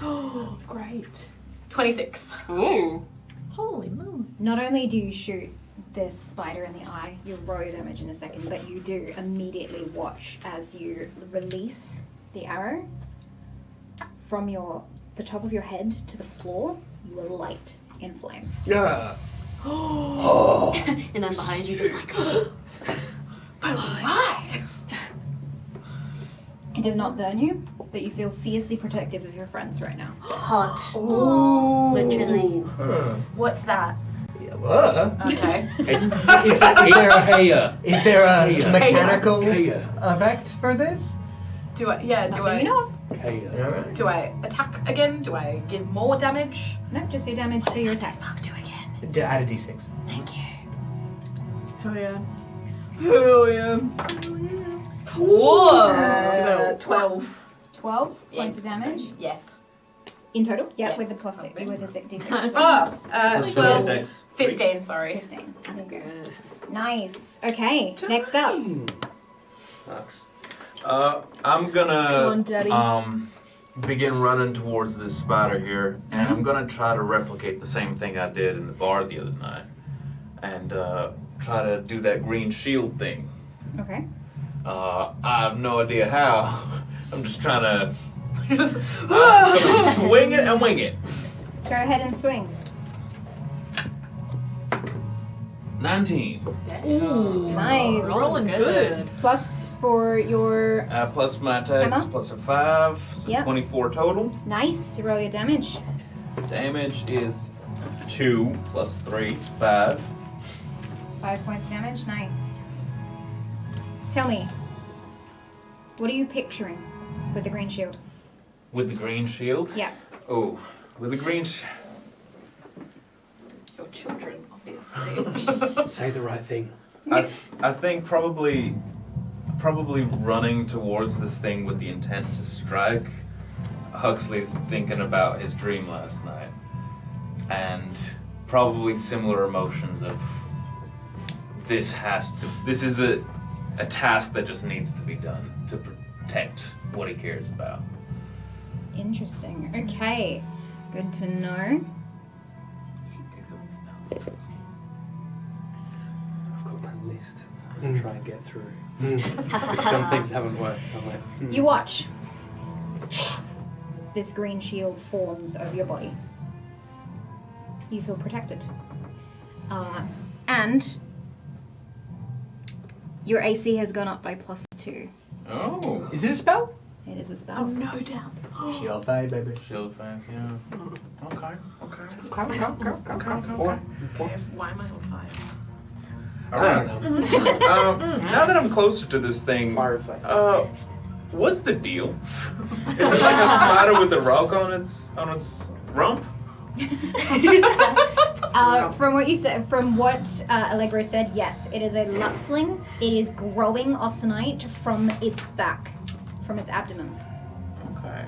Great. 26. Ooh. Holy moon. Not only do you shoot this spider in the eye, you'll roll your damage in a second, but you do immediately watch as you release the arrow from the top of your head to the floor. You are light in flame. Yeah. And I'm behind you, just like. But why? It does not burn you, but you feel fiercely protective of your friends right now. Hot. Ooh. Literally. What's that? Yeah, Okay. It's there is there a Kaya. mechanical Kaya. effect for this? Do I? Yeah. Do Nothing I? you know of. Kaya. Do I attack again? Do I give more damage? No, just your damage for your attack. Mark do again. Add a d6. Thank you. Hell yeah. Hell yeah. Whoa! 12. 12 Yeah. points of damage Yes. in total? Yeah, Yeah. with the plus six, with the d6. Oh, 12. Dex. 15, sorry. 15. That's good. Nice. Okay, next up. Max. I'm Come on, gonna Daddy. begin running towards this spider here, and I'm gonna try to replicate the same thing I did in the bar the other night, and try to do that green shield thing. Okay. I have no idea how. I'm just trying to. Just- I'm just gonna swing it and wing it. Go ahead and swing. 19. Ooh. Nice. Rolling good. Plus for your Plus my attacks, Emma? plus a 5, so Yep. 24 total. nice. Roll your damage. Damage is 2 plus 3, 5. 5 points of damage. Nice. Tell me, what are you picturing with the green shield? With the green shield? Yeah. Oh, with the green Your children, obviously. Say the right thing. I think probably running towards this thing with the intent to strike. Huxley's thinking about his dream last night, and probably similar emotions of this is a task that just needs to be done to protect what he cares about. Interesting. Okay. Good to know. I've got my list. I'll try and get through. Some things haven't worked, so I'm like, You watch. This green shield forms over your body. You feel protected. And your AC has gone up by +2. Oh. Is it a spell? It is a spell. No doubt. Shield 5, baby. Shield 5, yeah. Okay. Okay, why am I on fire? Alright. Now that I'm closer to this thing, firefight. what's the deal? Is it like a spider with a rock on its rump? From what you said, from what Allegro said, yes, it is a luxling. It is growing austenite from its back, from its abdomen. Okay.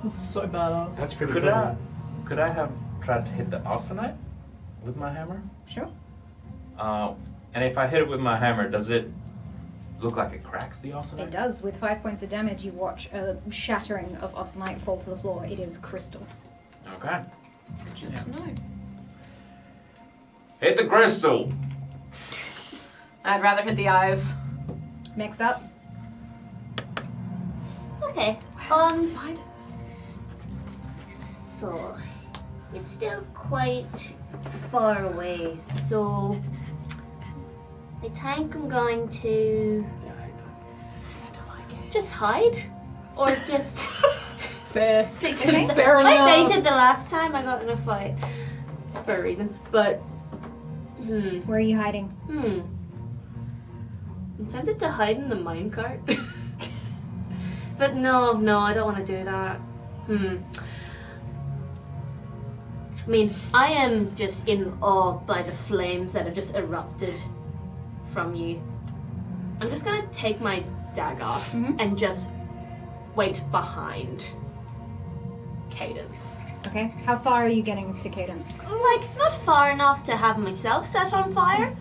This is so badass. That's pretty Could cool. I have tried to hit the austenite with my hammer? Sure. And if I hit it with my hammer, does it look like it cracks the austenite? It does. With 5 points of damage, you watch a shattering of austenite fall to the floor. It is crystal. Okay. Good to know. Hit the crystal! I'd rather hit the eyes. Next up. Okay. Spiders. So it's still quite far away. So I think I'm going to I don't like it. just hide, or just Fair. stick to Okay. myself. Fair I enough. fainted the last time I got in a fight for a reason, but Where are you hiding? I'm tempted to hide in the minecart. But no, I don't want to do that. I mean, I am just in awe by the flames that have just erupted from you. I'm just gonna take my dagger and just wait behind Cadence. Okay. How far are you getting to Cadence? Like, not far enough to have myself set on fire,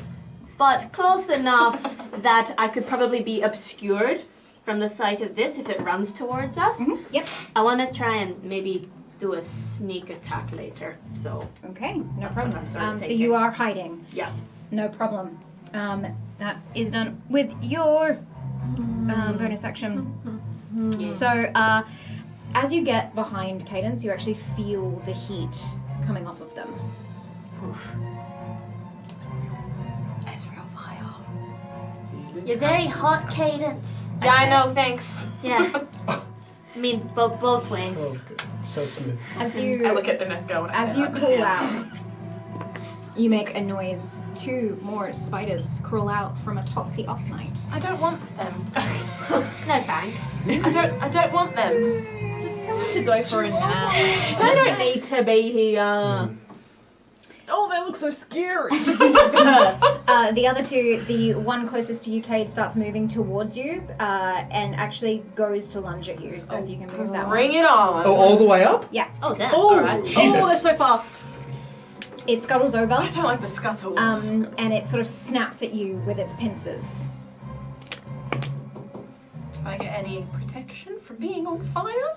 but close enough that I could probably be obscured from the sight of this if it runs towards us. Yep. I want to try and maybe do a sneak attack later, so... Okay, no That's problem. what I'm sort of So thinking. you are hiding. Yeah. No problem. That is done with your bonus action. So, as you get behind Cadence, you actually feel the heat coming off of them. It's real fire. You're very hot, Cadence. Yeah, I know, thanks. Yeah. I mean, both ways. Oh, good. So smooth. As you I look at Inesco and I As say you that. call out, you make a noise. 2 more spiders crawl out from atop the off night. I don't want them. No thanks. I don't want them. Just tell him to go for a nap. I don't need to be here. Oh, they look so scary. The other 2, the one closest to you, Cade, starts moving towards you and actually goes to lunge at you. So if you can move that Bring one. it on. Oh, all the way up? Yeah, Oh, damn. Oh, Alright. Jesus. Oh, they're so fast. it scuttles over I don't like the scuttles. and it sort of snaps at you with its pincers. Do I get any protection from being on fire?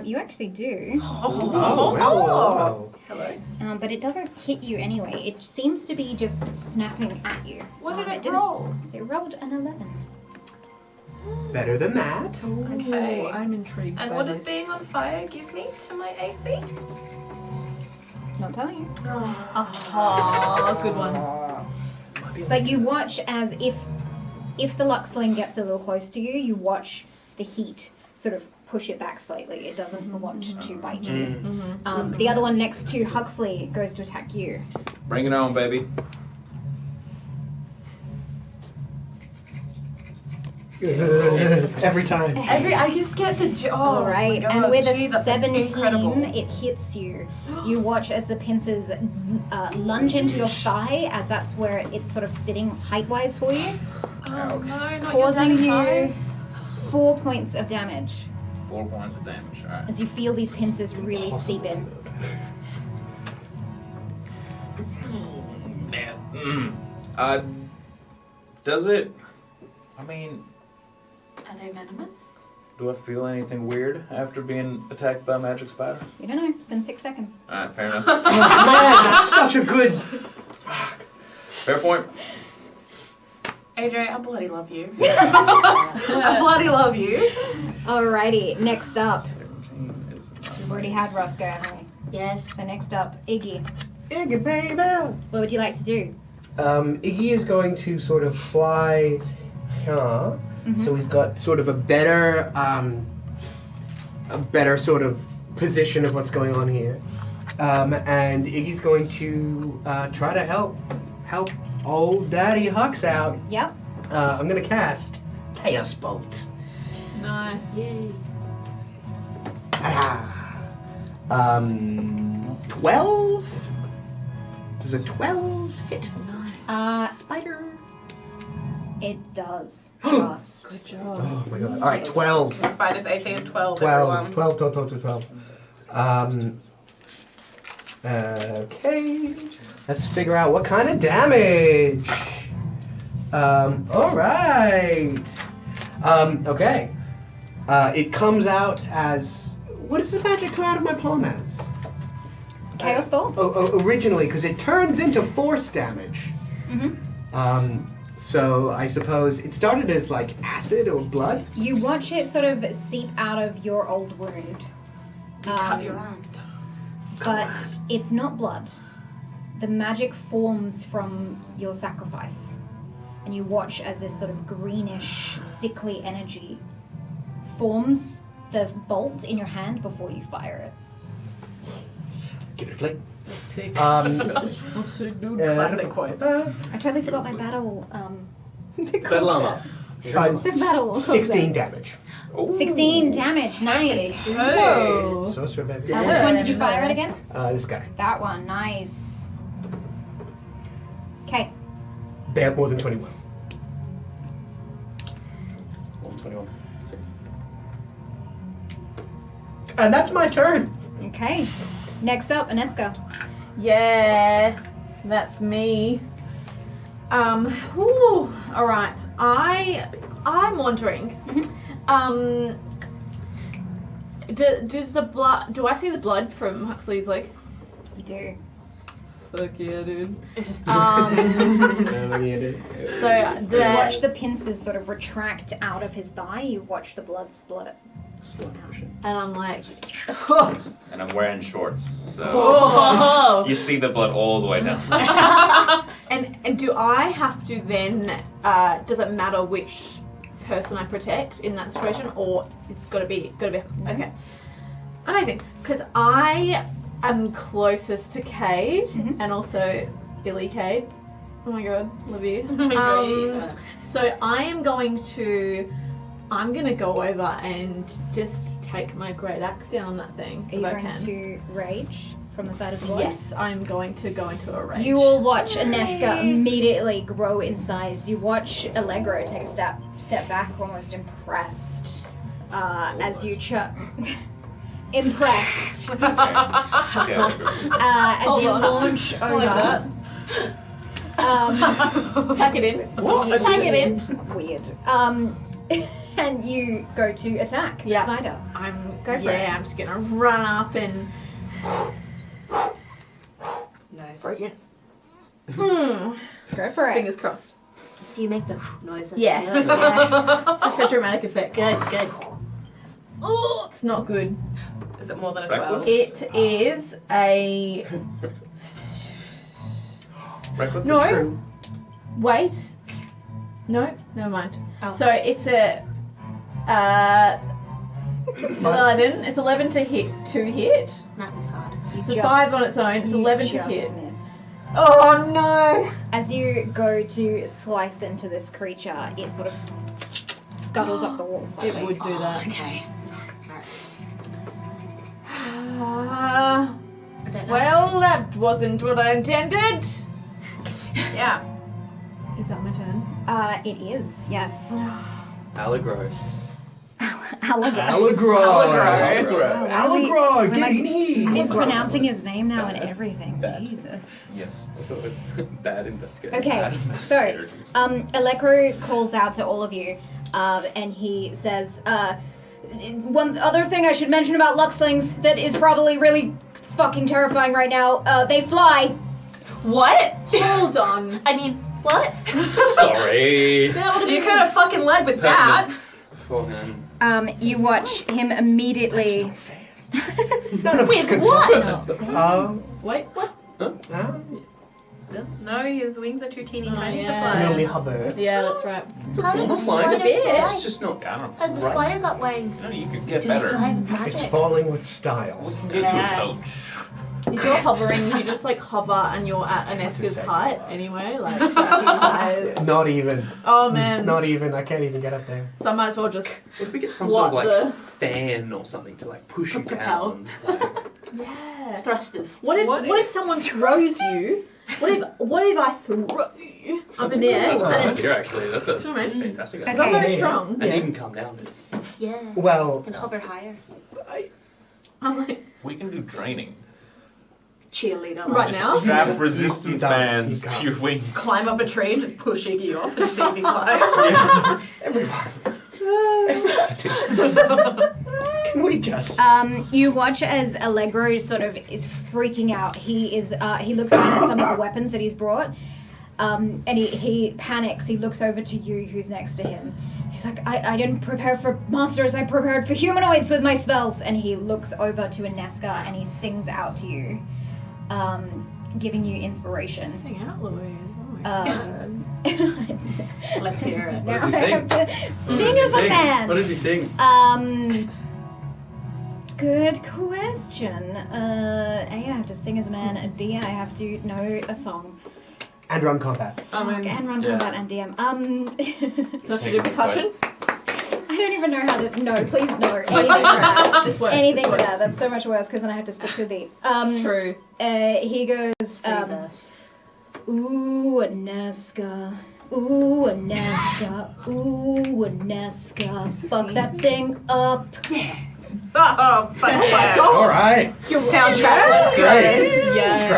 You actually do, Oh, well. Hello. but it doesn't hit you anyway. It seems to be just snapping at you. What did it didn't- roll? It rolled an 11. Better than that. Okay. I'm intrigued. And by what does this. being on fire give me to my AC? Not telling you. Oh, good one. But you watch as if the Luxling gets a little close to you, you watch the heat sort of push it back slightly. It doesn't want to bite you. The other one next to Huxley goes to attack you. Bring it on, baby. Every time. I just get the All right, my God, and with gee, a that's 17, incredible. it hits you. You watch as the pincers lunge into your thigh, as that's where it's sort of sitting height-wise for you, Oh no, not causing your you daddy 4 points of damage 4 points of damage. Alright. as you feel these pincers really seep in. Does it? I mean, Are they venomous? do I feel anything weird after being attacked by a magic spider? You don't know, it's been 6 seconds. Alright, fair enough. Man, that's such a good. Fair point. AJ, I bloody love you. I bloody love you. Alrighty, next up. 17 is not We've already had Roscoe, haven't we? Yes. So next up, Iggy. Iggy, baby. What would you like to do? Iggy is going to sort of fly here. So he's got sort of a better sort of position of what's going on here. And Iggy's going to try to help old Daddy Hux out. Yep. I'm going to cast Chaos Bolt. Nice. Yay. 12? Does a 12 hit? Spider. It does. Just. Good job. Oh my god. Alright, 12. The spider's AC is 12, 12. everyone. 12. Okay. Let's figure out what kind of damage. Alright. Okay. It comes out as. What does the magic come out of my palm as? Chaos Bolt? Originally, because it turns into force damage. So I suppose it started as like acid or blood. You watch it sort of seep out of your old wound. Cut your hand. But it's not blood. The magic forms from your sacrifice. And you watch as this sort of greenish, sickly energy forms the bolt in your hand before you fire it. Give it a flick. Sick. Classic quotes. I totally forgot my battle Battle armor. The battle. 16 damage. 16 damage. Nice. Whoa. Sorcerer baby. Which one did you fire at again? This guy. That one. Nice. Okay. They have more than 21. 121. And that's my turn. Okay. Next up, Aneska. Yeah, that's me. Whew, all right. I'm wondering. Does the blood? Do I see the blood from Huxley's leg? You do. Fuck yeah, dude. So You watch the pincers sort of retract out of his thigh. You watch the blood split. Slow motion. and I'm like, And I'm wearing shorts, so oh. you see the blood all the way down. And do I have to then? Does it matter which person I protect in that situation, or it's gotta be okay? Amazing, because I am closest to Cade and also Billy Cade. Oh my god, love you. So I'm gonna go over and just take my great axe down on that thing Are you if I going can. to rage from the side of the blood? Yes, I'm going to go into a rage. You will watch Aneska immediately grow in size. You watch Allegro take a step back, almost impressed, as you impressed. As you launch over. Pack it in. Pack it in. Weird. And you go to attack the spider. Go for it. I'm just gonna run up and Nice. break it. Go for it. Fingers crossed. Do you make the noise? Yeah. Just for dramatic effect. Good. Oh, it's not good. Is it more than a 12? It is a Reckless no. or true? Wait. No, never mind. Oh. So it's a it's 11. It's 11 to hit. Math is hard. It's a 5 on its own. It's 11 to just hit. miss. Oh no! As you go to slice into this creature, it sort of scuttles up the wall slightly. It would do that. Okay. Ah, I don't know. well, that wasn't what I intended. Yeah. Is that my turn? It is, yes. Allegro. Allegro! We're Get like in here! mispronouncing his name now and everything. Jesus. Yes. I thought it was bad investigation. Okay, so Allegro calls out to all of you, and he says, one other thing I should mention about Luxlings that is probably really fucking terrifying right now, they fly. What? Hold on. I mean, what? Sorry. You could have fucking led with that. Beforehand. You watch him immediately. None of us can focus. Wait, what? No, his wings are too teeny tiny yeah. to We fly. only hover. Yeah, that's right. How does the flying. spider It's a fly? It's just not. I don't Has the know. spider got wings? No, you could get Do they better. fly with magic? It's falling with style. We can get you a coach. If you're hovering, you just like hover and you're at Aneska's height anyway. Like, that's as high as... Not even. Oh man. Not even. I can't even get up there. So I might as well just If we get some sort of swat like fan or something to like push you Propel. down. Like, Yeah. Thrusters. What if someone throws you? What if I throw you up in the air? that's a And good then idea actually. That's a Sure, mate. fantastic idea. I'm not very Okay. strong. And even come down. Yeah. Well, And hover higher. I'm like We can do draining. Cheerleader. right now. Strap resistance You can't. bands You to can't. your wings. Climb up a tree and just push Iggy off and see if he flies. can we just? You watch as Allegro sort of is freaking out. He looks down at some of the weapons that he's brought, and he panics. He looks over to you, who's next to him. He's like, I didn't prepare for monsters. I prepared for humanoids with my spells. And he looks over to Aneska and he sings out to you, giving you inspiration. Sing out, Louise. Oh my God. Let's hear it. What does he Now I sing? have to sing as a man. What does he sing? Good question. A, I have to sing as a man, and B, I have to know a song. And run combat. Fuck, and run combat and DM. Can I do percussion? I don't even know how to. No, please no. Anything but that. It's worse. Anything it's but worse. that. That's so much worse because then I have to stick to a beat. True. He goes. Ooh, a Nesca. Ooh, a Nesca. Ooh, a Nesca. Fuck that thing up. Yeah. Oh my God. All right. Your soundtrack was great. Yes. It's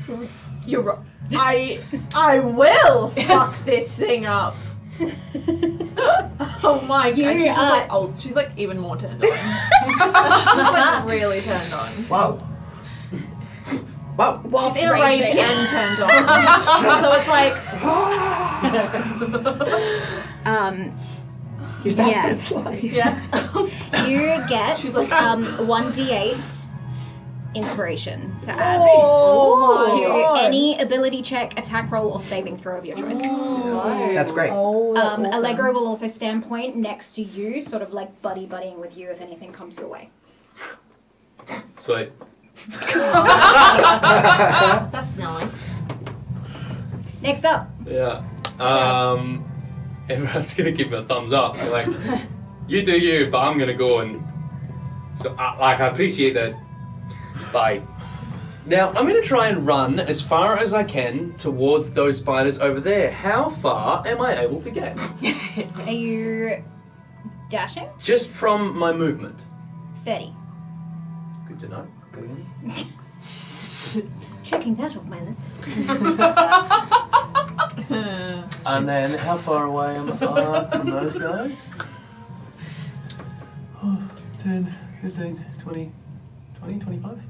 great. You're right. I will fuck this thing up. Oh my god. And she's just like, oh, she's like even more turned on. She's like really turned on. Wow. Wow. Whilst She's in a rage raging. and turned on. So it's like, yes. yeah. You get 1d8 inspiration to add Oh to my God. any ability check, attack roll, or saving throw of your choice. That's great. Oh, that's awesome. Allegro will also stand point next to you, sort of like buddying with you if anything comes your way. Sweet. That's nice. Next up, Yeah. Everyone's gonna give me a thumbs up. They're like, you do you, but I'm gonna go and. So, I appreciate that. Bye. Now, I'm gonna try and run as far as I can towards those spiders over there. How far am I able to get? are you dashing? Just from my movement. 30. Good to know. Good to know. Checking that off my list. And then, how far away am I from those guys? 10, 15, 20, 25?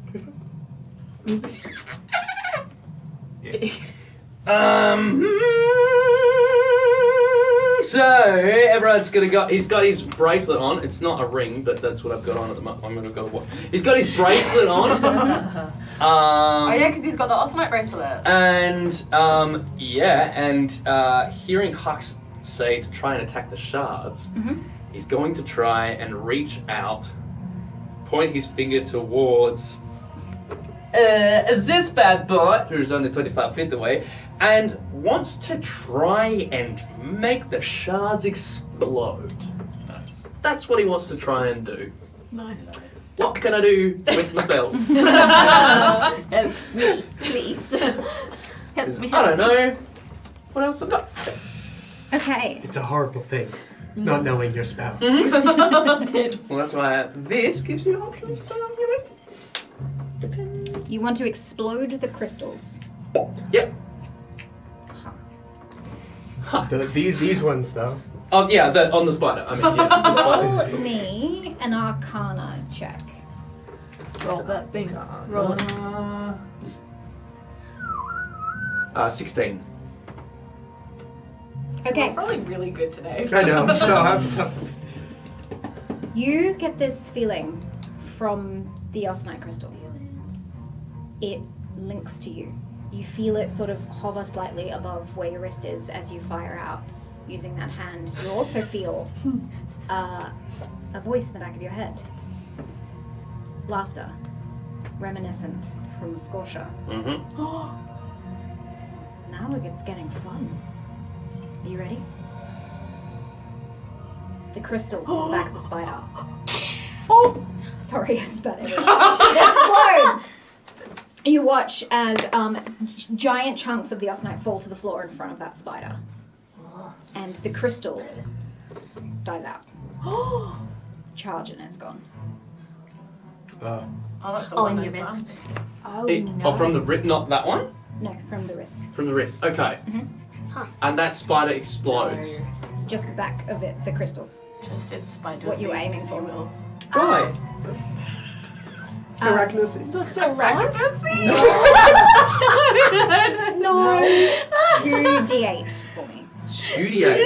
So everyone's he's got his bracelet on. It's not a ring, but that's what I've got on at the moment. I'm gonna go what? He's got his bracelet on. Oh yeah, because he's got the Osmite bracelet. And hearing Hux say to try and attack the shards, he's going to try and reach out, point his finger towards this bad boy, who's only 25 feet away, and wants to try and make the shards explode. Nice. That's what he wants to try and do. Nice. What can I do with my spells? Help me, please. Help me. I don't know. What else I've got? Okay. It's a horrible thing, not knowing your spells. Well, that's why this gives you options to You want to explode the crystals. Yep. These ones, though. Oh yeah, on the spider. I mean, yeah, the spider. Roll me an Arcana check. Roll that thing. Roll it. 16. Okay. We're probably really good today. I know. I'm so. You get this feeling from the Osnite crystal. It links to you. You feel it sort of hover slightly above where your wrist is as you fire out using that hand. You also feel a voice in the back of your head. Laughter. Reminiscent from Scotia. Mm-hmm. Now it's getting fun. Are you ready? The crystals on the back of the spider. Oh! Sorry, I spat everywhere. Explode! You watch as giant chunks of the Osnite fall to the floor in front of that spider. And the crystal dies out. Charge and it's gone. Oh, that's a Oh, one in your I've done. wrist. Oh, Oh, from the wrist, not that one? No, from the wrist. From the wrist, okay. Huh. And that spider explodes. Just the back of it, the crystals. Just its spiders. What you were aiming for. Right. Arachnosis. So still wrong? 2d8 for me. 2d8.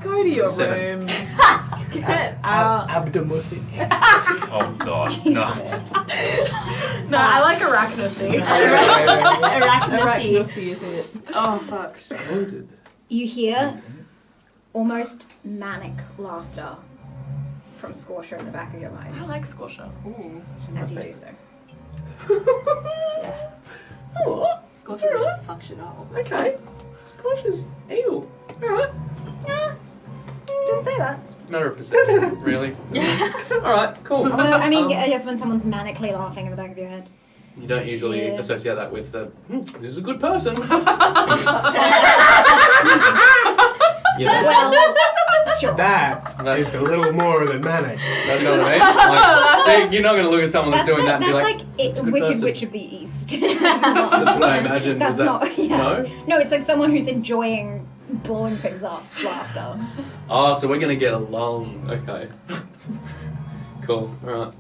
Go to your 7. room. Get out. Abdomussy. Oh god, no. No, I like arachnosy. Arachnosy is it. Oh fuck. Exploded. You hear almost manic laughter from Scorcher in the back of your mind I like Scotia. Ooh. as you do so. Scorch really fucks it up. Okay. Squash is evil. Alright. Didn't say that. Matter of perception, really. Alright, cool. Although, I mean, I guess when someone's manically laughing in the back of your head. You don't usually Yeah. associate that with this is a good person. You know? Well, sure. That's- It's a little more than manic. You know what I mean? Like, you're not going to look at someone that's, doing that and be like, it's a good Wicked person. Witch of the East. That's what I imagine. That's Was that, not. Yeah. No? No, it's like someone who's enjoying blowing things up, laughter. Oh, so we're going to get along. Okay. Cool. Alright.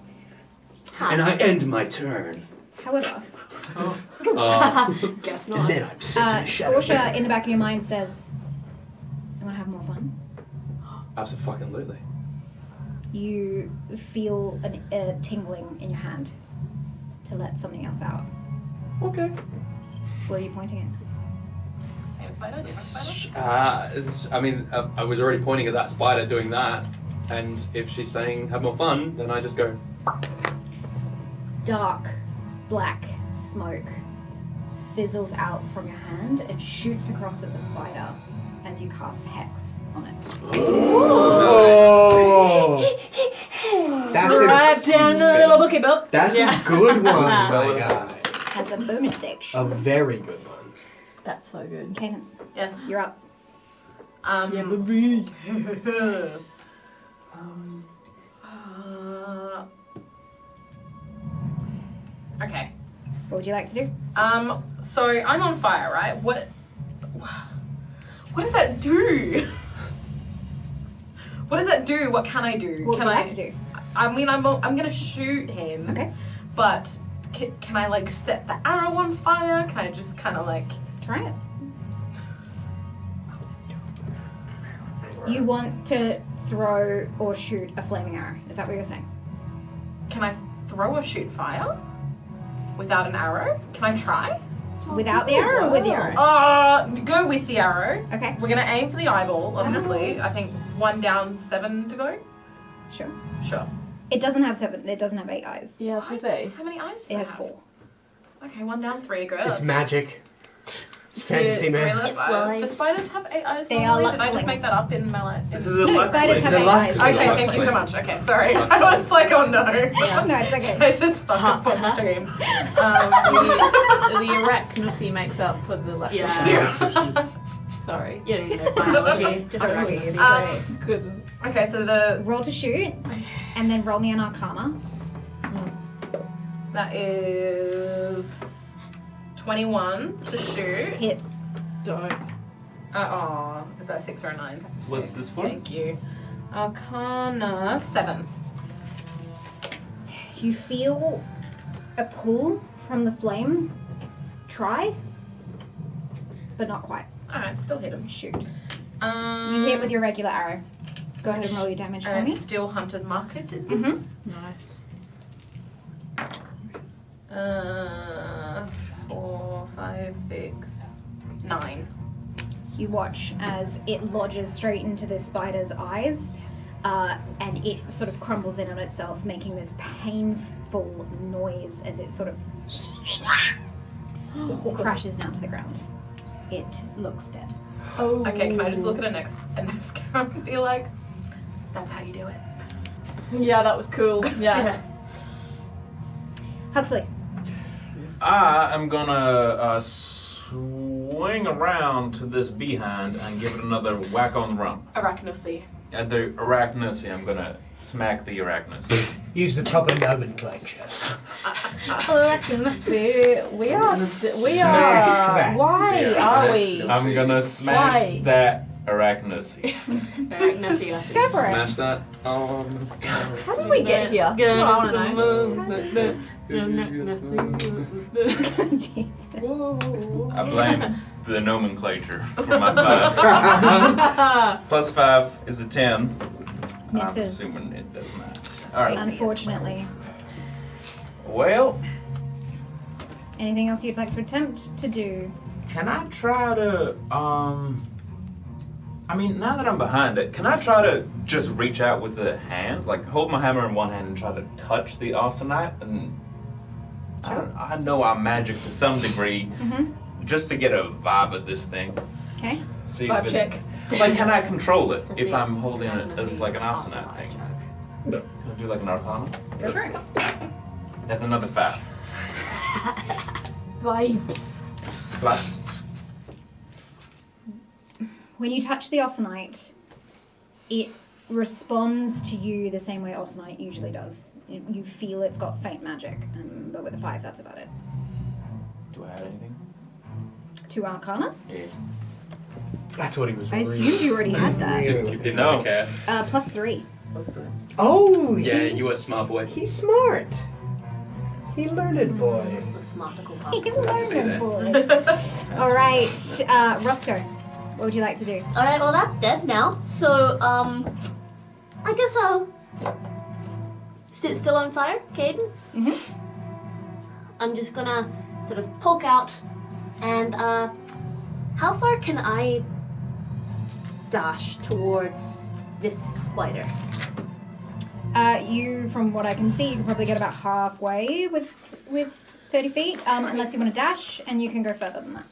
And I end my turn. However, Guess And not. then I'm sent to the shadow. Scorcher in the back of your mind says, "I want to have more fun." Absolutely. You feel a tingling in your hand to let something else out. Okay. Where are you pointing it? Same spider? Different spider? I was already pointing at that spider doing that, and if she's saying have more fun, then I just go. Dark, black smoke fizzles out from your hand and shoots across at the spider as you cast Hex on it. Oh! That's Right down the little bookie book. That's a good one, my guy. Has a bonus action. A very good one. That's so good. Cadence, Yes. you're up. Yeah, baby. Okay. What would you like to do? So I'm on fire, right? What does that do? What does that do? What can I do? What would can you I like to do? I mean, I'm gonna shoot him. Okay. But can I like set the arrow on fire? Can I just kind of like? Try it. You want to throw or shoot a flaming arrow. Is that what you're saying? Can I throw or shoot fire without an arrow? Can I try? Without the arrow or with the arrow? Go with the arrow. Okay. We're gonna aim for the eyeball, obviously. I think 1 down, 7 to go. Sure. Sure. It doesn't have 7. It doesn't have 8 eyes. Yeah, I was gonna say. How many eyes? It has 4. Okay, 1 down, 3 to go. It's That's magic. It's fantasy, three man. less It's eyes. lies. Do spiders have 8 eyes? They normally? are Did I just Luxlings. make that up in my life? This is a No, Lux spiders Link. have It's a 8 Lux- eyes. Okay, Lux thank you so Link. much. Okay, sorry. I was like, oh no. No, it's okay. I just fucking put stream. The arachnosy makes up for the lack Yeah. Sorry. You don't even know biology. Just Arachnosy. arachnosy. Couldn't. Okay, so the Roll to shoot, and then roll me an Arcana. that is 21 to shoot. Hits. Don't. Is that a 6 or a 9? That's a 6. What's this for? Thank you. Arcana 7. You feel a pull from the flame. Try, but not quite. Alright, still hit him. Shoot. You hit with your regular arrow. Go ahead and roll your damage for me. Still Hunter's Marked. Mm-hmm. Nice. 4, 5, 6, 9. You watch as it lodges straight into this spider's eyes, and it sort of crumbles in on itself, making this painful noise as it sort of crashes down to the ground. It looks dead. Oh. Okay, can I just look at an Nesca and be like, that's how you do it? Yeah, that was cool. Yeah. Huxley. I am gonna swing around to this behind and give it another whack on the rump. Arachnosy. At the arachnosy, I'm gonna smack the arachnosy. Use the proper nomenclature. Arachnosy. We are. Smash that. Why Yeah. are we? I'm gonna smash Why? that arachnosy. Arachnosy. Go for it. Smash that. How did we get here? That's what I want to know. Jesus. I blame the nomenclature for my 5. Plus 5 is a 10. I'm Misses. assuming it does not. Alright. Unfortunately. Well, Anything else you'd like to attempt to do? can I try to, I mean, now that I'm behind it, can I try to just reach out with the hand? Like, hold my hammer in one hand and try to touch the arsenite and I know I'm magic to some degree, just to get a vibe of this thing. Okay. See Vibe if check. it's like, can I control it if I'm holding it as like an asana thing? Can I do like an arcana? Go for it. That's another 5. Vibes. Plus. When you touch the Osanite, it responds to you the same way Osanite usually does. You feel it's got faint magic, but with a 5, that's about it. Do I add anything? 2 Arcana? Yeah. That's what he was I assumed you already had that. Didn't know. Okay. Plus 3. Plus 3. Oh, Yeah, you were a smart boy. He's smart. He learned boy. The smarticle Learned boy. All right, Roscoe, what would you like to do? Alright, well that's dead now. So, I guess I'll... Still on fire? Cadence? Mm-hmm. I'm just gonna sort of poke out and, how far can I dash towards this spider? You, from what I can see, you can probably get about halfway with 30 feet, unless you want to dash, and you can go further than that.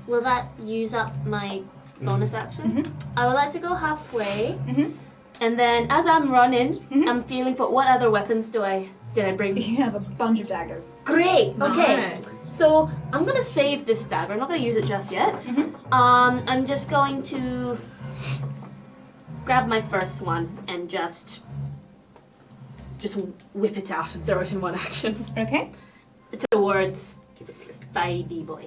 Will that use up my bonus action? I would like to go halfway, and then as I'm running, I'm feeling for what other weapons did I bring? You have a bunch of daggers. Great. Okay. Nice. So I'm gonna save this dagger. I'm not gonna use it just yet. I'm just going to grab my first one and just whip it out and throw it in one action Okay. towards Spidey Boy.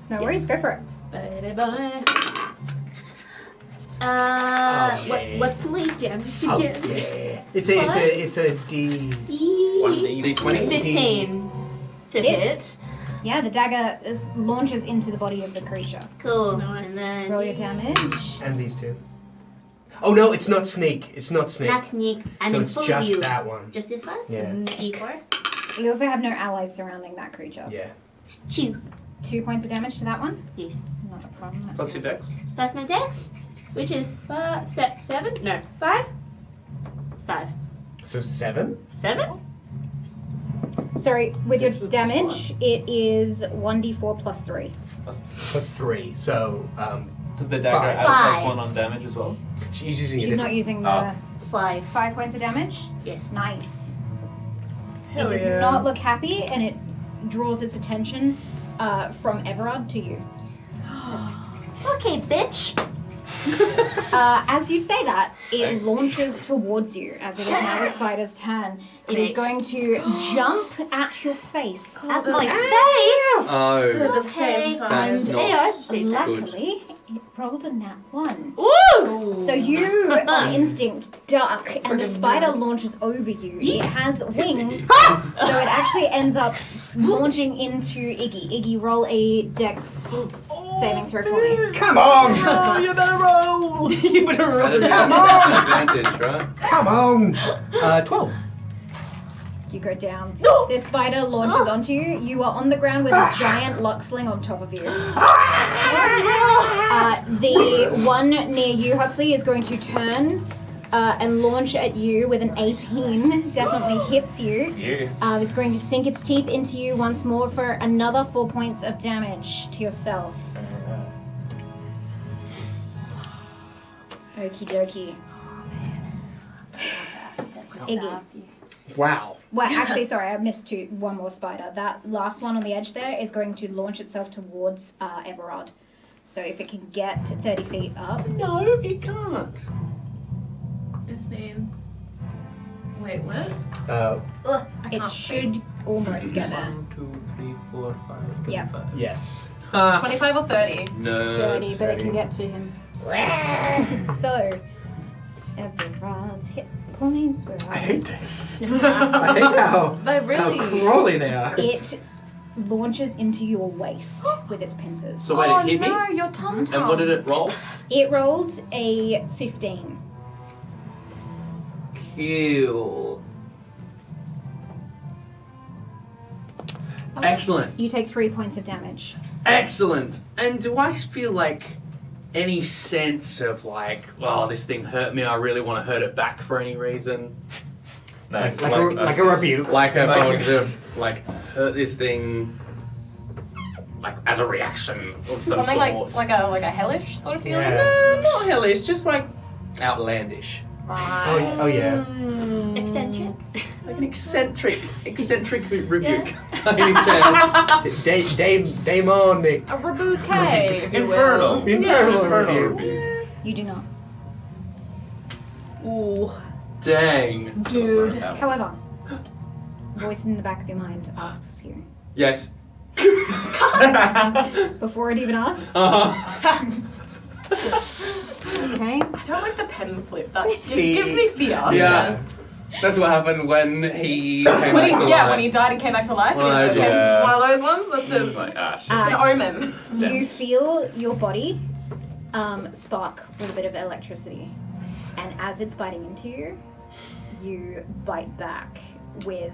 No worries, go for it. Spidey Boy. What's my damage again? Yeah. It's a D. D20. 15 to Hits. hit. Yeah, the dagger launches into the body of the creature. Cool. Nice. And then Roll your damage. And these two. Oh no, it's not snake. It's not snake. not sneak. I'm so in it's full just view. that one. Just this one? Yeah. D4. We also have no allies surrounding that creature. Yeah. 2. 2 points of damage to that one. Yes. Not a problem. That's What's your dex? That's my dex, which is 7? No, 5? 5. So 7? 7? Sorry, with your damage, it is 1d4 plus 3. Plus 3. So Does the dagger Five. add Five. +1 on damage as well? she's using She's it. not using the 5. 5 points of damage. Yes. Nice. Hell it does yeah. not look happy, and it draws its attention from Everard to you. Okay, bitch. As you say that, it launches towards you, as it is now the spider's turn. It is Great. going to jump at your face. At my face. Oh, They're the Okay. same That's size. not They are the same size. Luckily, it rolled a nat 1. Woo! So you, on instinct, duck, and the spider launches over you. It has wings, so it actually ends up launching into Iggy. Iggy, roll a dex saving throw for me. Come on! Oh, you better roll! You better roll. Come on! advantage, right? Come on! 12. You go down. This spider launches onto you. You are on the ground with a giant lock sling on top of you. The one near you, Huxley, is going to turn and launch at you with an 18. Definitely hits you. Yeah. It's going to sink its teeth into you once more for another 4 points of damage to yourself. Okie dokie. Iggy. Wow. Well, actually, sorry, I missed one more spider. That last one on the edge there is going to launch itself towards Everard. So if it can get 30 feet up. No, it can't. 15. Wait, what? It should almost get there. 1, 2, 3, 4, 5. Yeah. 5. Yes. 25 or 30? No. 30, but it can get to him. So, Everard's hit points. Where I are hate this. I hate how crawly they are. It launches into your waist with its pincers. So wait, it hit me? No, your tum tum. And what did it roll? It rolled a 15. Cool. Excellent. You take 3 points of damage. Excellent. And do I feel like any sense of like, oh, this thing hurt me, I really want to hurt it back for any reason? Nice. Like a rebuke. Like if I was to like hurt this thing, like as a reaction of some Something sort. like a hellish sort of feeling. Yeah. No, not hellish, just like outlandish. Oh yeah. Eccentric. Like an eccentric rebuke. Any sense. Daemonic. A rebuke. Infernal. Infernal review. You do not. Ooh, Dang. dude. However, voice in the back of your mind asks you, Yes. before it even asks. Okay. I don't like the pen flip. That See- it gives me fear. Yeah. That's what happened when he came When back to he, life. when he died and came back to life, One of it was those ones. one of those ones. That's a, Like, shit. it's an omen. You feel your body spark with a bit of electricity, and as it's biting into you, you bite back with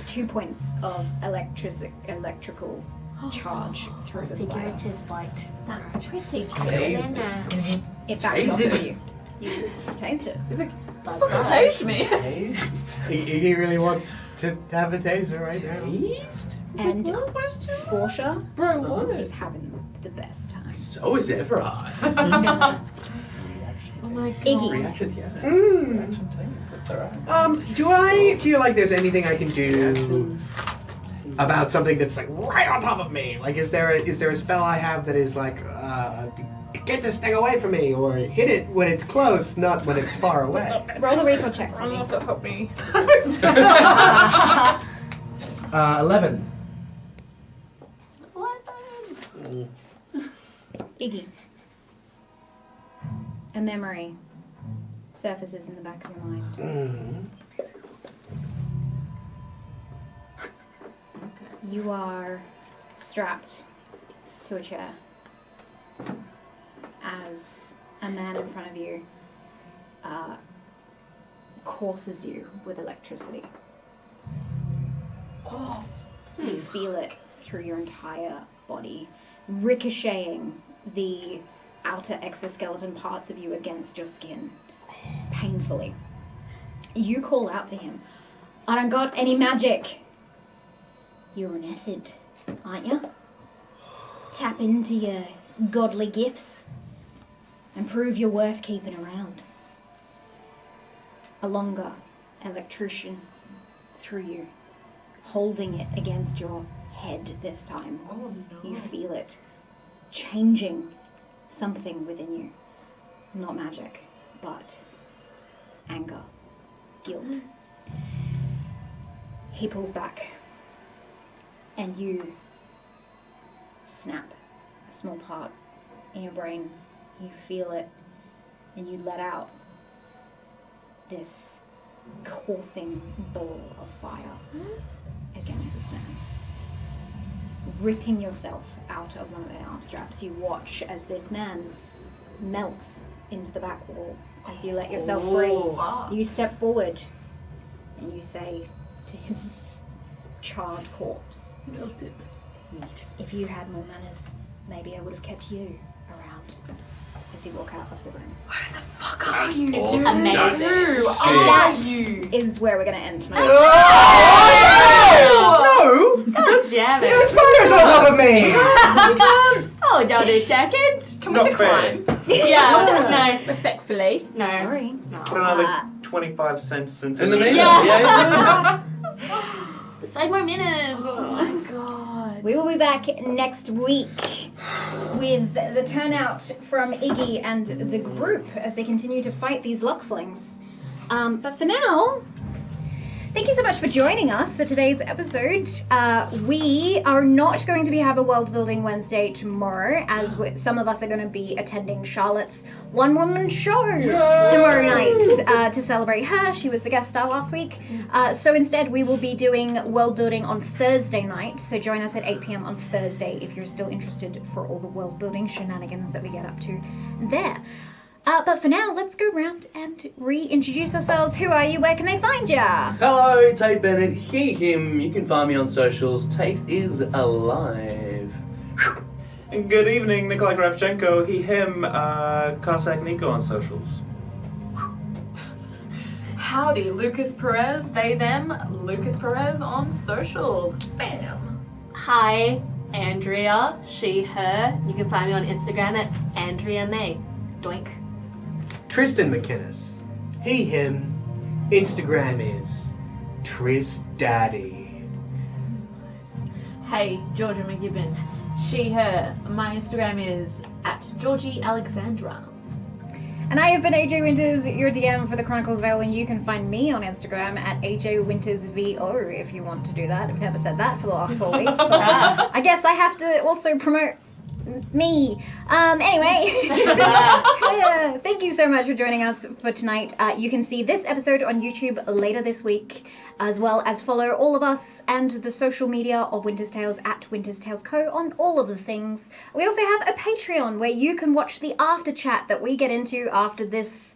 2 points of electrical charge through the spine. Figurative bite. That's pretty Taste good. It backs off of you. You taste it. Someone taste me. He really wants to have a taser right now. And Scorcher Bro, what? is having the best time. So is Everard. Oh my god. Iggy, Reaction, yeah. Reaction taste, that's alright. Do I feel like there's anything I can do about something that's like right on top of me? Like, is there a spell I have that is like, get this thing away from me, or hit it when it's close, not when it's far away? roll a recall check for And me. also help me. 11. Iggy. A memory surfaces in the back of your mind. You are strapped to a chair as a man in front of you courses you with electricity. You feel it through your entire body, ricocheting the outer exoskeleton parts of you against your skin, painfully. You call out to him, "I don't got any magic." You're an Ethid, aren't you? Tap into your godly gifts and prove you're worth keeping around. A longer electrician through you, holding it against your head this time. Oh no. You feel it changing something within you. Not magic, but anger, guilt. He pulls back, and you snap a small part in your brain. You feel it, and you let out this coursing ball of fire against this man. Ripping yourself out of one of the arm straps, you watch as this man melts into the back wall. As you let yourself free, you step forward and you say to his charred corpse, Melted. "If you had more manners, maybe I would have kept you around." As you walk out of the room. Fuck are you doing? Amazing. And that is where we're going to end tonight. No! Damn it. It's spiders on top of me! Hold on a second. Can we decline? Yeah, Respectfully. no. Sorry. Put another 25 cents into In the meantime, Yeah. yeah. There's 5 more minutes. God. We will be back next week with the turnout from Iggy and the group as they continue to fight these Luxlings. But for now, thank you so much for joining us for today's episode. We are not going to have a World Building Wednesday tomorrow, as some of us are going to be attending Charlotte's one-woman show tomorrow night to celebrate her. She was the guest star last week. So instead, we will be doing World Building on Thursday night. So join us at 8 p.m. on Thursday if you're still interested for all the world building shenanigans that we get up to there. But for now, let's go around and reintroduce ourselves. Who are you? Where can they find ya? Hello, Tate Bennett, he, him. You can find me on socials. Tate is alive. And good evening, Nikolai Kravchenko, he, him, Cossack Nico on socials. Howdy, Lukas Perez, they, them, Lukas Perez on socials. Bam! Hi, Andrea, she, her. You can find me on Instagram at Andrea May. Doink. Tristan McInnes. He, him. Instagram is Tris Daddy. Hey, Georgia McGivern. She, her. My Instagram is at Georgie Alexandra. And I have been AJ Winters, your DM for the Chronicles of Aelwyn. You can find me on Instagram at AJWintersVO if you want to do that. I've never said that for the last 4 weeks, but I guess I have to also promote me. Anyway, thank you so much for joining us for tonight. You can see this episode on YouTube later this week, as well as follow all of us and the social media of Winter's Tales at Winter's Tales Co. on all of the things. We also have a Patreon where you can watch the after chat that we get into after this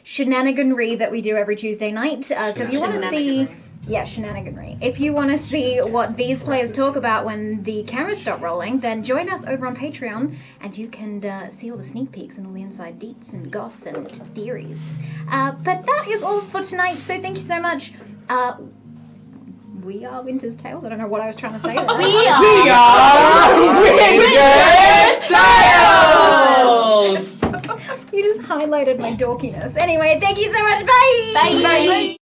shenaniganry that we do every Tuesday night. So if you want to see... Yeah, shenaniganry. If you want to see what these players talk about when the cameras stop rolling, then join us over on Patreon, and you can see all the sneak peeks and all the inside deets and goss and theories. But that is all for tonight, so thank you so much. We are Winter's Tales. I don't know what I was trying to say there. We are Winter's Tales! You just highlighted my dorkiness. Anyway, thank you so much. Bye! Bye! Bye.